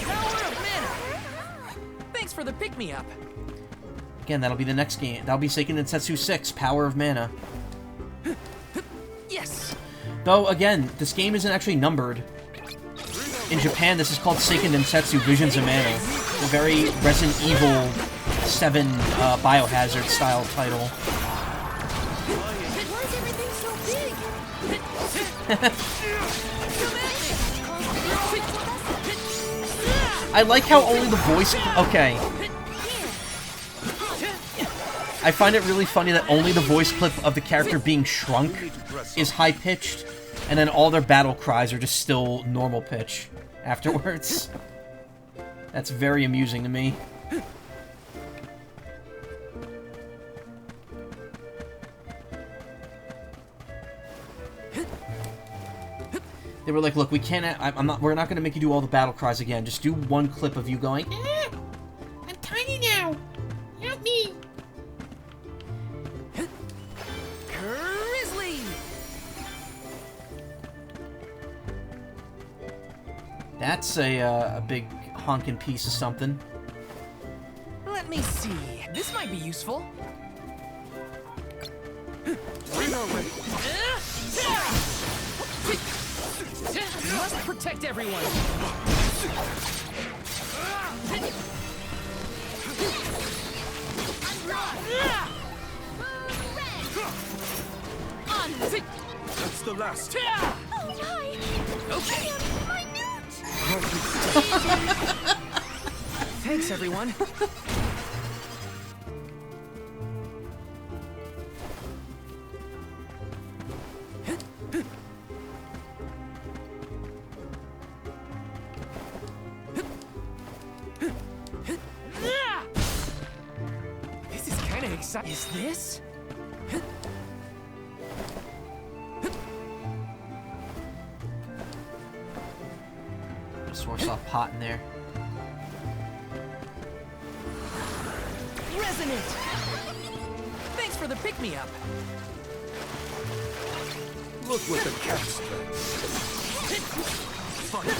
Power of mana! Thanks for the pick-me-up. Again, that'll be the next game. That'll be Seiken Densetsu 6, Power of Mana. Yes! Though, again, this game isn't actually numbered. In Japan, this is called Seiken Densetsu Visions of Mana. It's a very Resident Evil 7 Biohazard style title. Why is everything so big? I like how only the voice... Okay. I find it really funny that only the voice clip of the character being shrunk is high-pitched, and then all their battle cries are just still normal pitch afterwards. That's very amusing to me. They were like, look, we can't... we're not going to make you do all the battle cries again. Just do one clip of you going, I'm tiny now. Help me. Grizzly! That's a big honkin' piece of something. Let me see. This might be useful. Must protect everyone. That's the last. Oh my! Okay. Minute! Thanks, everyone. This is kind of exciting. Is this? Source off pot in there. Resonant! Thanks for the pick-me-up. Look what the cat's done. Fun luck.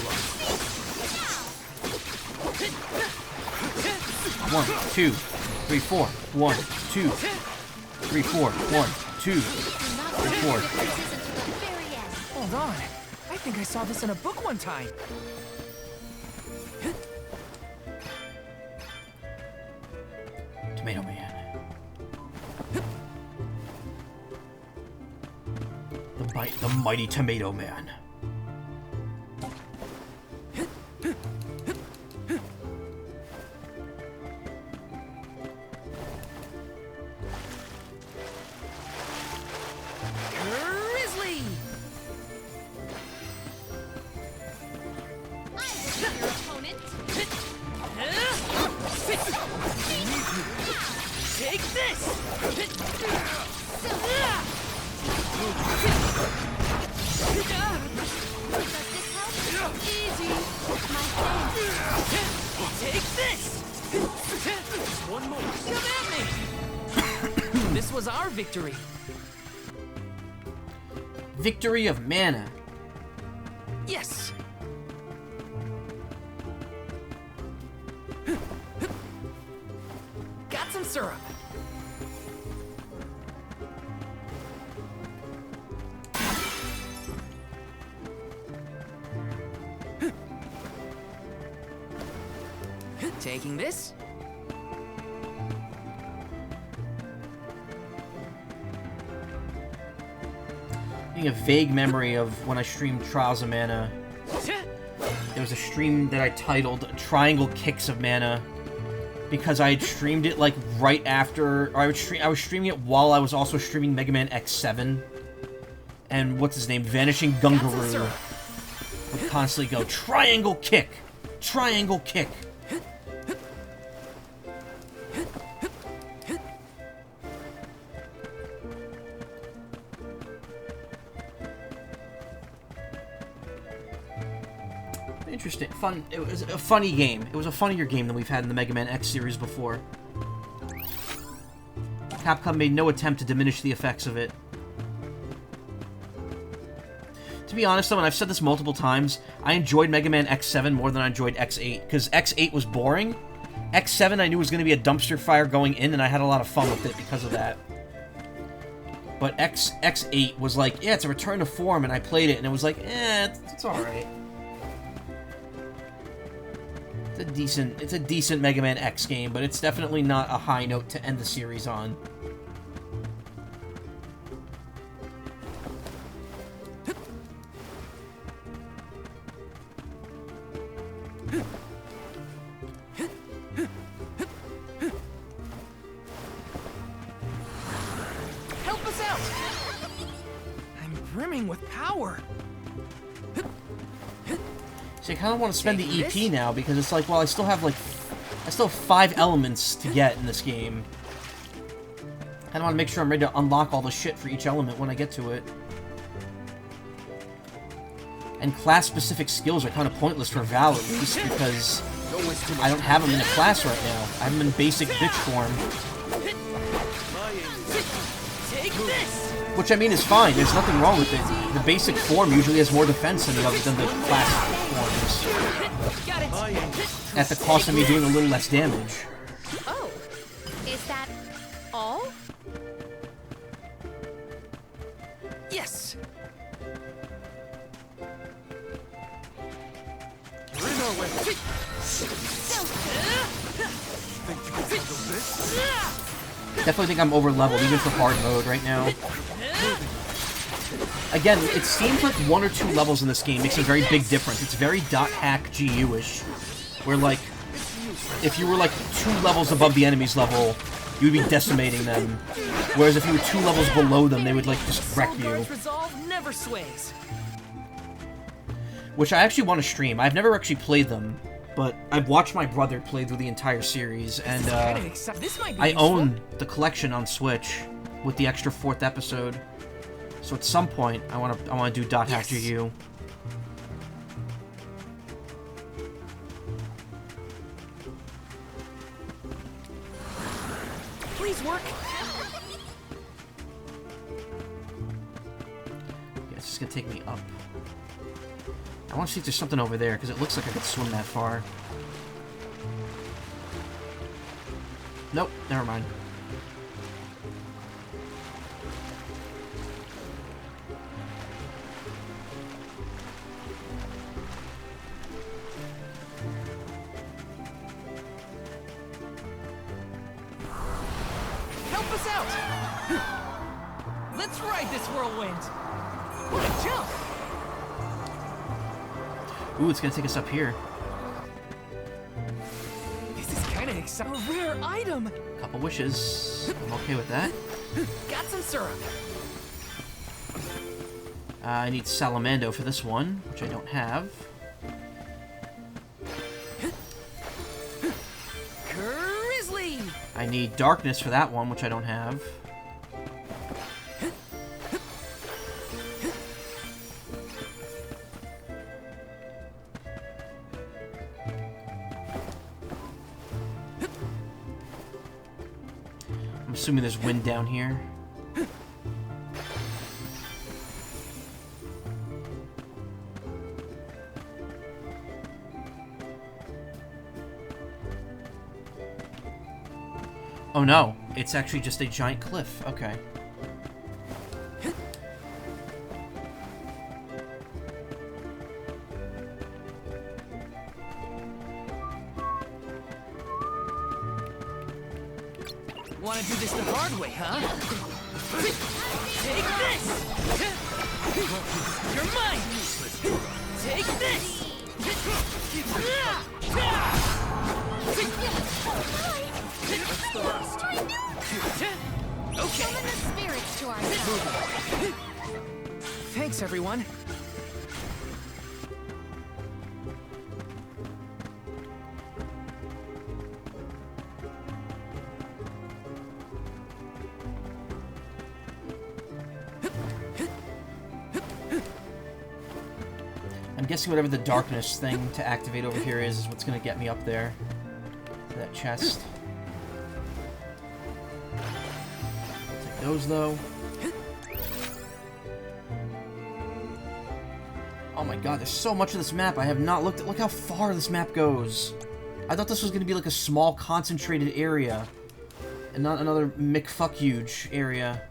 1, 2, 3, 4. 1, 2, 3, 4. 1, 2, 3, 4. Hold on. I think I saw this in a book one time. Tomato Man. The mighty Tomato Man. Grizzly! Your opponent. Take this! victory. Victory of mana. Yes. Got some syrup. Taking this. Getting a vague memory of when I streamed Trials of Mana. There was a stream that I titled Triangle Kicks of Mana because I had streamed it like right after, or I was streaming it while I was also streaming Mega Man X7. And what's his name? Vanishing Gungaroo would constantly go, Triangle Kick! Triangle Kick! Interesting. Fun. It was a funny game. It was a funnier game than we've had in the Mega Man X series before. Capcom made no attempt to diminish the effects of it. To be honest, though, and I've said this multiple times, I enjoyed Mega Man X7 more than I enjoyed X8, because X8 was boring. X7 I knew was going to be a dumpster fire going in, and I had a lot of fun with it because of that. But X8 was like, yeah, it's a return to form, and I played it, and it was like, it's alright. It's a decent Mega Man X game, but it's definitely not a high note to end the series on. Help us out! I'm brimming with power. So I kind of want to spend the EP now, because it's like, well, I still have 5 elements to get in this game. I want to make sure I'm ready to unlock all the shit for each element when I get to it. And class-specific skills are kind of pointless for Val, at least, because I don't have them in a class right now. I have them in basic bitch form. Take this! Which, I mean, is fine. There's nothing wrong with it. The basic form usually has more defense than the class forms. At the cost of me doing a little less damage. Oh, is that all? Yes. We're in our way. Definitely think I'm over-leveled, even for hard mode right now. Again, it seems like 1 or 2 levels in this game makes a very big difference. It's very .hack GU-ish. Where, like, if you were, like, 2 levels above the enemy's level, you would be decimating them. Whereas if you were 2 levels below them, they would, like, just wreck you. Resolve never sways. Which I actually want to stream. I've never actually played them, but I've watched my brother play through the entire series, and I own the collection on Switch with the extra 4th episode. So at some point, I want to do .hack GU. Please work. Yeah, it's just gonna take me up. I want to see if there's something over there, because it looks like I could swim that far. Nope, never mind. Help us out! Let's ride this whirlwind! What a jump! Ooh, it's gonna take us up here. This is kind of exciting. A rare item! Couple wishes. I'm okay with that. Got some syrup. I need Salamando for this one, which I don't have. Grizzly! I need Darkness for that one, which I don't have. I'm assuming there's wind down here. Oh no, it's actually just a giant cliff. Okay. Wanna do this the hard way, huh? Take this! You're mine! Take this! Okay. Summon the spirits to our side. Thanks, everyone. I'm guessing whatever the darkness thing to activate over here is what's going to get me up there. To that chest. Take those, though. Oh my god, there's so much of this map I have not looked at. Look how far this map goes. I thought this was going to be like a small, concentrated area. And not another McFuck-huge area.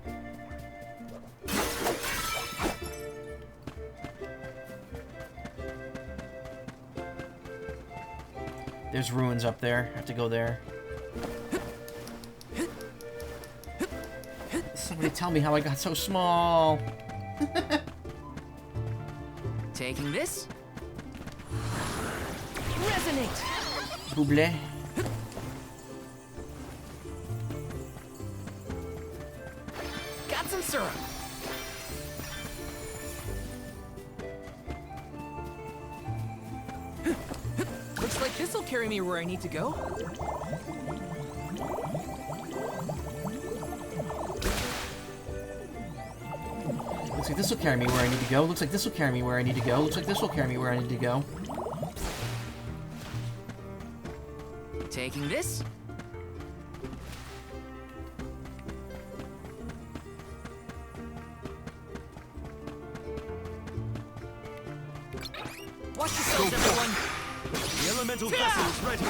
There's ruins up there. I have to go there. Somebody tell me how I got so small. Taking this. Resonate. Buble. Got some syrup. Looks like this'll carry me where I need to go. Looks like this will carry me where I need to go. Looks like this will carry me where I need to go. Looks like this will carry me where I need to go. Taking this. Watch yourselves, everyone. The elemental vessel is ready.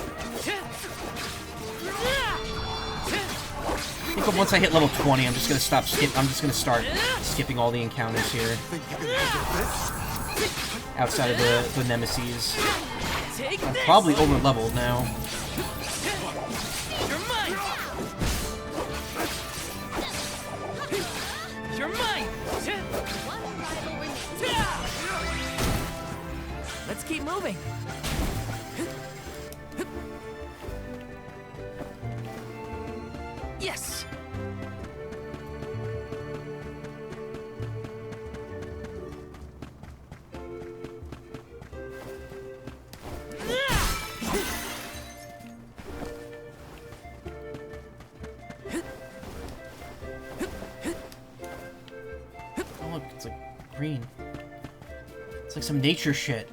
I think once I hit level 20, I'm just gonna stop I'm just gonna start skipping all the encounters here. Outside of the nemesis. I'm probably over leveled now. You're mine. You're mine. Let's keep moving. Yes. Oh look, it's like green. It's like some nature shit.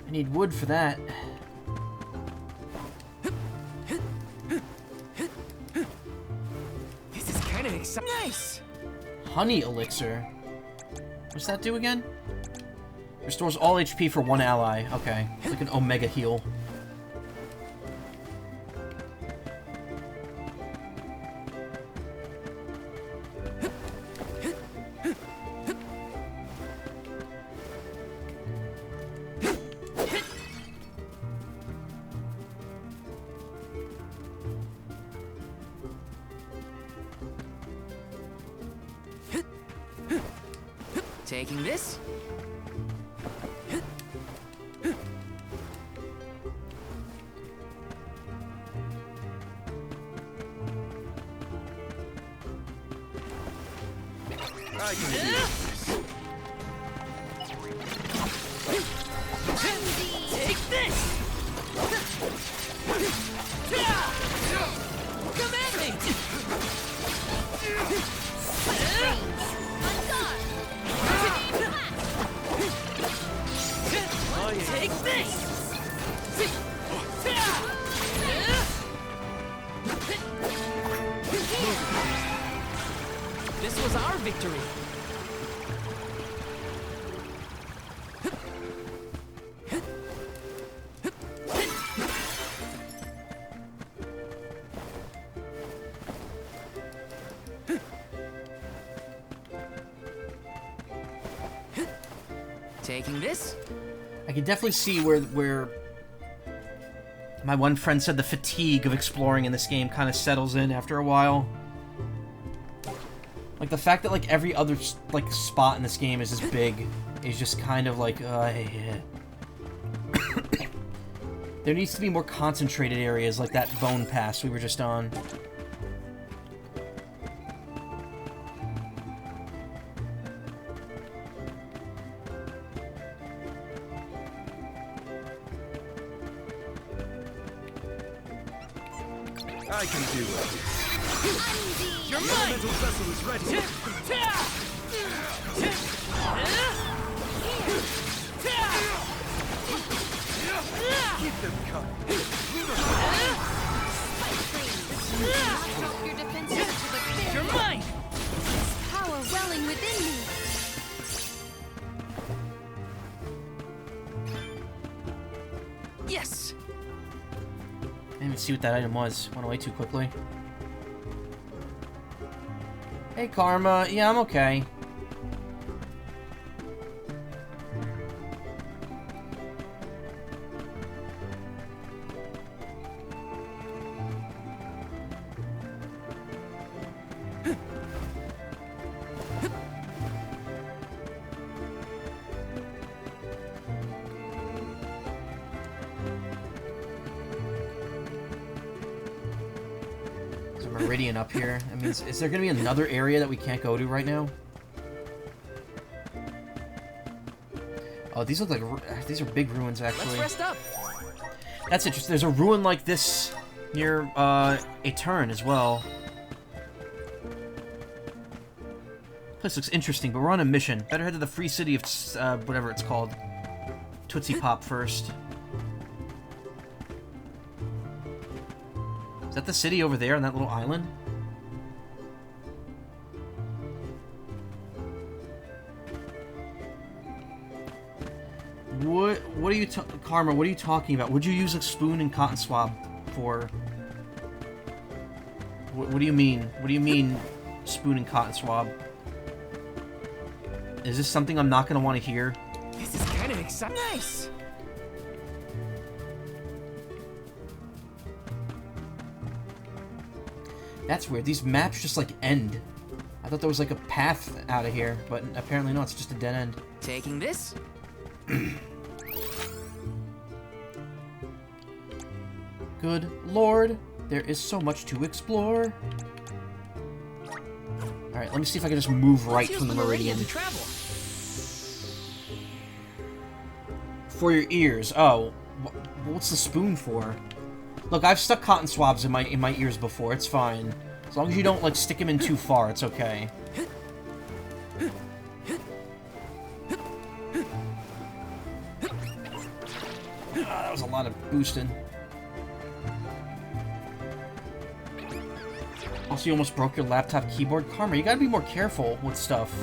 I need wood for that. This is kind of exciting. Nice. Honey elixir. What's that do again? Restores all HP for one ally. Okay, it's like an omega heal. Taking this. I can do this. Take this. Come at me. Take this. This was our victory. Taking this? I can definitely see where my one friend said the fatigue of exploring in this game kind of settles in after a while. Like, the fact that, like, every other, like, spot in this game is this big is just kind of like, yeah. There needs to be more concentrated areas like that bone pass we were just on. I can do it. You're The mine! elemental vessel is ready. Keep them coming. Knock your defenses to the very You're mine! power welling within me. Yes! I didn't even see what that item was. Went away too quickly. Hey, Karma. Yeah, I'm okay. Meridian up here. I mean, is there going to be another area that we can't go to right now? Oh, these look like... These are big ruins, actually. Let's rest up. That's interesting. There's a ruin like this near, a turn as well. Place looks interesting, but we're on a mission. Better head to the free city of, whatever it's called. Tootsie Pop first. Is that the city over there on that little island? What are you Karma, what are you talking about? Would you use a spoon and cotton swab for? What do you mean? What do you mean spoon and cotton swab? Is this something I'm not going to want to hear? This is kind of exciting. Nice! That's weird. These maps just, like, end. I thought there was, like, a path out of here, but apparently not. It's just a dead end. Taking this? Good lord. There is so much to explore. Alright, let me see if I can just move right from the meridian. To travel. For your ears. Oh. What's the spoon for? Look, I've stuck cotton swabs in my ears before. It's fine. As long as you don't, like, stick them in too far, it's okay. That was a lot of boosting. Also, you almost broke your laptop keyboard. Karma, you gotta be more careful with stuff.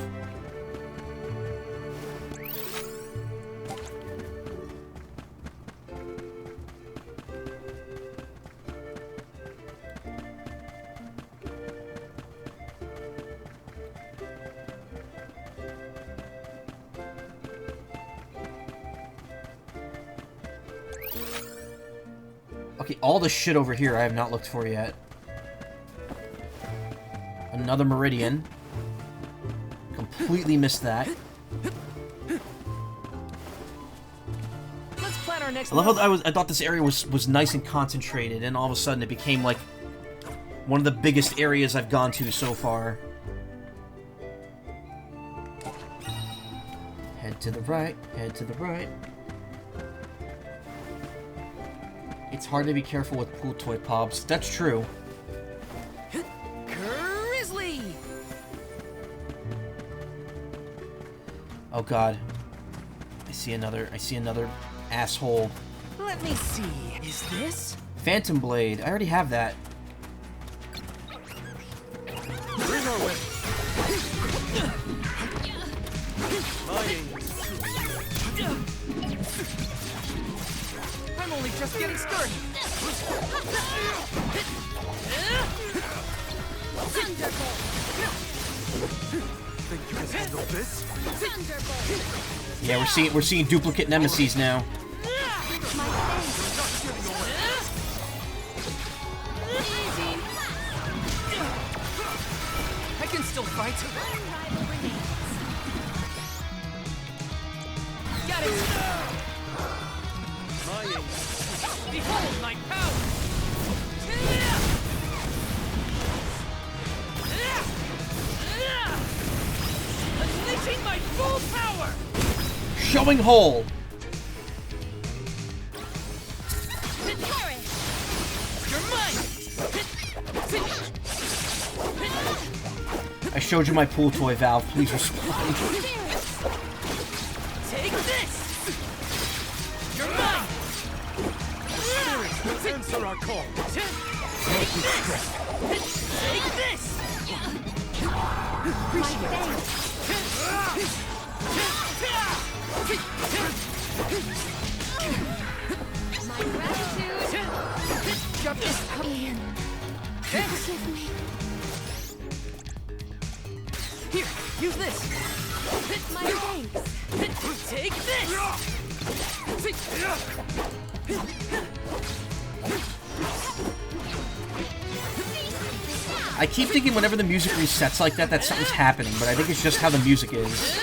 Okay, all the shit over here I have not looked for yet. Another meridian. Completely missed that. Let's plan our next. I love how I thought this area was nice and concentrated, and all of a sudden it became like one of the biggest areas I've gone to so far. Head to the right, head to the right. It's hard to be careful with pool toy pobs. That's true. Grizzly! Oh god. I see another asshole. Let me see. Is this? Phantom Blade. I already have that. Bring our way. I'm only just getting started. Think you can handle this? Thunderbolt! Yeah, we're seeing duplicate nemesis now. I can still fight. Got it. Behold my power. Unleashing my full power. Showing hole. You're mine. I showed you my pool toy, Valve. Please respond. Take this. You're mine. Answer our call. Take this. Take this. My gratitude. Got this. And forgive me. Here, use this. My thanks. Take this. I keep thinking whenever the music resets like that, something's happening, but I think it's just how the music is.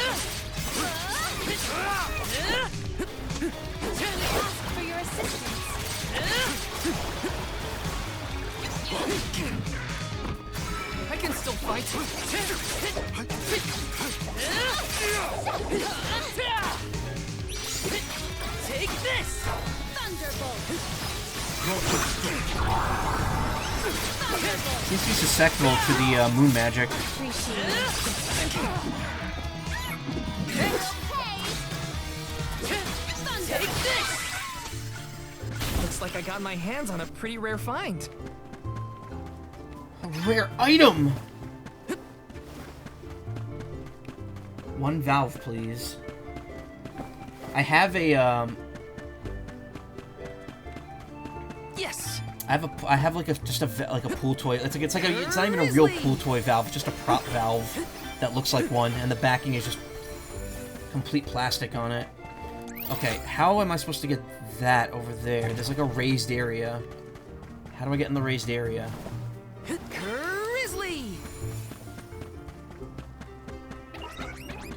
For your assistance. I can still fight. Take this. Thunderbolt. Seems to be susceptible to the moon magic. Appreciate it. Take this. Looks like I got my hands on a pretty rare find. A rare item! One valve, please. I have a, Yes. I have like a pool toy. It's not even a real pool toy valve. It's just a prop valve that looks like one, and the backing is just complete plastic on it. Okay, how am I supposed to get that over there? There's like a raised area. How do I get in the raised area? Grizzly.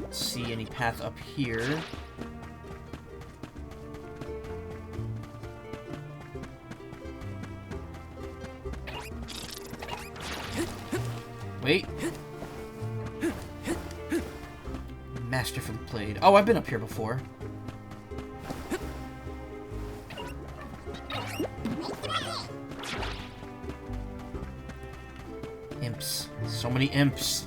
Let's see any path up here. Wait. Masterfully played. Oh, I've been up here before. Imps. So many imps.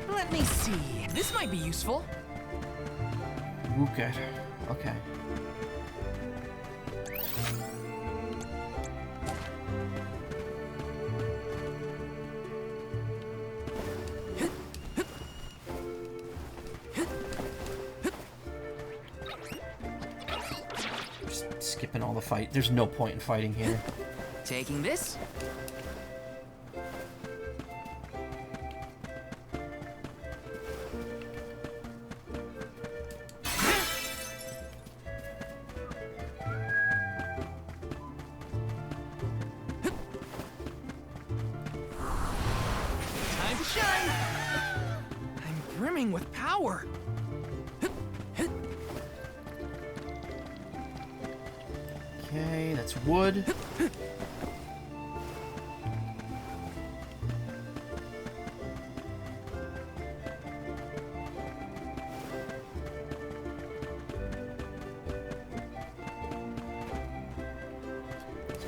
Let me see. This might be useful. Okay. Okay. Just skipping all the fight. There's no point in fighting here. Taking this. Time to shine. I'm brimming with power. Okay, that's wood.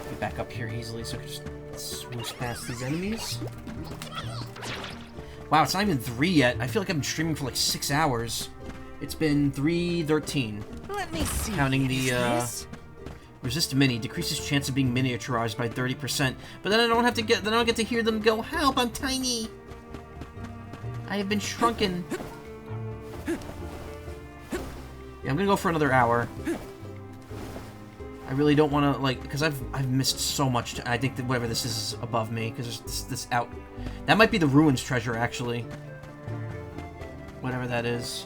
Get back up here easily so I can just swoosh past these enemies. Wow, it's not even 3 yet. I feel like I've been streaming for like 6 hours. It's been 3:13. Let me see. Counting the, This? Resist mini decreases chance of being miniaturized by 30%, but then I don't get to hear them go, "Help, I'm tiny. I have been shrunken." Yeah, I'm gonna go for another hour. I really don't want to, like, because I've missed so much. I think that whatever this is above me, because there's this out... That might be the ruins treasure, actually. Whatever that is.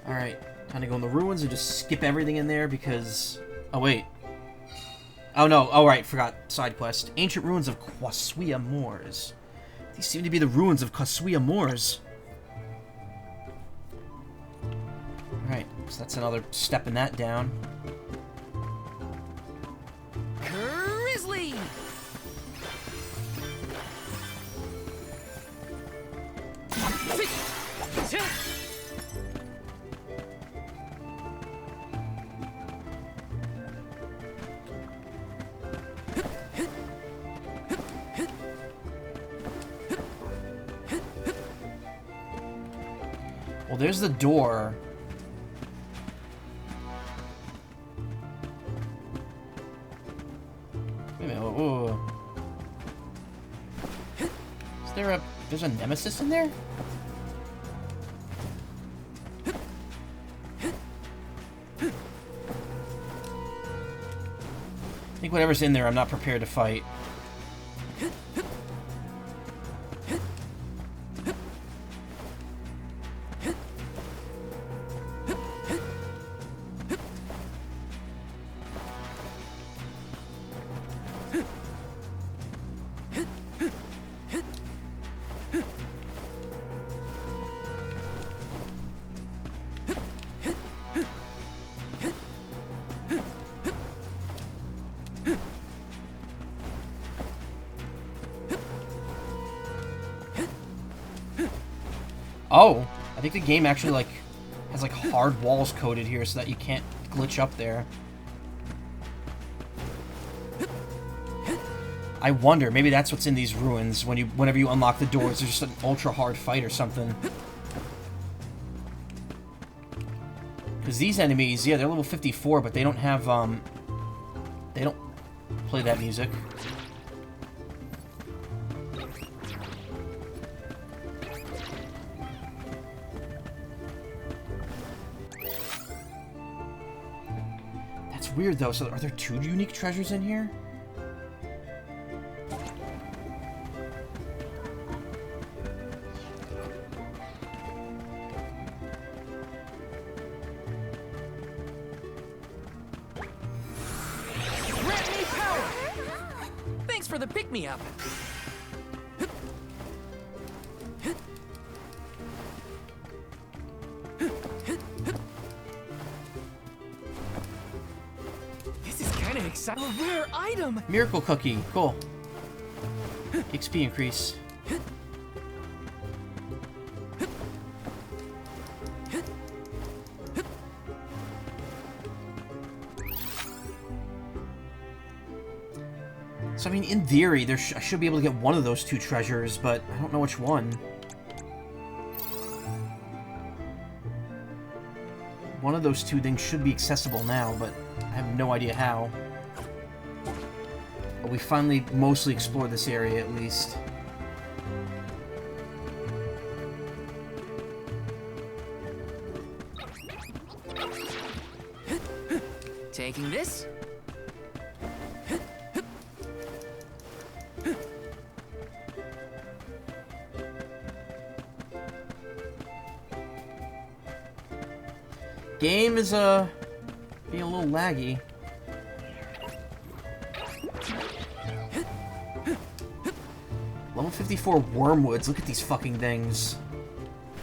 Alright, time to go in the ruins and just skip everything in there because... Oh, wait. Oh, no. Oh, right. Forgot. Side quest. Ancient ruins of Quaswea Moors. These seem to be the ruins of Quaswea Moors. Alright, so that's another step in that down. Grizzly! Well, there's the door. Wait a minute. Whoa. Is there a... There's a nemesis in there? I think whatever's in there, I'm not prepared to fight. Oh, I think the game actually, like, has, like, hard walls coded here so that you can't glitch up there. I wonder, maybe that's what's in these ruins. Whenever you unlock the doors, there's just an ultra-hard fight or something. Because these enemies, yeah, they're level 54, but they don't have, they don't play that music. Weird though, so are there 2 unique treasures in here? Grant me power! Thanks for the pick-me-up. A rare item! Miracle cookie, cool. XP increase. So I mean, in theory, I should be able to get one of those 2 treasures, but I don't know which one. One of those 2 things should be accessible now, but I have no idea how. But we finally mostly explored this area, at least. Taking this? Game is, being a little laggy. Level 54 wormwoods. Look at these fucking things.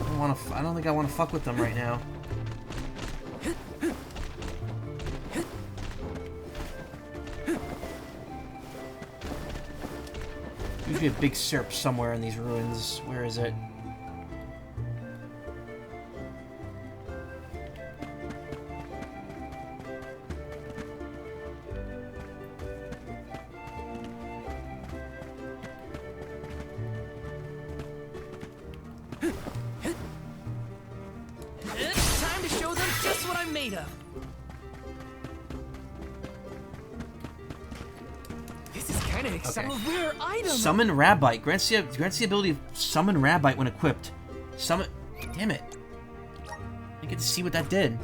I don't think I want to fuck with them right now. Usually a big syrup somewhere in these ruins. Where is it? made of? This is kind of exciting. Okay. A rare item. Summon Rabite. Grants the ability to summon Rabite when equipped. Summon... Damn it. I get to see what that did.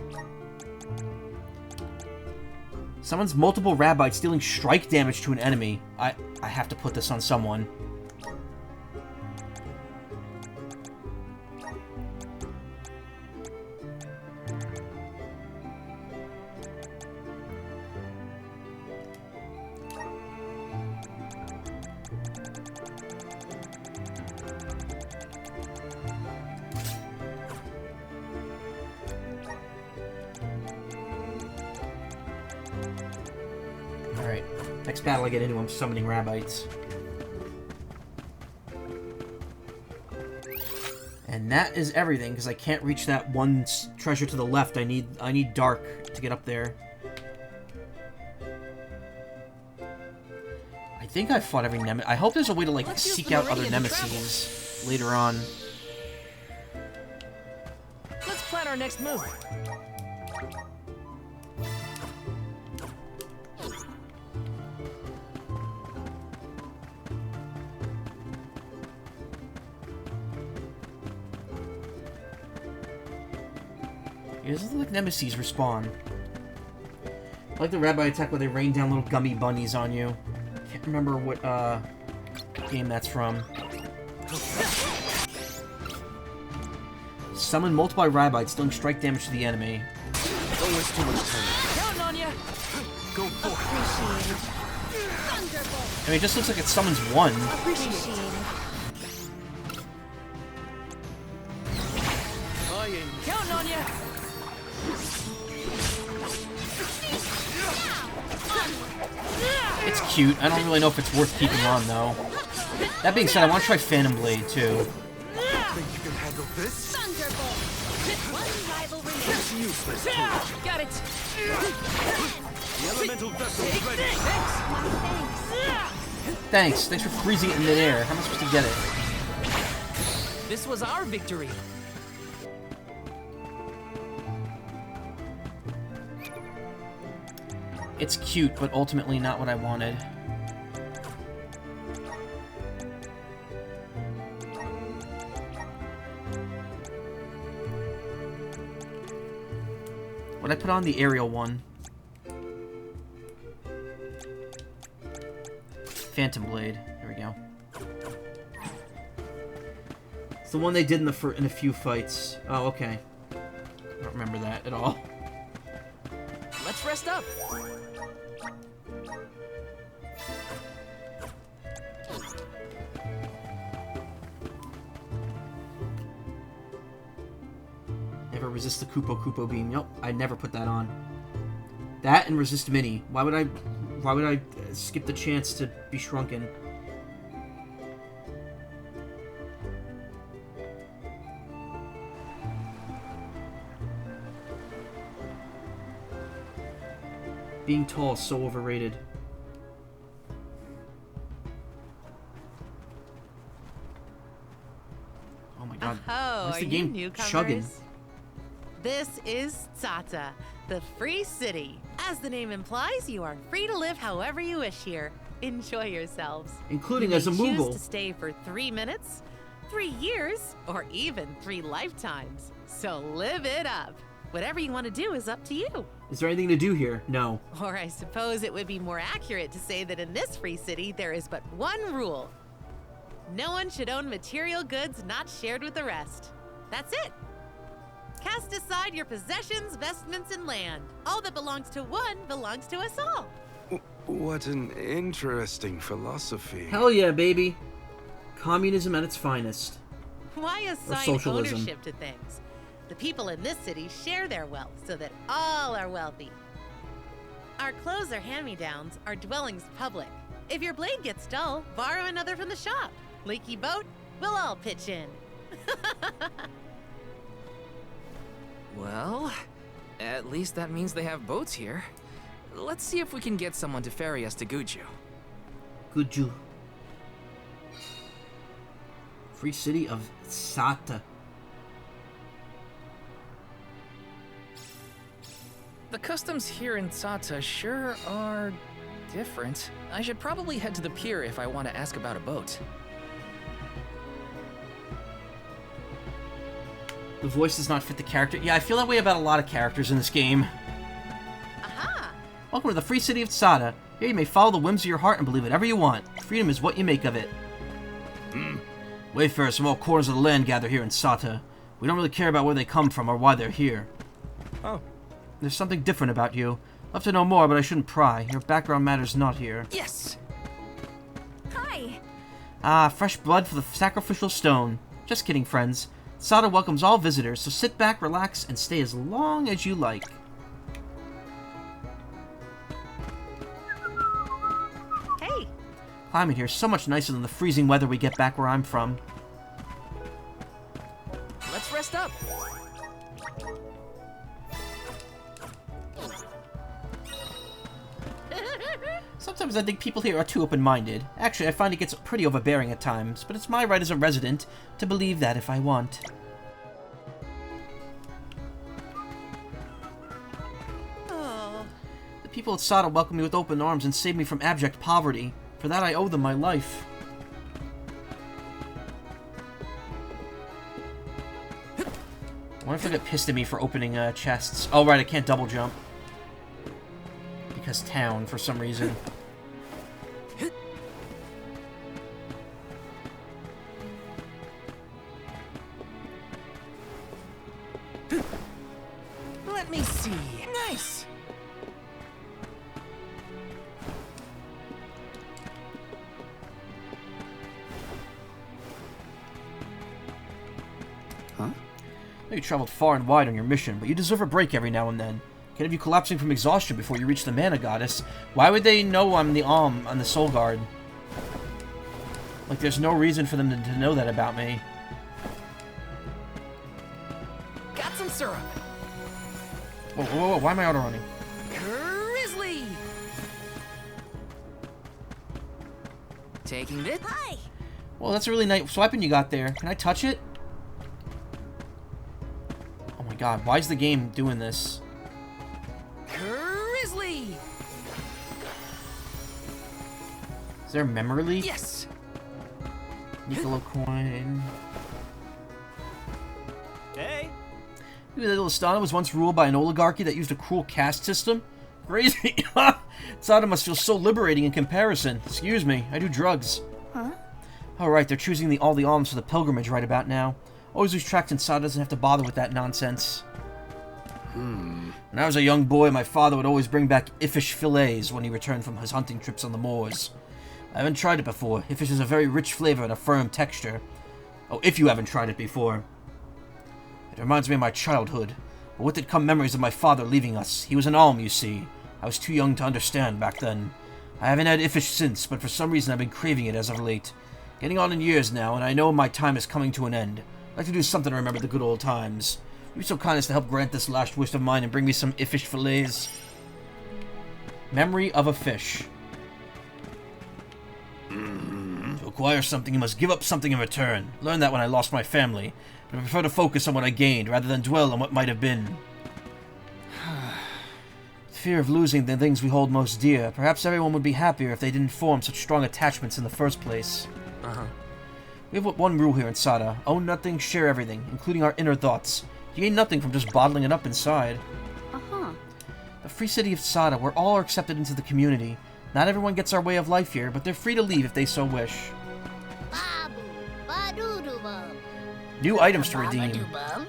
Summons multiple Rabites, dealing strike damage to an enemy. I have to put this on someone. Alright, next battle I get into, I'm summoning Rabites. And that is everything, because I can't reach that one treasure to the left. I need Dark to get up there. I think I fought every nemesis. I hope there's a way to, like, seek out other nemesis later on. Let's plan our next move. Yeah, this is like nemesis respawn. I like the Rabbi attack where they rain down little gummy bunnies on you. Can't remember what game that's from. Summon multiply Rabites, dealing strike damage to the enemy. Don't waste too much time. Counting on ya. Go for I mean, it just looks like it summons one. Counting on ya. It's cute. I don't really know if it's worth keeping on, though. That being said, I want to try Phantom Blade, too. Think you can handle this? Got it. The elemental vessel is ready. Thanks. Thanks for freezing it in midair. How am I supposed to get it? This was our victory. It's cute, but ultimately not what I wanted. What'd I put on the aerial one? Phantom Blade. There we go. It's the one they did in a few fights. Oh, okay. I don't remember that at all. Let's rest up. Never resist the Kupo beam. Nope, I never put that on. That and resist mini. Why would I skip the chance to be shrunken? Being tall is so overrated. Oh my god. Oh, Why's are the you game newcomers? chugging? This is Tsata, the free city. As the name implies, you are free to live however you wish here. Enjoy yourselves. Including You as a may choose Moogle. to stay for 3 minutes, 3 years, or even 3 lifetimes. So live it up. Whatever you want to do is up to you. Is there anything to do here? No. Or I suppose it would be more accurate to say that in this free city, there is but one rule. No one should own material goods not shared with the rest. That's it. Cast aside your possessions, vestments, and land. All that belongs to one belongs to us all. What an interesting philosophy. Hell yeah, baby. Communism at its finest. Why assign socialism. ownership to things? The people in this city share their wealth so that all are wealthy. Our clothes are hand-me-downs, our dwellings public. If your blade gets dull, borrow another from the shop. Leaky boat, we'll all pitch in. Well, at least that means they have boats here. Let's see if we can get someone to ferry us to Guju. Guju. Free city of Sata. The customs here in Tsata sure are different. I should probably head to the pier if I want to ask about a boat. The voice does not fit the character. Yeah, I feel that way about a lot of characters in this game. Aha! Welcome to the free city of Tsata. Here you may follow the whims of your heart and believe whatever you want. Freedom is what you make of it. Wayfarers from all corners of the land gather here in Tsata. We don't really care about where they come from or why they're here. Oh. There's something different about you. I'd love to know more, but I shouldn't pry. Your background matters not here. Yes! Hi! Ah, fresh blood for the sacrificial stone. Just kidding, friends. Tsata welcomes all visitors, so sit back, relax, and stay as long as you like. Hey! Climate here is so much nicer than the freezing weather we get back where I'm from. Let's rest up! Sometimes I think people here are too open-minded. Actually, I find it gets pretty overbearing at times, but it's my right as a resident to believe that if I want. Oh. The people at Tsata welcomed me with open arms and saved me from abject poverty. For that, I owe them my life. I wonder if they'll get pissed at me for opening chests. Oh, right, I can't double jump. Because town, for some reason. Let me see. Nice! Huh? I know you traveled far and wide on your mission, but you deserve a break every now and then. Can't have you collapsing from exhaustion before you reach the mana goddess. Why would they know I'm the on the soul guard? Like, there's no reason for them to know that about me. Got some syrup! Whoa, whoa, whoa, why am I auto-running? Grizzly! Taking this? Hi! Well, that's a really nice weapon you got there. Can I touch it? Oh my god, why is the game doing this? Grizzly! Is there a memory leak? Yes! Nicola coin. Hey! Maybe that Ilistana was once ruled by an oligarchy that used a cruel caste system? Crazy! Tsata must feel so liberating in comparison. Excuse me, I do drugs. Huh? Alright, they're choosing all the alms for the pilgrimage right about now. Always lose track and Tsata doesn't have to bother with that nonsense. When I was a young boy, my father would always bring back Iffish fillets when he returned from his hunting trips on the moors. I haven't tried it before. Iffish is a very rich flavor and a firm texture. Oh, if you haven't tried it before. It reminds me of my childhood, but with it come memories of my father leaving us. He was an alm, you see. I was too young to understand back then. I haven't had Iffish since, but for some reason I've been craving it as of late. Getting on in years now, and I know my time is coming to an end. I'd like to do something to remember the good old times. You'd be so kind as to help grant this last wish of mine and bring me some Iffish fillets. Memory of a fish. To acquire something, you must give up something in return. Learned that when I lost my family, but I prefer to focus on what I gained rather than dwell on what might have been. Fear of losing the things we hold most dear. Perhaps everyone would be happier if they didn't form such strong attachments in the first place. We have one rule here in Tsata. Own nothing, share everything, including our inner thoughts. You gain nothing from just bottling it up inside. Uh-huh. The free city of Tsata, where all are accepted into the community. Not everyone gets our way of life here, but they're free to leave if they so wish. Babu, ba-doo-doo-bum. New items to redeem. Ba-ba-doo-bum.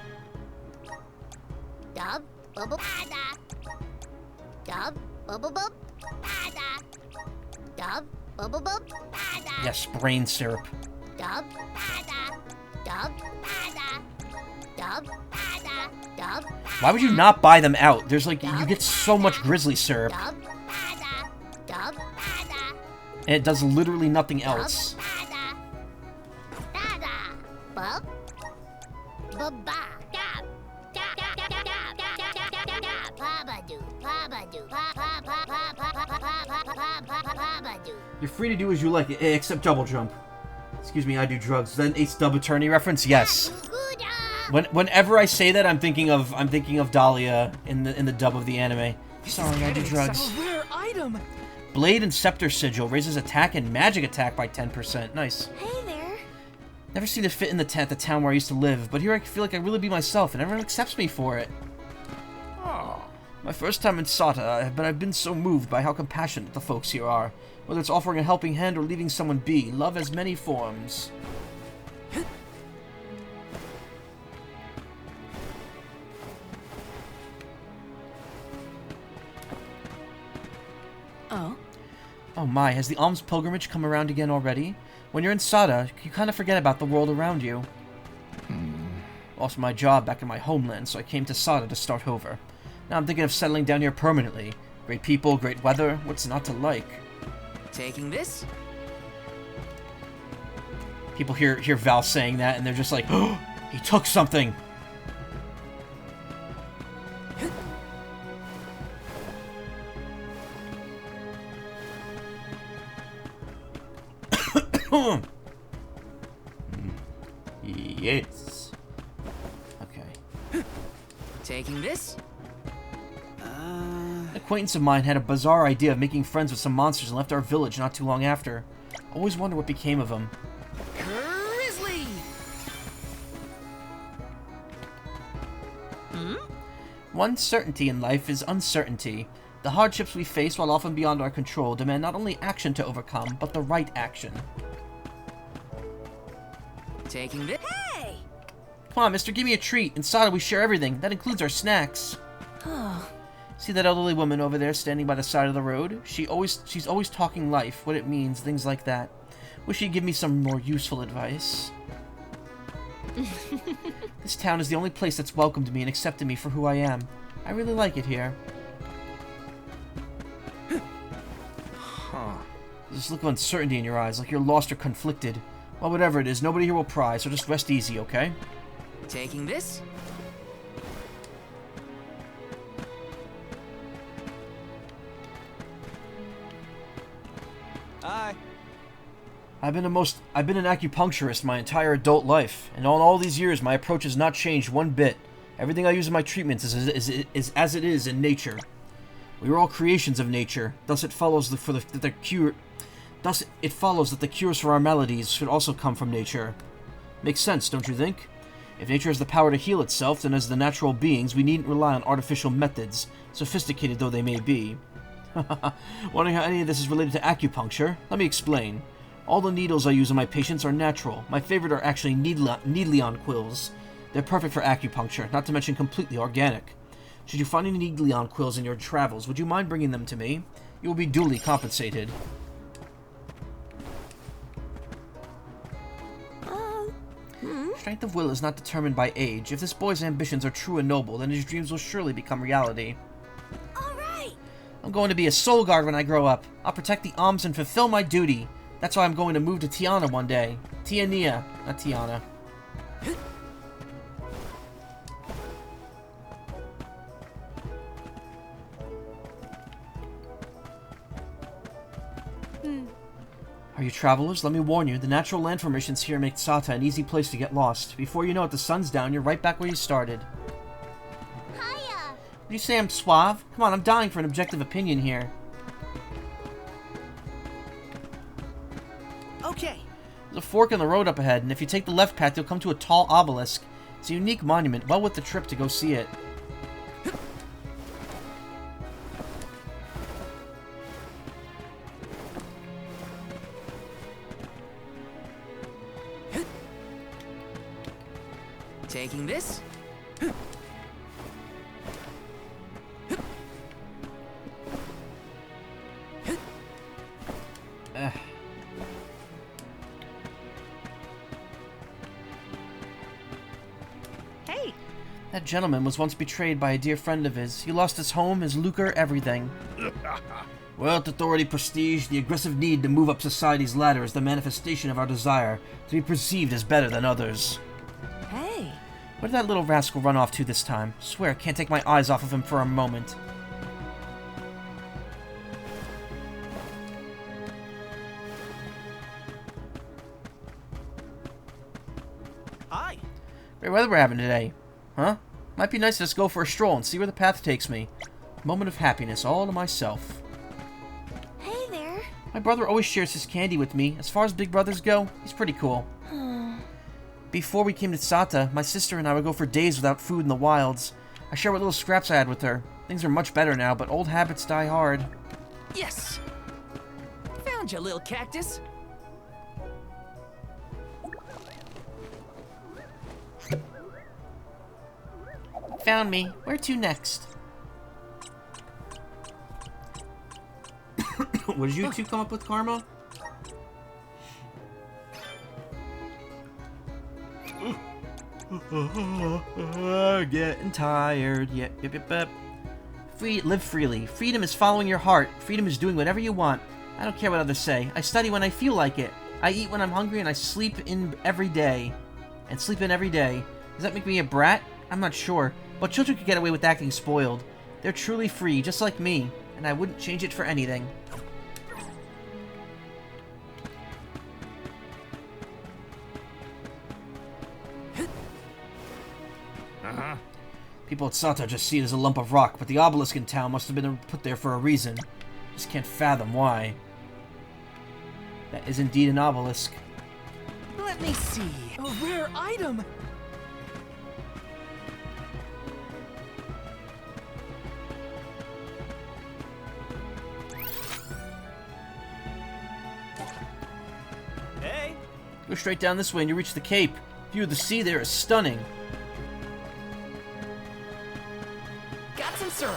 Dub, bubble-bada. Dub, bubble-bub, bada. Dub, bubble-bub, bada. Yes, brain syrup. Dub, bada. Dub, bada. Dub, bada. Dub, Why would you not buy them out? There's like, you get so much grizzly syrup, dub, bada. Dub, bada. and it does literally nothing else. Bada. Bada. Bub. Ba-ba. Dub. Dub, dub, dub, dub, dub, dub, dub, dub, dub, dub. Ba-ba-doo. Ba-ba-doo. Ba-ba-ba-ba-ba-ba-ba-ba-ba-ba-ba-doo. You're free to do as you like, except double jump. Excuse me, I do drugs. Is that an Ace Dub Attorney reference? Yes. Gooda. Whenever I say that, I'm thinking of Dahlia in the dub of the anime. Sorry, I do drugs. A rare item. Blade and Scepter Sigil raises attack and magic attack by 10%. Nice. Hey there. Never seemed to fit in the town where I used to live, but here I feel like I really be myself, and everyone accepts me for it. Oh. My first time in Sata, but I've been so moved by how compassionate the folks here are. Whether it's offering a helping hand or leaving someone be, love has many forms. Oh? Oh my, has the alms pilgrimage come around again already? When you're in Sada, you kind of forget about the world around you. Lost my job back in my homeland, so I came to Sada to start over. Now I'm thinking of settling down here permanently. Great people, great weather, what's not to like? Taking this? People hear Val saying that, and they're just like, oh, he took something! Yes. Okay. Taking this? An acquaintance of mine had a bizarre idea of making friends with some monsters and left our village not too long after. Always wonder what became of him. Grizzly! One certainty in life is uncertainty. The hardships we face, while often beyond our control, demand not only action to overcome, but the right action. Taking this? Hey! Come on, mister, give me a treat. In Sada, we share everything. That includes our snacks. See that elderly woman over there standing by the side of the road? She's always talking life, what it means, things like that. Wish she'd give me some more useful advice. This town is the only place that's welcomed me and accepted me for who I am. I really like it here. There's this look of uncertainty in your eyes, like you're lost or conflicted. Well, whatever it is, nobody here will pry, so just rest easy, okay? Taking this? Hi. I've been an acupuncturist my entire adult life, and on all these years, my approach has not changed one bit. Everything I use in my treatments is as it is in nature. We are all creations of nature. Thus, it follows that the cures for our maladies should also come from nature. Makes sense, don't you think? If nature has the power to heal itself, then as the natural beings, we needn't rely on artificial methods, sophisticated though they may be. Wondering how any of this is related to acupuncture? Let me explain. All the needles I use on my patients are natural. My favorite are actually Needleon quills. They're perfect for acupuncture, not to mention completely organic. Should you find any Needleon quills in your travels, would you mind bringing them to me? You will be duly compensated. Strength of will is not determined by age. If this boy's ambitions are true and noble, then his dreams will surely become reality. Alright! I'm going to be a soul guard when I grow up. I'll protect the alms and fulfill my duty. That's why I'm going to move to Tiana one day. Tiania, not Tiana. Are you travelers? Let me warn you, the natural land formations here make Sata an easy place to get lost. Before you know it, the sun's down, you're right back where you started. Hiya! Would you say I'm suave? Come on, I'm dying for an objective opinion here. Okay. There's a fork in the road up ahead, and if you take the left path, you'll come to a tall obelisk. It's a unique monument, well worth the trip to go see it. Taking this? Hey, That gentleman was once betrayed by a dear friend of his. He lost his home, his lucre, everything. Wealth, authority, prestige, the aggressive need to move up society's ladder is the manifestation of our desire to be perceived as better than others. Hey! Where did that little rascal run off to this time? Swear I can't take my eyes off of him for a moment. Hi. Great weather we're having today. Huh? Might be nice to just go for a stroll and see where the path takes me. Moment of happiness all to myself. Hey there. My brother always shares his candy with me. As far as big brothers go, he's pretty cool. Before we came to Sata, my sister and I would go for days without food in the wilds. I share what little scraps I had with her. Things are much better now, but old habits die hard. Yes! Found you, little cactus. Found me. Where to next? What did you two come up with, Karma? Getting tired. Yep. Live freely. Freedom is following your heart. Freedom is doing whatever you want. I don't care what others say. I study when I feel like it. I eat when I'm hungry, and I sleep in every day. Does that make me a brat? I'm not sure. But children can get away with acting spoiled. They're truly free, just like me. And I wouldn't change it for anything. People at Sata just see it as a lump of rock, but the obelisk in town must have been put there for a reason. Just can't fathom why. That is indeed an obelisk. Let me see. A rare item. Hey. Go straight down this way and you reach the cape. View of the sea there is stunning. Got some syrup.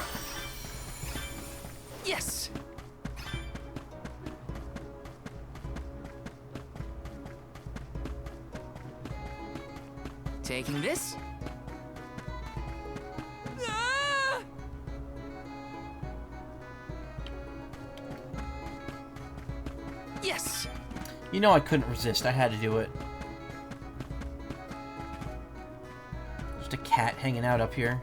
Yes. Taking this. Ah! Yes. You know I couldn't resist. I had to do it. Just a cat hanging out up here.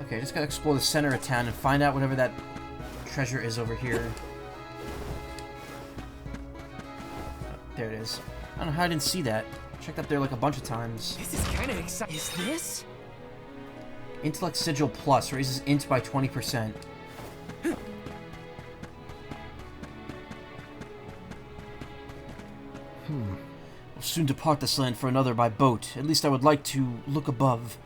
Okay, just gotta explore the center of town and find out whatever that treasure is over here. Oh, there it is. I don't know how I didn't see that. Checked up there like a bunch of times. This is kind of exciting. Is this? Intellect Sigil Plus raises int by 20%. Will soon depart this land for another by boat. At least I would like to look above.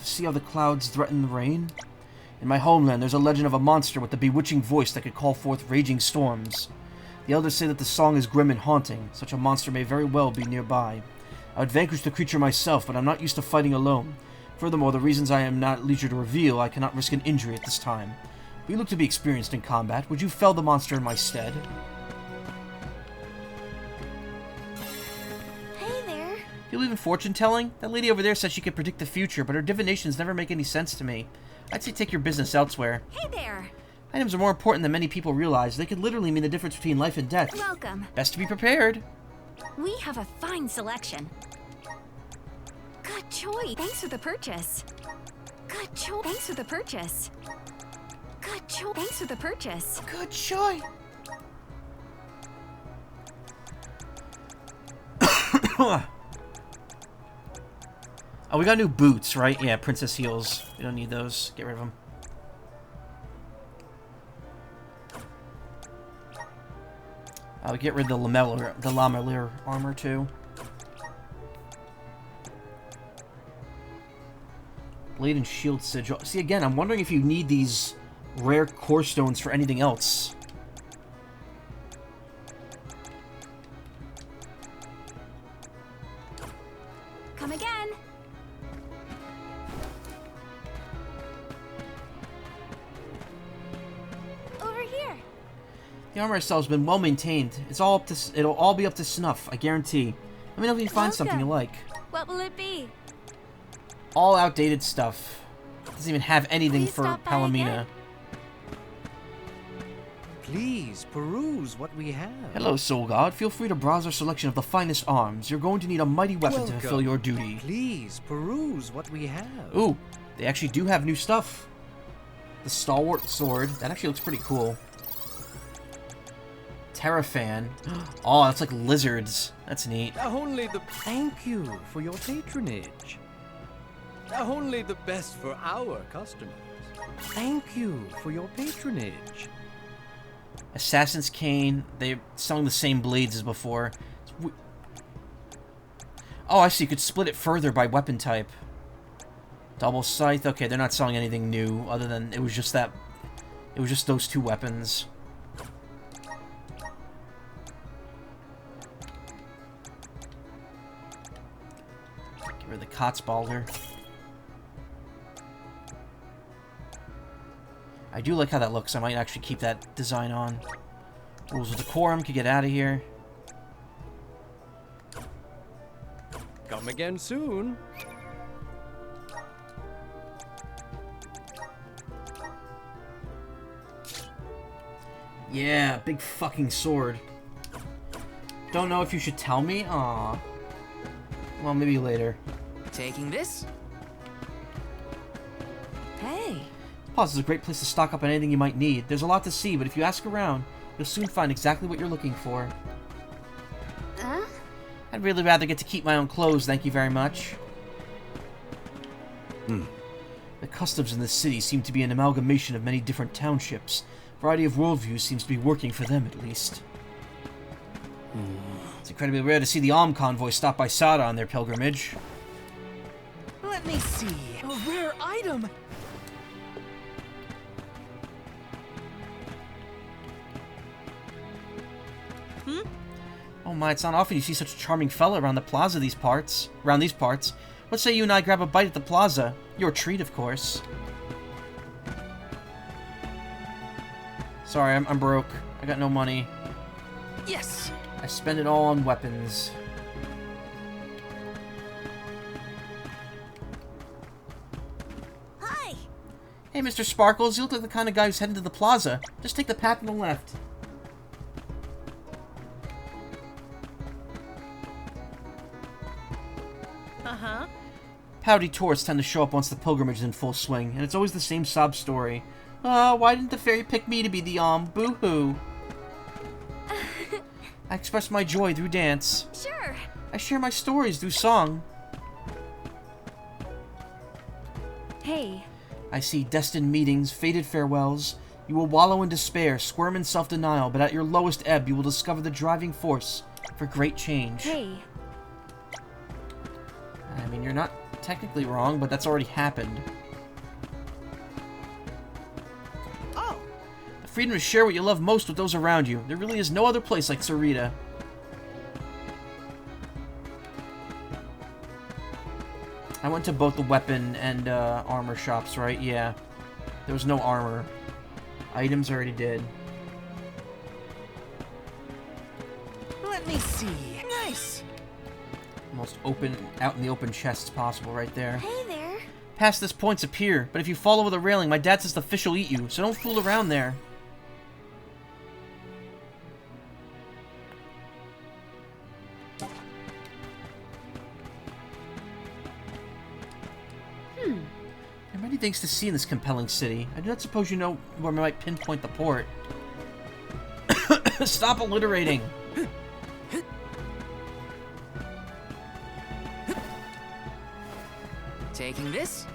See how the clouds threaten the rain? In my homeland, there's a legend of a monster with a bewitching voice that could call forth raging storms. The elders say that the song is grim and haunting. Such a monster may very well be nearby. I would vanquish the creature myself, but I'm not used to fighting alone. Furthermore, the reasons I am not at leisure to reveal, I cannot risk an injury at this time. You look to be experienced in combat. Would you fell the monster in my stead? You believe in fortune-telling? That lady over there said she could predict the future, but her divinations never make any sense to me. I'd say take your business elsewhere. Hey there! Items are more important than many people realize. They could literally mean the difference between life and death. Welcome. Best to be prepared. We have a fine selection. Good choice. Thanks for the purchase. Good choice. Thanks for the purchase. Good choice. Thanks for the purchase. Good choice. Oh, we got new boots, right? Yeah, princess heels. We don't need those. Get rid of them. I'll get rid of the lamelier armor too. Blade and shield sigil. See, again, I'm wondering if you need these rare core stones for anything else. Come again. Over here. The armor itself has been well maintained. It'll all be up to snuff, I guarantee. Let me know if you find something you like. What will it be? All outdated stuff. Doesn't even have anything Please for stop by Palomina. again. Please peruse what we have. Hello, Soul God. Feel free to browse our selection of the finest arms. You're going to need a mighty weapon to Welcome. fulfill your duty. Please peruse what we have. Ooh, they actually do have new stuff. The stalwart sword. That actually looks pretty cool. Terrafan. Oh, that's like lizards. That's neat. Only the thank you for your patronage. Only the best for our customers. Thank you for your patronage. Assassin's Cane. They're selling the same blades as before. Oh, I see. You could split it further by weapon type. Double scythe. Okay, they're not selling anything new other than it was just that. It was just those two weapons. Get rid of the Kotzbalder. I do like how that looks. I might actually keep that design on. Rules of Decorum could get out of here. Come again soon. Yeah, big fucking sword. Don't know if you should tell me? Aw. Well, maybe later. Taking this? Hey. Plus, is a great place to stock up on anything you might need. There's a lot to see, but if you ask around, you'll soon find exactly what you're looking for. I'd really rather get to keep my own clothes, thank you very much. The customs in this city seem to be an amalgamation of many different townships. Variety of worldviews seems to be working for them, at least. It's incredibly rare to see the Alm convoy stop by Sada on their pilgrimage. Let me see. A rare item. Oh my, it's not often you see such a charming fella around the plaza around these parts. What say you and I grab a bite at the plaza? Your treat, of course. Sorry, I'm broke. I got no money. Yes. I spend it all on weapons. Hi! Hey, Mr. Sparkles, you look like the kind of guy who's heading to the plaza. Just take the path on the left. Uh-huh. Pouty tourists tend to show up once the pilgrimage is in full swing, and it's always the same sob story. Why didn't the fairy pick me to be the boo-hoo? I express my joy through dance. Sure. I share my stories through song. Hey. I see destined meetings, fated farewells. You will wallow in despair, squirm in self-denial, but at your lowest ebb you will discover the driving force for great change. Hey. I mean, you're not technically wrong, but that's already happened. Oh, The freedom to share what you love most with those around you. There really is no other place like Sarita. I went to both the weapon and armor shops, right? Yeah. There was no armor. Items already did. Let me see. Nice. Most open, out in the open chests possible right there. Hey there. Past this point's a pier, but if you fall over the railing, my dad says the fish will eat you, so don't fool around there. There are many things to see in this compelling city. I do not suppose you know where I might pinpoint the port. Stop alliterating! Taking this?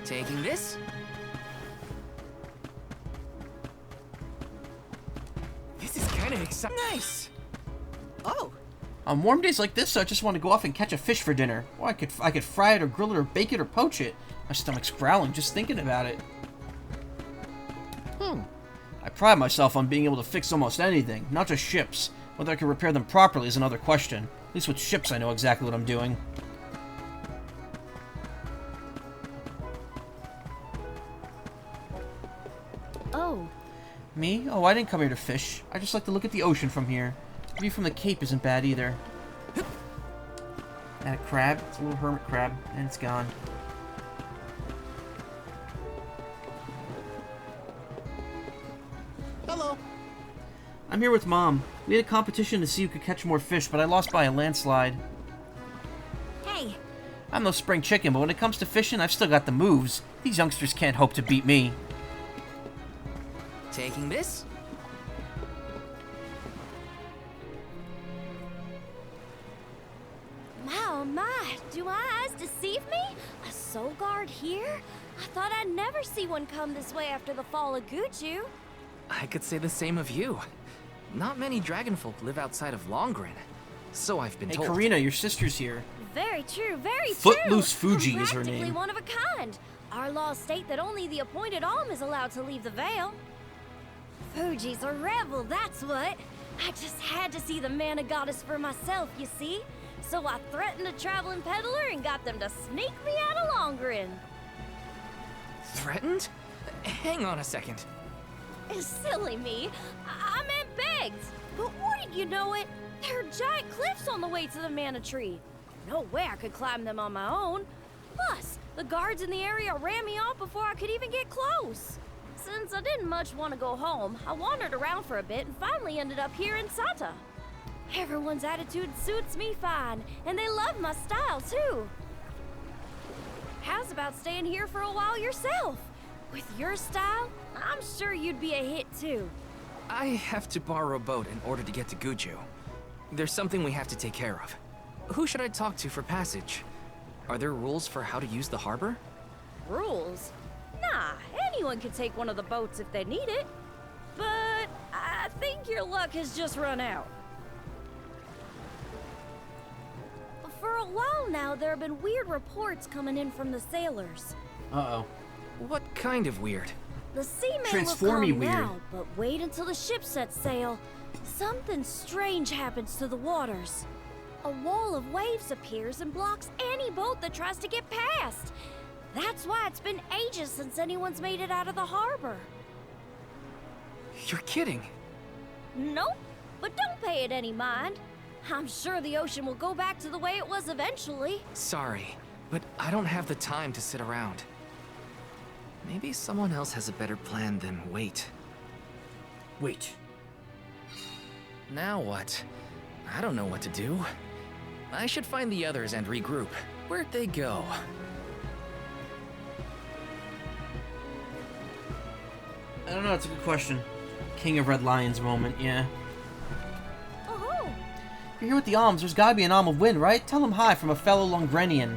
Taking this? This is kind of exciting. Nice! oh, On warm days like this, I just want to go off and catch a fish for dinner. Or I could fry it or grill it or bake it or poach it. My stomach's growling just thinking about it. I pride myself on being able to fix almost anything, not just ships. Whether I can repair them properly is another question. At least with ships, I know exactly what I'm doing. Oh. Me? Oh, I didn't come here to fish. I just like to look at the ocean from here. The view from the Cape isn't bad either. And a crab. It's a little hermit crab. And it's gone. Hello. I'm here with Mom. We had a competition to see who could catch more fish, but I lost by a landslide. Hey, I'm no spring chicken, but when it comes to fishing, I've still got the moves. These youngsters can't hope to beat me. Taking this? Oh my, do my eyes deceive me? A soul guard here? I thought I'd never see one come this way after the fall of Guju. I could say the same of you. Not many dragonfolk live outside of Longren, so I've been Hey, told. Karina, your sister's here. Very true, very Footloose true. Fuji is her Practically name. one of a kind. Our laws state that only the appointed Alm is allowed to leave the Vale. Fuji's a rebel, that's what. I just had to see the mana goddess for myself, you see. So I threatened a traveling peddler and got them to sneak me out of Longren. Threatened? Hang on a second. Silly me. I meant begged. But wouldn't you know it? There are giant cliffs on the way to the mana tree. No way I could climb them on my own. Plus, the guards in the area ran me off before I could even get close. Since I didn't much want to go home, I wandered around for a bit and finally ended up here in Sata. Everyone's attitude suits me fine, and they love my style too. How's about staying here for a while yourself? With your style, I'm sure you'd be a hit too. I have to borrow a boat in order to get to Guju. There's something we have to take care of. Who should I talk to for passage? Are there rules for how to use the harbor? Rules? Nah, anyone can take one of the boats if they need it. But I think your luck has just run out. For a while now, there have been weird reports coming in from the sailors. Uh-oh. What kind of weird? The sea may Transform me look calm weird. now, but wait until the ship sets sail. Something strange happens to the waters. A wall of waves appears and blocks any boat that tries to get past. That's why it's been ages since anyone's made it out of the harbor. You're kidding. Nope, but don't pay it any mind. I'm sure the ocean will go back to the way it was eventually. Sorry, but I don't have the time to sit around. Maybe someone else has a better plan than wait. Wait. Now what? I don't know what to do. I should find the others and regroup. Where'd they go? I don't know, it's a good question. King of Red Lions moment, yeah. Oh, You're here with the Alms. There's gotta be an Alm of Wind, right? Tell him hi from a fellow Longrenian.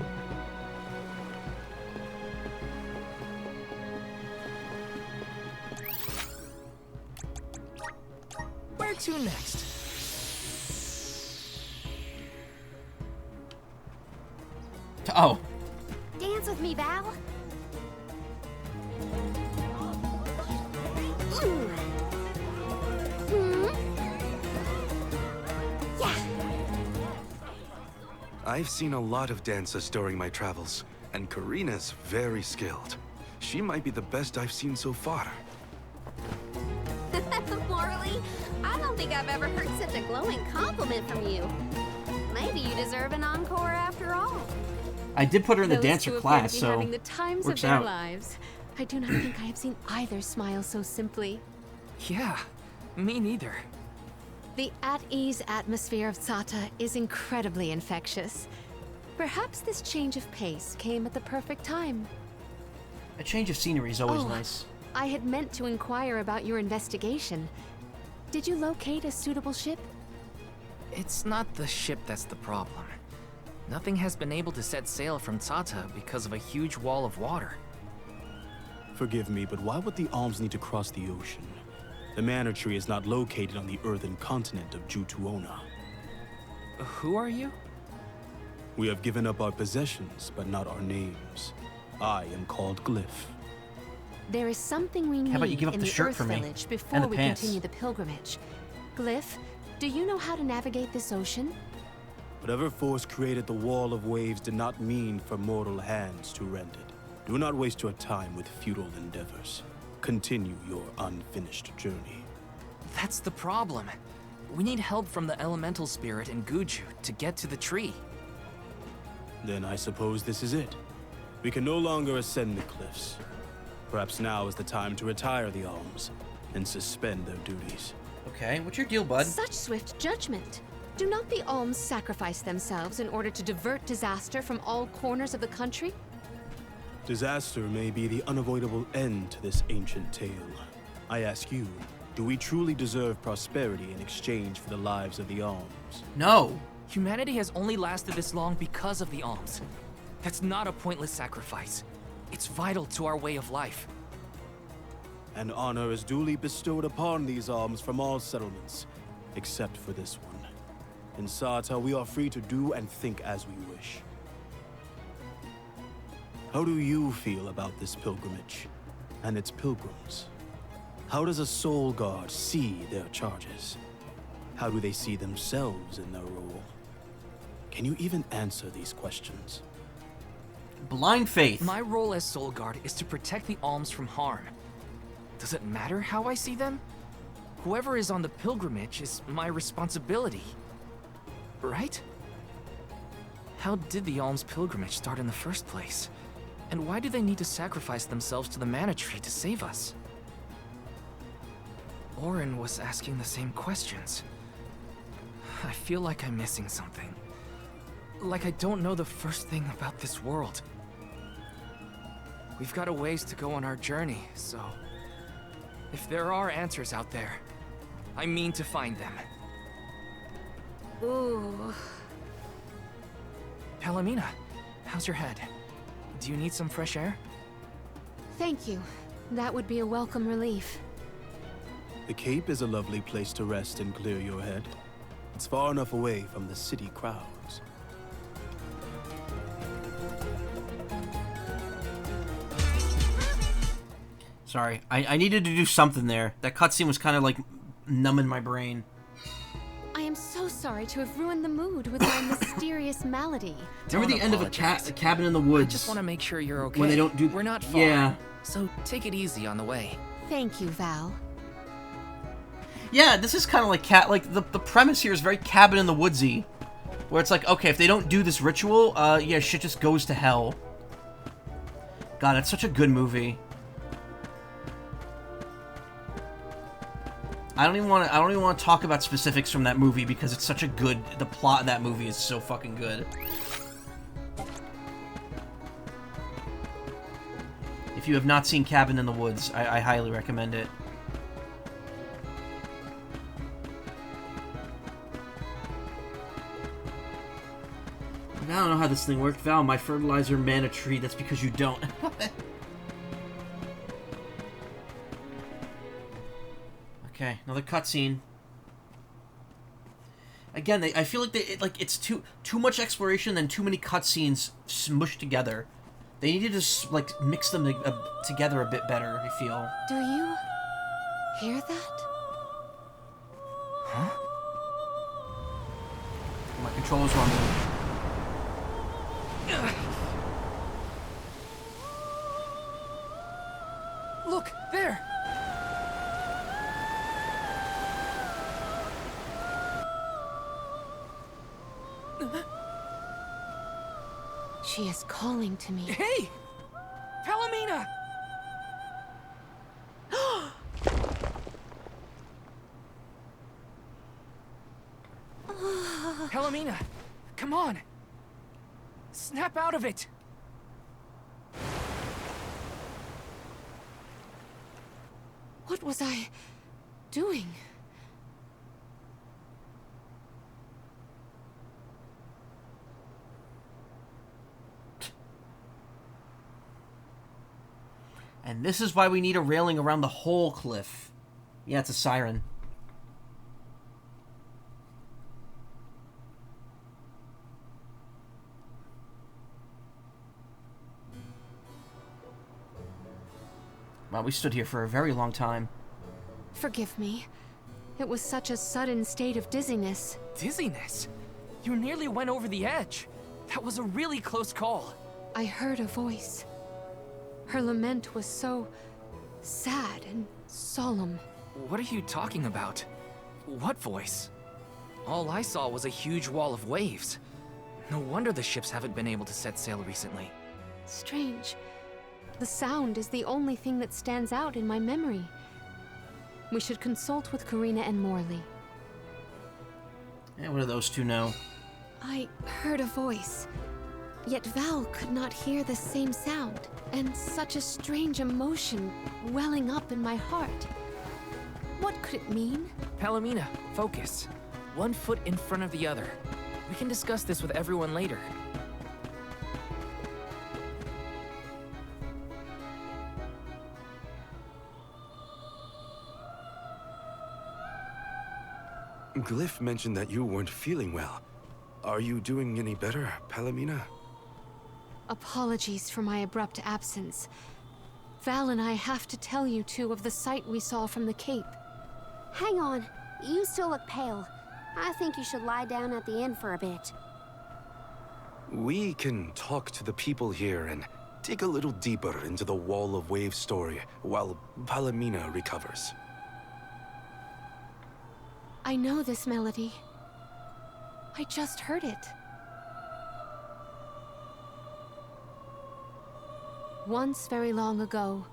Where to next? Oh. Dance with me, Val. Yeah. I've seen a lot of dances during my travels, and Karina's very skilled. She might be the best I've seen so far. Morley, I don't think I've ever heard such a glowing compliment from you. Maybe you deserve an encore after all. I did put her in the Those dancer two appear class, to be so having the times works of their out. lives. I do not think I have seen either smile so simply. Yeah, me neither. The at-ease atmosphere of Sata is incredibly infectious. Perhaps this change of pace came at the perfect time. A change of scenery is always Oh. nice. I had meant to inquire about your investigation. Did you locate a suitable ship? It's not the ship that's the problem. Nothing has been able to set sail from Tata because of a huge wall of water. Forgive me, but why would the Alms need to cross the ocean? The Manor Tree is not located on the earthen continent of Jutuona. Who are you? We have given up our possessions, but not our names. I am called Glyph. There is something we need How about you give up in the the shirt Earth for me? Village And before the we pants. continue the pilgrimage. Glyph, do you know how to navigate this ocean? Whatever force created the wall of waves did not mean for mortal hands to rend it. Do not waste your time with futile endeavors. Continue your unfinished journey. That's the problem. We need help from the elemental spirit in Guju to get to the tree. Then I suppose this is it. We can no longer ascend the cliffs. Perhaps now is the time to retire the alms and suspend their duties. Okay, what's your deal, bud? Such swift judgment. Do not the alms sacrifice themselves in order to divert disaster from all corners of the country? Disaster may be the unavoidable end to this ancient tale. I ask you, do we truly deserve prosperity in exchange for the lives of the alms? No. Humanity has only lasted this long because of the alms. That's not a pointless sacrifice. It's vital to our way of life. And honor is duly bestowed upon these alms from all settlements, except for this one. In Sata, we are free to do and think as we wish. How do you feel about this pilgrimage and its pilgrims? How does a soul guard see their charges? How do they see themselves in their role? Can you even answer these questions? Blind faith. My role as Soul Guard is to protect the alms from harm. Does it matter how I see them? Whoever is on the pilgrimage is my responsibility. Right? How did the alms pilgrimage start in the first place? And why do they need to sacrifice themselves to the mana tree to save us? Orin was asking the same questions. I feel like I'm missing something. Like I don't know the first thing about this world. We've got a ways to go on our journey, so... if there are answers out there, I mean to find them. Ooh. Palomina, how's your head? Do you need some fresh air? Thank you. That would be a welcome relief. The Cape is a lovely place to rest and clear your head. It's far enough away from the city crowds. Sorry, I needed to do something there. That cutscene was kind of like numbing my brain. I am so sorry to have ruined the mood with my mysterious malady. Remember the end of a cabin in the woods? I just want to make sure you're okay. When they don't do... We're not far. Yeah. So take it easy on the way. Thank you, Val. Yeah, this is kind of like the premise here is very cabin in the woodsy, where it's like, okay, if they don't do this ritual, yeah, shit just goes to hell. God, it's such a good movie. I don't even want to talk about specifics from that movie because it's such a good. The plot of that movie is so fucking good. If you have not seen Cabin in the Woods, I highly recommend it. I don't know how this thing worked. Val, my fertilizer mana tree. That's because you don't. Okay, another cutscene. Again, I feel like it's too much exploration and too many cutscenes smushed together. They needed to mix them together a bit better. I feel. Do you hear that? Huh? My controller's wrong. Look there. She is calling to me. Hey! Palomina! Palomina, come on! Snap out of it! What was I doing? And this is why we need a railing around the whole cliff. Yeah, it's a siren. Wow, we stood here for a very long time. Forgive me. It was such a sudden state of dizziness. Dizziness? You nearly went over the edge. That was a really close call. I heard a voice. Her lament was so sad and solemn. What are you talking about? What voice? All I saw was a huge wall of waves. No wonder the ships haven't been able to set sail recently. Strange. The sound is the only thing that stands out in my memory. We should consult with Karina and Morley. What do those two know? I heard a voice, yet Val could not hear the same sound, and such a strange emotion welling up in my heart. What could it mean? Palomina, focus. One foot in front of the other. We can discuss this with everyone later. Glyph mentioned that you weren't feeling well. Are you doing any better, Palomina? Apologies for my abrupt absence. Val and I have to tell you two of the sight we saw from the Cape. Hang on. You still look pale. I think you should lie down at the inn for a bit. We can talk to the people here and dig a little deeper into the Wall of Waves story while Palomina recovers. I know this melody. I just heard it. Once, very long ago,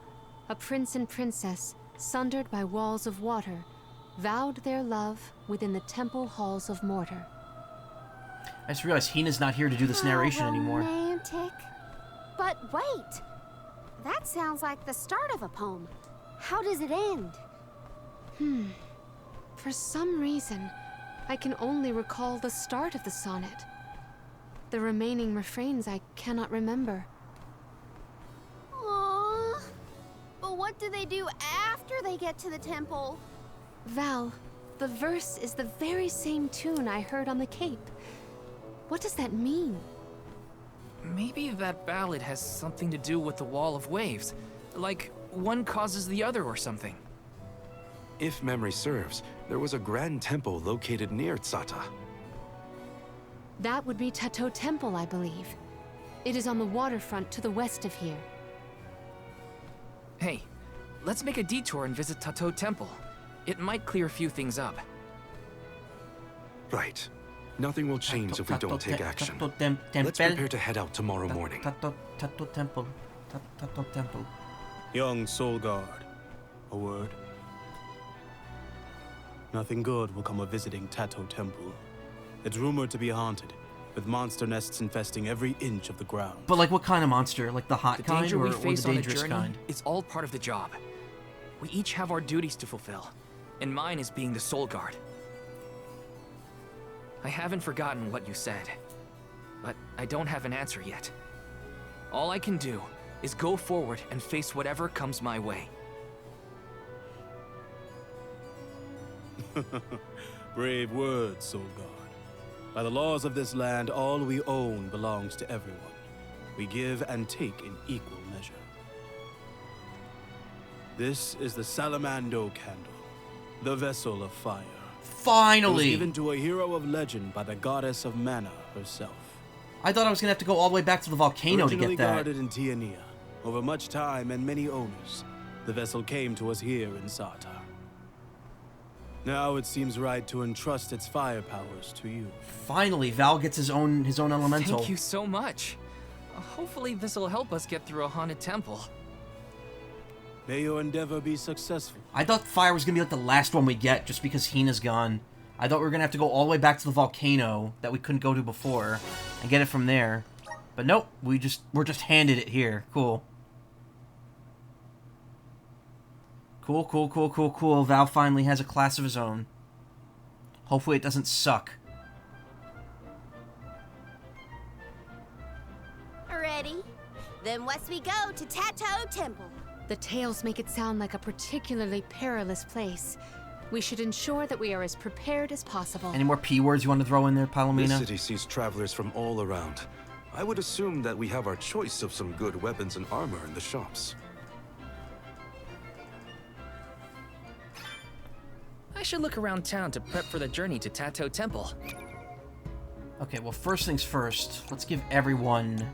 a prince and princess, sundered by walls of water, vowed their love within the temple halls of mortar. I just realized Hina's not here to do this narration anymore. Romantic. But wait! That sounds like the start of a poem. How does it end? For some reason, I can only recall the start of the sonnet. The remaining refrains I cannot remember. Aww. But what do they do after they get to the temple? Val, the verse is the very same tune I heard on the Cape. What does that mean? Maybe that ballad has something to do with the Wall of Waves. Like, one causes the other or something. If memory serves, there was a grand temple located near Tsata. That would be Tato Temple, I believe. It is on the waterfront to the west of here. Hey, let's make a detour and visit Tato Temple. It might clear a few things up. Right. Nothing will change if we don't take action. Let's prepare to head out tomorrow morning. Tato Temple. Tato Temple. Young Soul Guard, a word? Nothing good will come of visiting Tato Temple. It's rumored to be haunted, with monster nests infesting every inch of the ground. But like what kind of monster? Like the hot kind danger or we the face on the dangerous journey kind? is all part of the job. We each have our duties to fulfill, and mine is being the Soul Guard. I haven't forgotten what you said, but I don't have an answer yet. All I can do is go forward and face whatever comes my way. Brave words, Soul Guard. By the laws of this land, all we own belongs to everyone. We give and take in equal measure. This is the Salamando Candle, the vessel of fire. Finally! It was given to a hero of legend by the goddess of mana herself. I thought I was gonna have to go all the way back to the volcano Originally to get that. guarded in Tiania, over much time and many owners, the vessel came to us here in Sata. Now it seems right to entrust its fire powers to you. Finally, Val gets his own elemental. Thank you so much. Hopefully this will help us get through a haunted temple. May your endeavor be successful. I thought fire was gonna be like the last one we get, just because Hina's gone. I thought we were gonna have to go all the way back to the volcano that we couldn't go to before, and get it from there. But nope, we're just handed it here. Cool. Cool. Val finally has a class of his own. Hopefully it doesn't suck. Ready? Then west we go to Tato Temple. The tales make it sound like a particularly perilous place. We should ensure that we are as prepared as possible. Any more P words you want to throw in there, Palomina? This city sees travelers from all around. I would assume that we have our choice of some good weapons and armor in the shops. I should look around town to prep for the journey to Tato Temple. Okay, well, first things first. Let's give everyone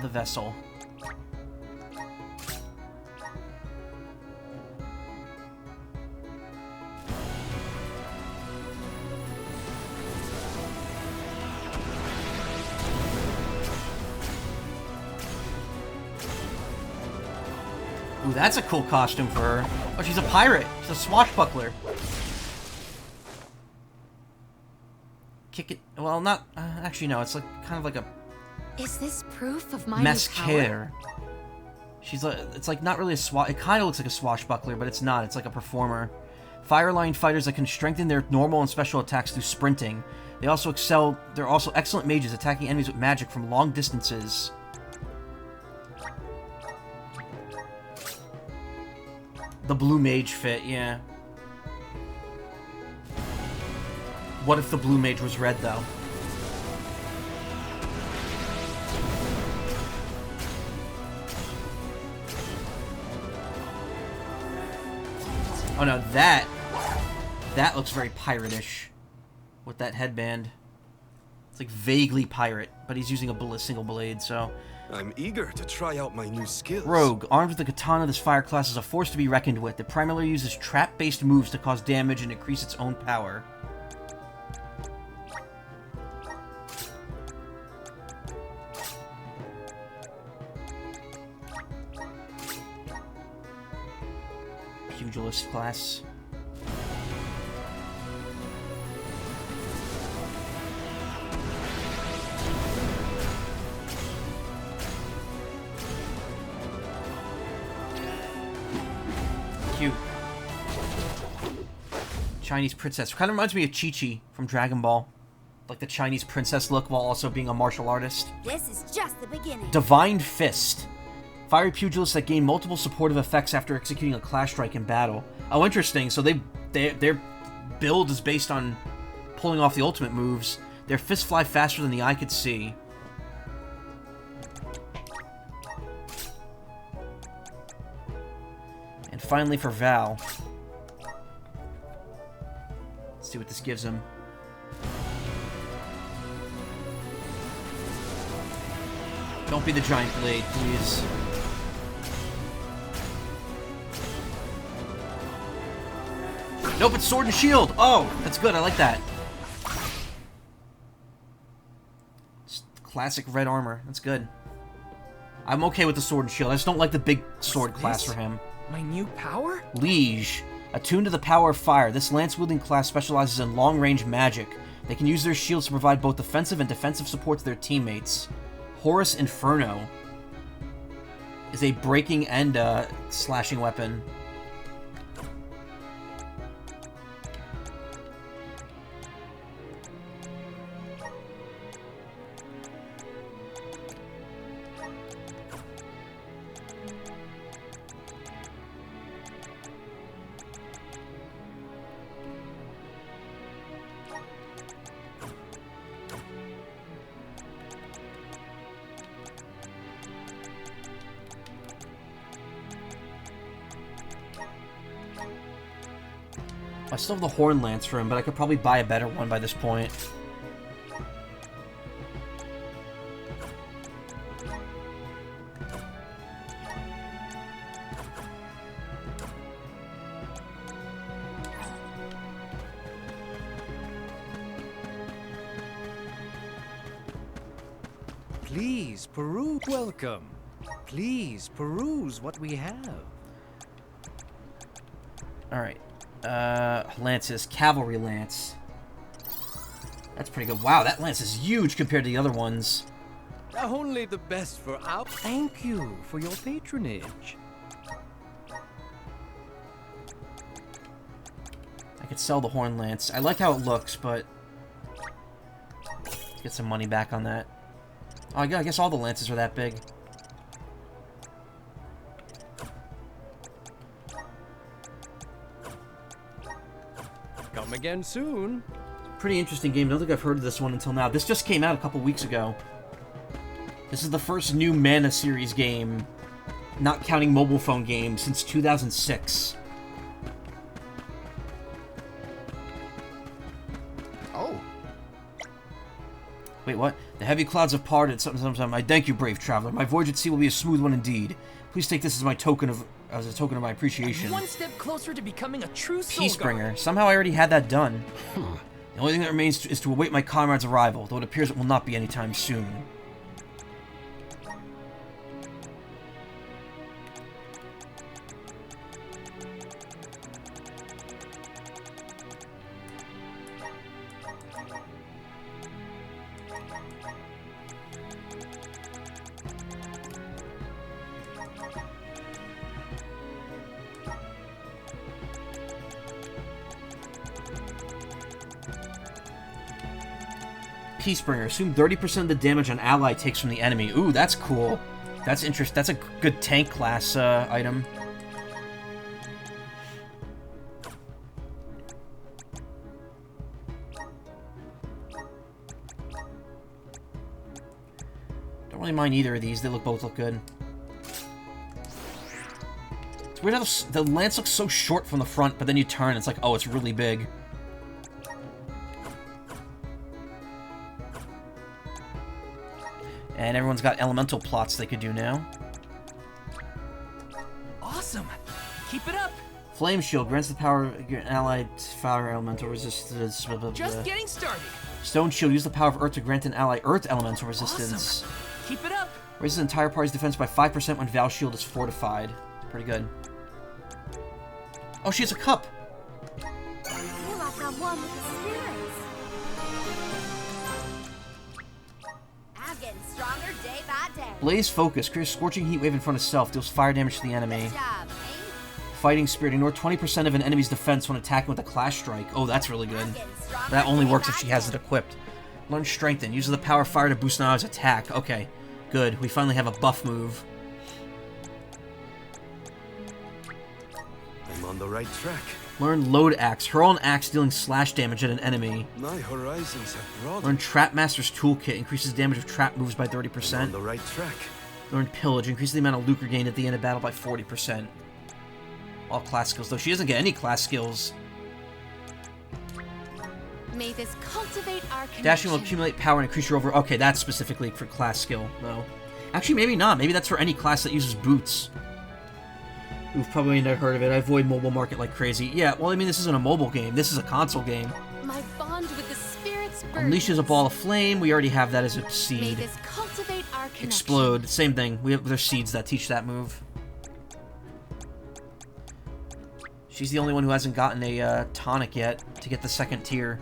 the vessel. Ooh, that's a cool costume for her. Oh, she's a pirate. She's a swashbuckler. Kick it. Well, not... actually, no. It's like kind of like a... Is this proof of my new power? Mascare. She's like... It's like not really a swash... It kind of looks like a swashbuckler, but it's not. It's like a performer. Fire line fighters that can strengthen their normal and special attacks through sprinting. They also excel... They're also excellent mages, attacking enemies with magic from long distances. The blue mage fit, yeah. What if the blue mage was red, though? Oh no, that looks very pirate-ish. With that headband. It's like vaguely pirate, but he's using a single blade, so... I'm eager to try out my new skills. Rogue. Armed with the katana, this fire class is a force to be reckoned with. It primarily uses trap-based moves to cause damage and increase its own power. Pugilist class. Cute. Chinese princess. Kind of reminds me of Chi-Chi from Dragon Ball. Like the Chinese princess look while also being a martial artist. This is just the beginning. Divine Fist. Fiery pugilists that gain multiple supportive effects after executing a clash strike in battle. Oh, interesting. So their build is based on pulling off the ultimate moves. Their fists fly faster than the eye could see. And finally for Val. Let's see what this gives him. Don't be the giant blade, please. Nope, it's sword and shield! Oh, that's good, I like that. It's classic red armor, that's good. I'm okay with the sword and shield, I just don't like the big sword class for him. My new power? Liege. Attuned to the power of fire, this lance-wielding class specializes in long-range magic. They can use their shields to provide both offensive and defensive support to their teammates. Horus Inferno is a breaking and slashing weapon. I still have the Horn Lance for him, but I could probably buy a better one by this point. Please peruse. Welcome. Please peruse what we have. Alright. Lances. Cavalry Lance. That's pretty good. Wow, that lance is huge compared to the other ones. Only the best for our... Thank you for your patronage. I could sell the Horn Lance. I like how it looks, but... Let's get some money back on that. Oh, I guess all the lances are that big. Come again soon. Pretty interesting game. I don't think I've heard of this one until now. This just came out a couple weeks ago. This is the first new Mana series game, not counting mobile phone games, since 2006. Oh. Wait, what? The heavy clouds have parted. Something. I thank you, brave traveler. My voyage at sea will be a smooth one indeed. Please take this as a token of my appreciation. One step closer to becoming a true Peacebringer. Somehow I already had that done. The only thing that remains is to await my comrade's arrival, though it appears it will not be anytime soon. Peacebringer. Assume 30% of the damage an ally takes from the enemy. Ooh, that's cool. That's interesting. That's a good tank class item. Don't really mind either of these. They both look good. It's weird how the lance looks so short from the front, but then you turn, it's like, oh, it's really big. And everyone's got elemental plots they could do now. Awesome! Keep it up! Flame Shield grants the power of your allied fire elemental resistance. Blah, blah, blah. Just getting started! Stone Shield. Use the power of Earth to grant an ally Earth elemental resistance. Awesome. Keep it up! Raises the entire party's defense by 5% when Val Shield is fortified. Pretty good. Oh, she has a cup! I feel like I'm one with the spirits. I'm getting stronger day by day. Blaze Focus. Creates a scorching heat wave in front of self. Deals fire damage to the enemy. Good job, Fighting Spirit. Ignore 20% of an enemy's defense when attacking with a Clash Strike. Oh, that's really good. I'm getting stronger That only day works if by she has day. it equipped. Learn Strengthen. Uses the power of fire to boost an ally's attack. Okay, good. We finally have a buff move. I'm on the right track. Learn Load Axe. Hurl an axe dealing slash damage at an enemy. My horizons have broadened. Learn Trap Master's Toolkit. Increases damage of trap moves by I'm on 30%. the right track. Learn Pillage. Increases the amount of lucre gained at the end of battle by 40%. All class skills, though. She doesn't get any class skills. May this cultivate our connection. Dashing will accumulate power and increase your over... Okay, that's specifically for class skill, though. Actually, maybe not. Maybe that's for any class that uses boots. We've probably never heard of it. I avoid mobile market like crazy. Yeah, well, I mean, this isn't a mobile game. This is a console game. My bond with the spirits burns. Unleashes a ball of flame. We already have that as a May seed. this cultivate our connection. Explode. Same thing. There's seeds that teach that move. She's the only one who hasn't gotten a tonic yet to get the second tier.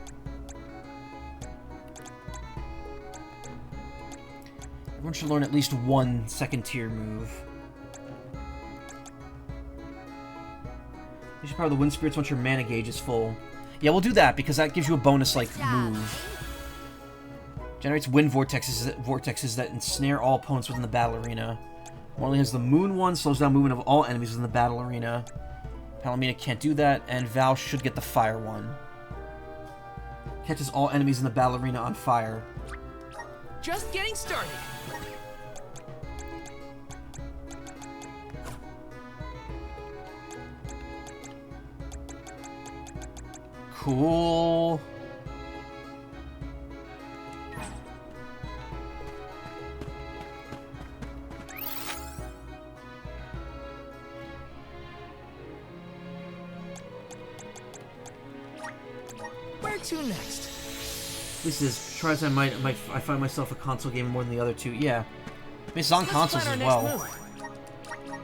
Everyone should learn at least one second tier move. You should power the wind spirits once your mana gauge is full. Yeah, we'll do that because that gives you a bonus like move. Generates wind vortexes that ensnare all opponents within the battle arena. Only has the moon one, slows down movement of all enemies within the battle arena. Palomina can't do that, and Val should get the fire one. Catches all enemies in the battle arena on fire. Just getting started! Cool. Where to next? This is, try as I might, I find myself a console game more than the other two. Yeah. I mean, it's on Let's consoles plan as our next well. move.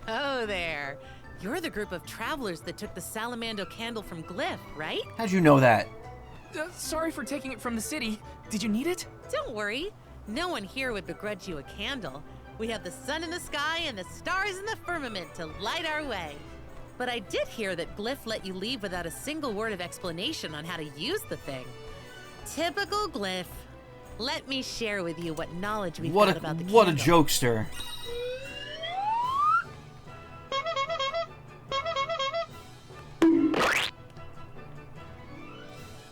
Oh, there. You're the group of travelers that took the Salamando candle from Glyph, right? How'd you know that? Sorry for taking it from the city. Did you need it? Don't worry. No one here would begrudge you a candle. We have the sun in the sky and the stars in the firmament to light our way. But I did hear that Glyph let you leave without a single word of explanation on how to use the thing. Typical Glyph. Let me share with you what knowledge we've got about the candle. What a jokester.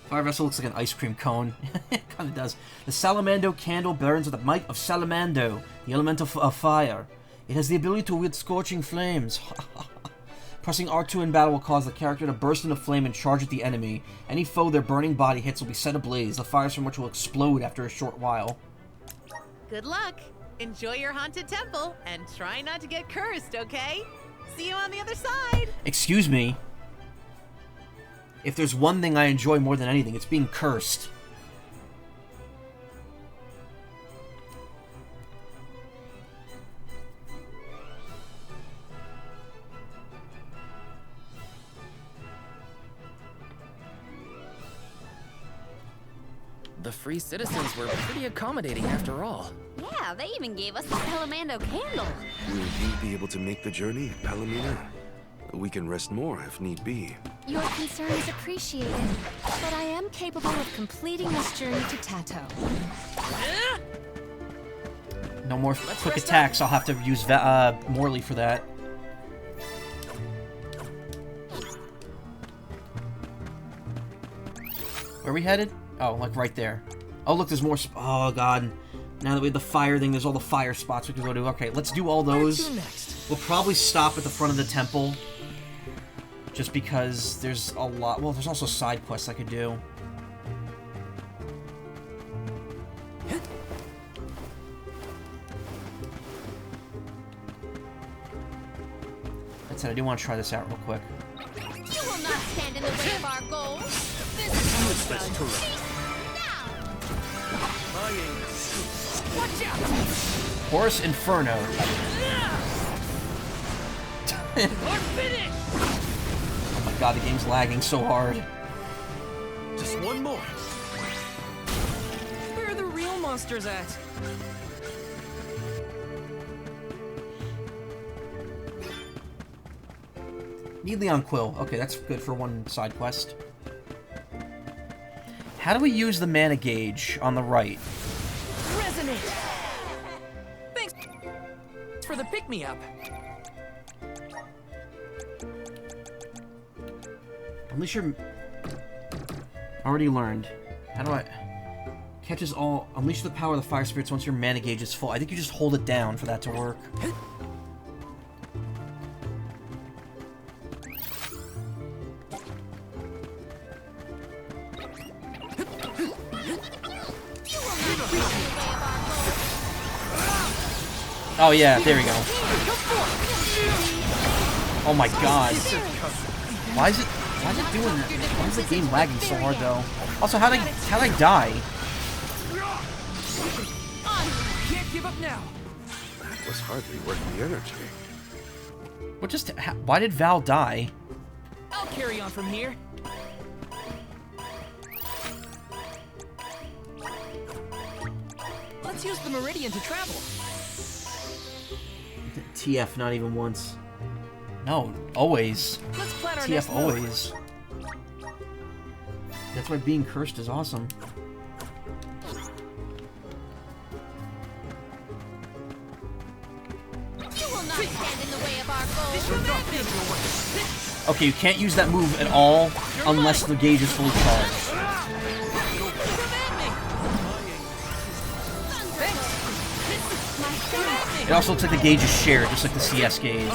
Fire vessel looks like an ice cream cone. It kind of does. The Salamando candle burns with the might of Salamando, the element of fire. It has the ability to wield scorching flames. Pressing R2 in battle will cause the character to burst into flame and charge at the enemy. Any foe their burning body hits will be set ablaze, the fires from which will explode after a short while. Good luck. Enjoy your haunted temple and try not to get cursed, okay? See you on the other side. Excuse me. If there's one thing I enjoy more than anything, it's being cursed. The the free citizens were pretty accommodating after all. Yeah, they even gave us the Salamando candle. Will you be able to make the journey, Palomino? We can rest more if need be. Your concern is appreciated, but I am capable of completing this journey to Tato. No more quick attacks. I'll have to use Morley for that. Where are we headed? Oh, like right there. Oh, look, there's more. Oh, God. Now that we have the fire thing, there's all the fire spots we can go to. Okay, let's do all those. We'll probably stop at the front of the temple. Just because there's a lot. Well, there's also side quests I could do. That said, I do want to try this out real quick. You will not stand in the way of our goals. This is watch out! Horus Inferno. Oh my god, the game's lagging so hard. Just one more. Where are the real monsters at? Need Leon Quill. Okay, that's good for one side quest. How do we use the mana gauge on the right? Resonate! Thanks for the pick-me-up. Unless you're... Already learned. How do I... Catches all... Unleash the power of the fire spirits once your mana gauge is full. I think you just hold it down for that to work. Oh yeah, there we go. Oh my god. Why is it doing that? Why is the game lagging so hard though? Also, how'd I die? Can't give up now. That was hardly worth the energy. Why did Val die? I'll carry on from here. Let's use the Meridian to travel. TF, not even once. No, always. Let's plan our TF next move. always. That's why being cursed is awesome. You will not stand in the way of our goals. Okay, you can't use that move at all unless the gauge is fully charged. It also looks like the gauge is shared, just like the CS gauge.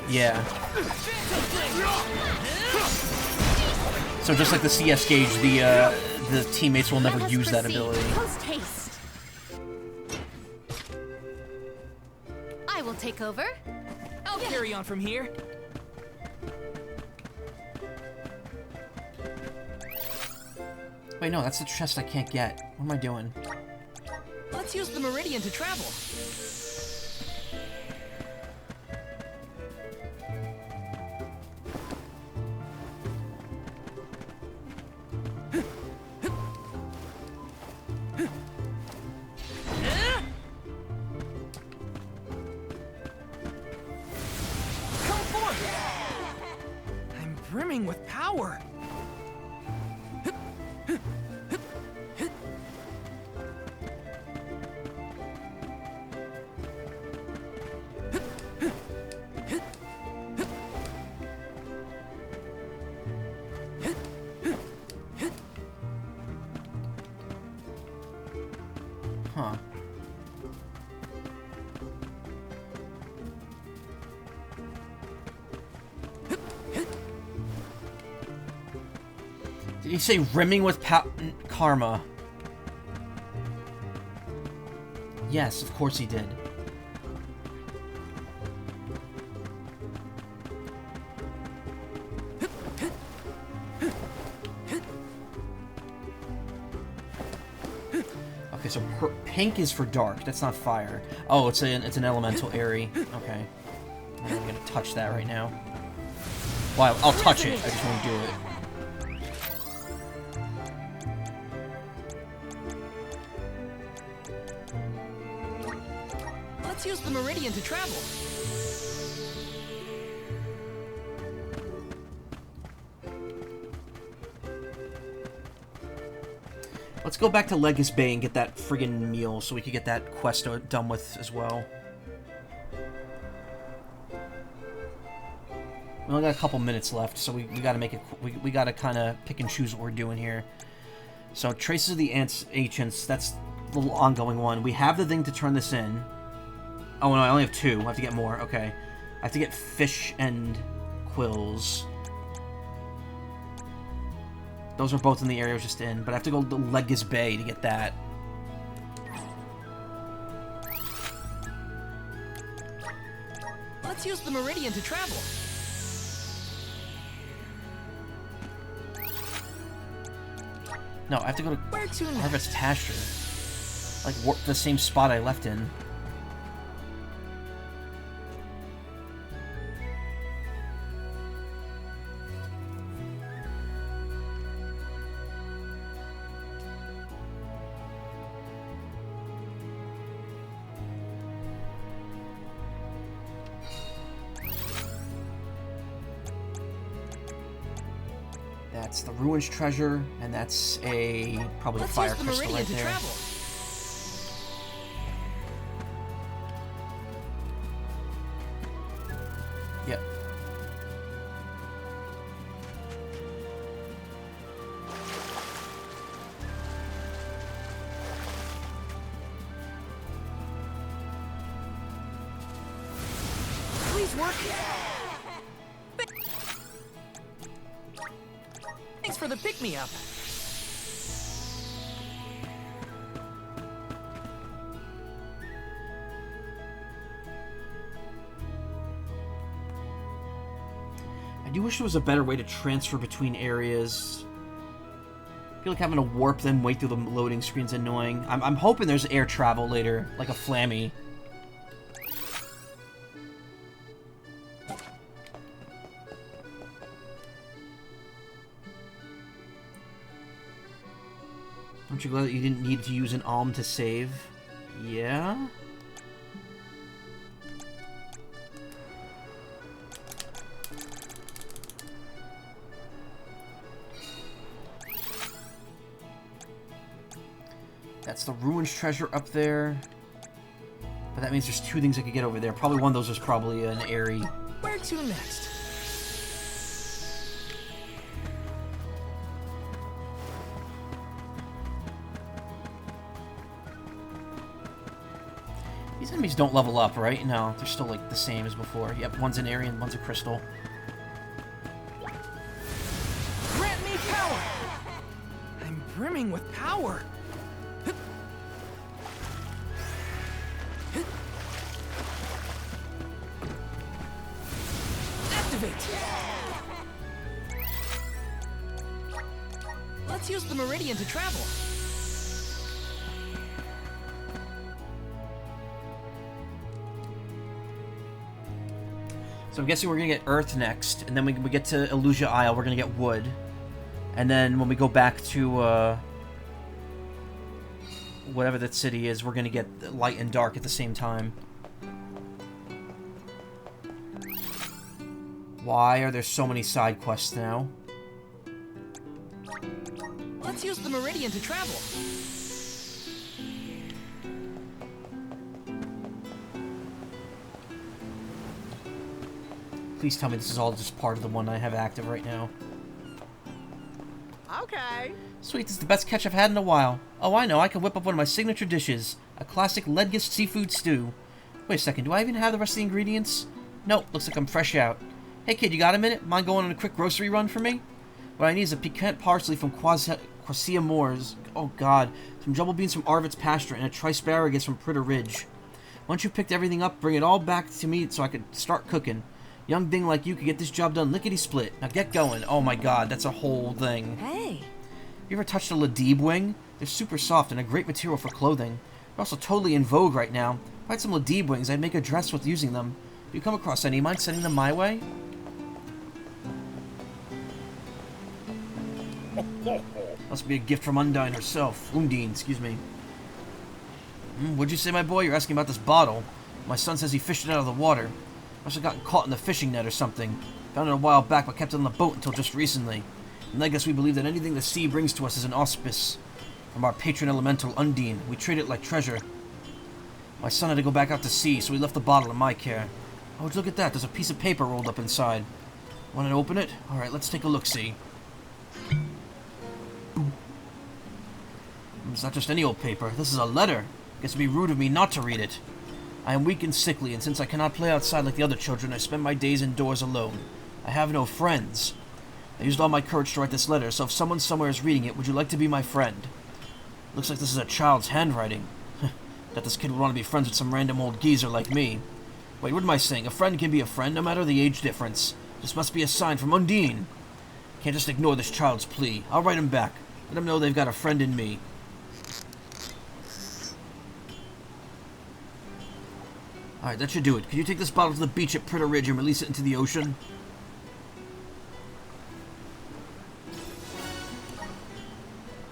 Yeah. So just like the CS gauge, the teammates will never use that ability. Post-haste. I will take over. I'll carry on from here. Wait, no, that's the chest I can't get. What am I doing? Let's use the Meridian to travel. Come forth! I'm brimming with power. Huh. Did he say rimming with karma? Yes, of course he did. Okay, so pink is for dark. That's not fire. Oh, it's an elemental area. Okay. I'm not gonna touch that right now. Well, I'll touch it. I just won't do it. Let's use the meridian to travel. Let's go back to Legis Bay and get that friggin' meal so we can get that quest done with as well. We only got a couple minutes left, so we gotta make it. We gotta kind of pick and choose what we're doing here. So Traces of the Ancients, that's the little ongoing one. We have the thing to turn this in. Oh no, I only have 2. I have to get more. Okay, I have to get fish and quills. Those are both in the area I was just in, but I have to go to Legis Bay to get that. Let's use the meridian to travel. No, I have to go to Where to Harvest Pasture. Like, the same spot I left in. That's the Ruins Treasure, and that's probably a fire crystal right there. Travel. Yep. Please work. Thanks for the pick-me-up. I do wish there was a better way to transfer between areas. I feel like having to warp then wait through the loading screen's annoying. I'm hoping there's air travel later, like a Flammy. Aren't you glad that you didn't need to use an alm to save? Yeah? That's the Ruins Treasure up there. But that means there's 2 things I could get over there. Probably one of those is probably an airy. Where to next? These enemies don't level up, right? No, they're still like the same as before. Yep, one's an airy and one's a crystal. Grant me power! I'm brimming with power. Activate! Let's use the meridian to travel. So I'm guessing we're gonna get Earth next, and then we get to Illusia Isle, we're gonna get wood. And then when we go back to, whatever that city is, we're gonna get light and dark at the same time. Why are there so many side quests now? Let's use the meridian to travel. Please tell me this is all just part of the one I have active right now. Okay. Sweet, this is the best catch I've had in a while. Oh, I know, I can whip up one of my signature dishes. A classic Ledgis seafood stew. Wait a second, do I even have the rest of the ingredients? Nope, looks like I'm fresh out. Hey kid, you got a minute? Mind going on a quick grocery run for me? What I need is a piquant parsley from Quasia Moors. Oh god. Some jumble beans from Arvid's pasture and a trisparagus from Pritter Ridge. Once you've picked everything up, bring it all back to me so I can start cooking. Young thing like you could get this job done lickety-split. Now get going. Oh my god, that's a whole thing. Hey. You ever touched a Ladib wing? They're super soft and a great material for clothing. They're also totally in vogue right now. If I had some Ladib wings, I'd make a dress with using them. If you come across any, mind sending them my way? Must be a gift from Undine herself. Undine, excuse me. What'd you say, my boy? You're asking about this bottle. My son says he fished it out of the water. Must have gotten caught in the fishing net or something. Found it a while back, but kept it on the boat until just recently. And I guess we believe that anything the sea brings to us is an auspice. From our patron elemental, Undine. We treat it like treasure. My son had to go back out to sea, so we left the bottle in my care. Oh, look at that. There's a piece of paper rolled up inside. Want to open it? Alright, let's take a look-see. It's not just any old paper. This is a letter. Guess it'd be rude of me not to read it. I am weak and sickly, and since I cannot play outside like the other children, I spend my days indoors alone. I have no friends. I used all my courage to write this letter, so if someone somewhere is reading it, would you like to be my friend? Looks like this is a child's handwriting. That this kid would want to be friends with some random old geezer like me. Wait, what am I saying? A friend can be a friend, no matter the age difference. This must be a sign from Undine. Can't just ignore this child's plea. I'll write him back. Let him know they've got a friend in me. Alright, that should do it. Could you take this bottle to the beach at Pritter Ridge and release it into the ocean?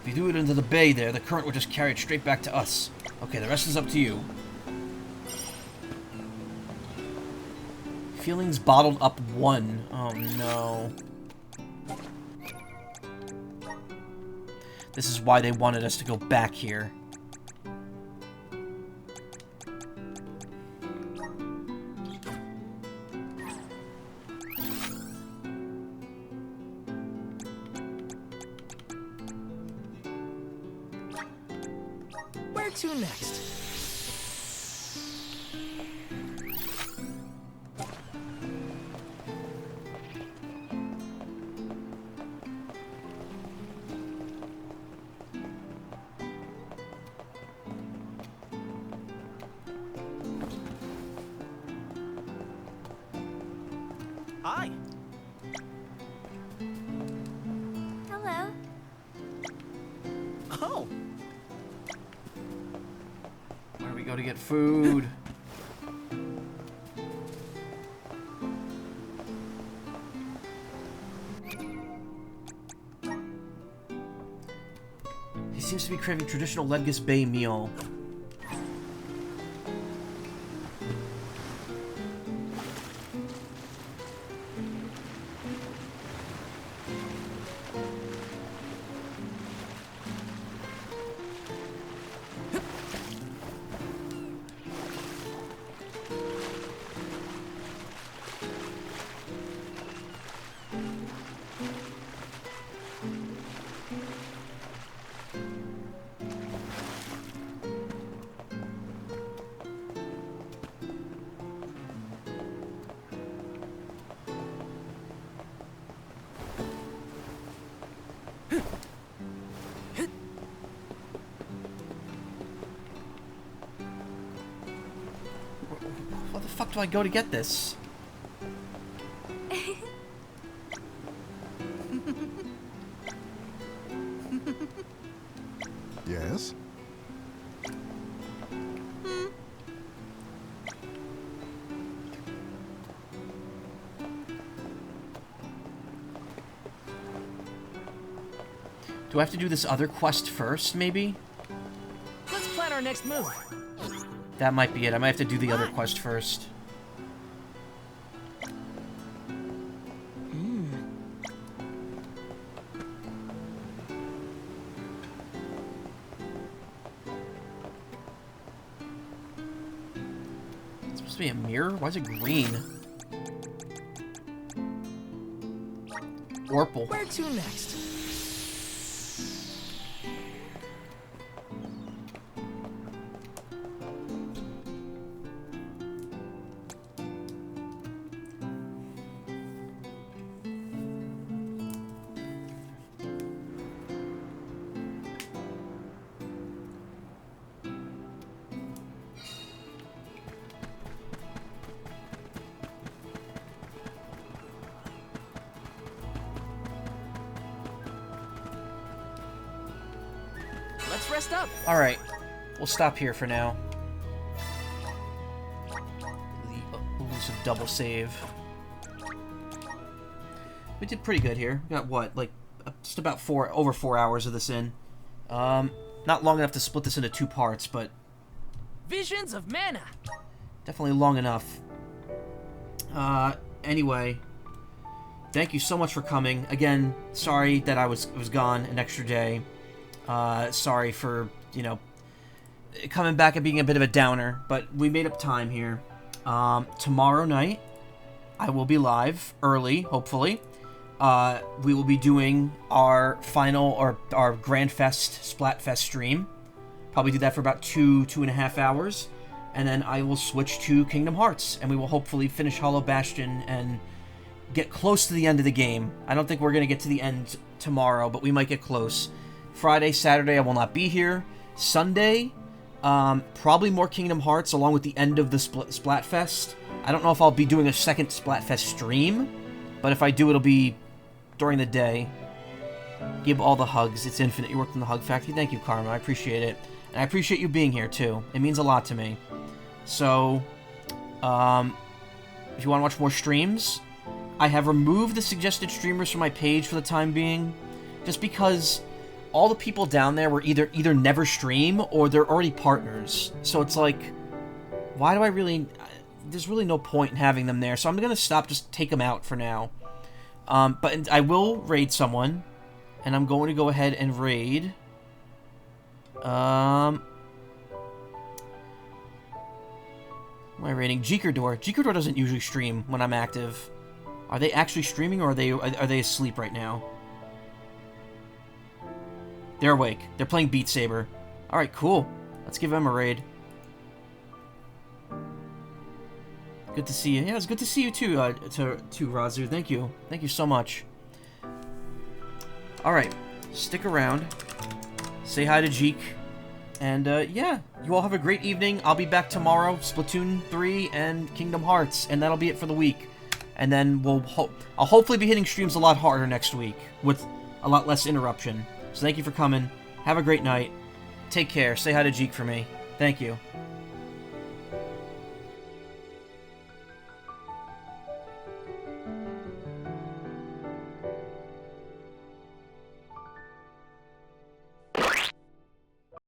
If you threw it into the bay there, the current will just carry it straight back to us. Okay, the rest is up to you. Feelings bottled up 1. Oh no. This is why they wanted us to go back here. Where to next? Hi. Hello. Oh. Where do we go to get food? He seems to be craving traditional Ledgis Bay meal. Where the fuck do I go to get this? Yes? Do I have to do this other quest first, maybe? Let's plan our next move. That might be it. I might have to do the other quest first. It's supposed to be a mirror? Why is it green? Orpal. Where to next? Let's rest up. Alright. We'll stop here for now. The elusive double save. We did pretty good here. We got what? Like, just about over 4 hours of this in. Not long enough to split this into 2 parts, but... Visions of mana. Definitely long enough. Anyway, thank you so much for coming. Again, sorry that I was gone an extra day. Sorry for, you know, coming back and being a bit of a downer, but we made up time here. Tomorrow night, I will be live early, hopefully. We will be doing our final, or our Grand Fest, Splatfest stream. Probably do that for about 2.5 hours. And then I will switch to Kingdom Hearts, and we will hopefully finish Hollow Bastion and get close to the end of the game. I don't think we're going to get to the end tomorrow, but we might get close. Friday, Saturday, I will not be here. Sunday, probably more Kingdom Hearts, along with the end of the Splatfest. I don't know if I'll be doing a second Splatfest stream, but if I do, it'll be during the day. Give all the hugs. It's infinite. You worked in the Hug Factory. Thank you, Karma. I appreciate it. And I appreciate you being here, too. It means a lot to me. So, if you want to watch more streams, I have removed the suggested streamers from my page for the time being, just because all the people down there were either never stream, or they're already partners. So it's like, why do I really... There's really no point in having them there, so I'm going to stop, just take them out for now. But I will raid someone, and I'm going to go ahead and raid... Am I rating Jeekerdor? Jeekerdor doesn't usually stream when I'm active. Are they actually streaming, or are they asleep right now? They're awake. They're playing Beat Saber. Alright, cool. Let's give them a raid. Good to see you. Yeah, it's good to see you too, Razu. Thank you. Thank you so much. Alright. Stick around. Say hi to Jeek. And, yeah, you all have a great evening. I'll be back tomorrow, Splatoon 3 and Kingdom Hearts, and that'll be it for the week. And then I'll hopefully be hitting streams a lot harder next week, with a lot less interruption. So thank you for coming. Have a great night. Take care. Say hi to Jeek for me. Thank you.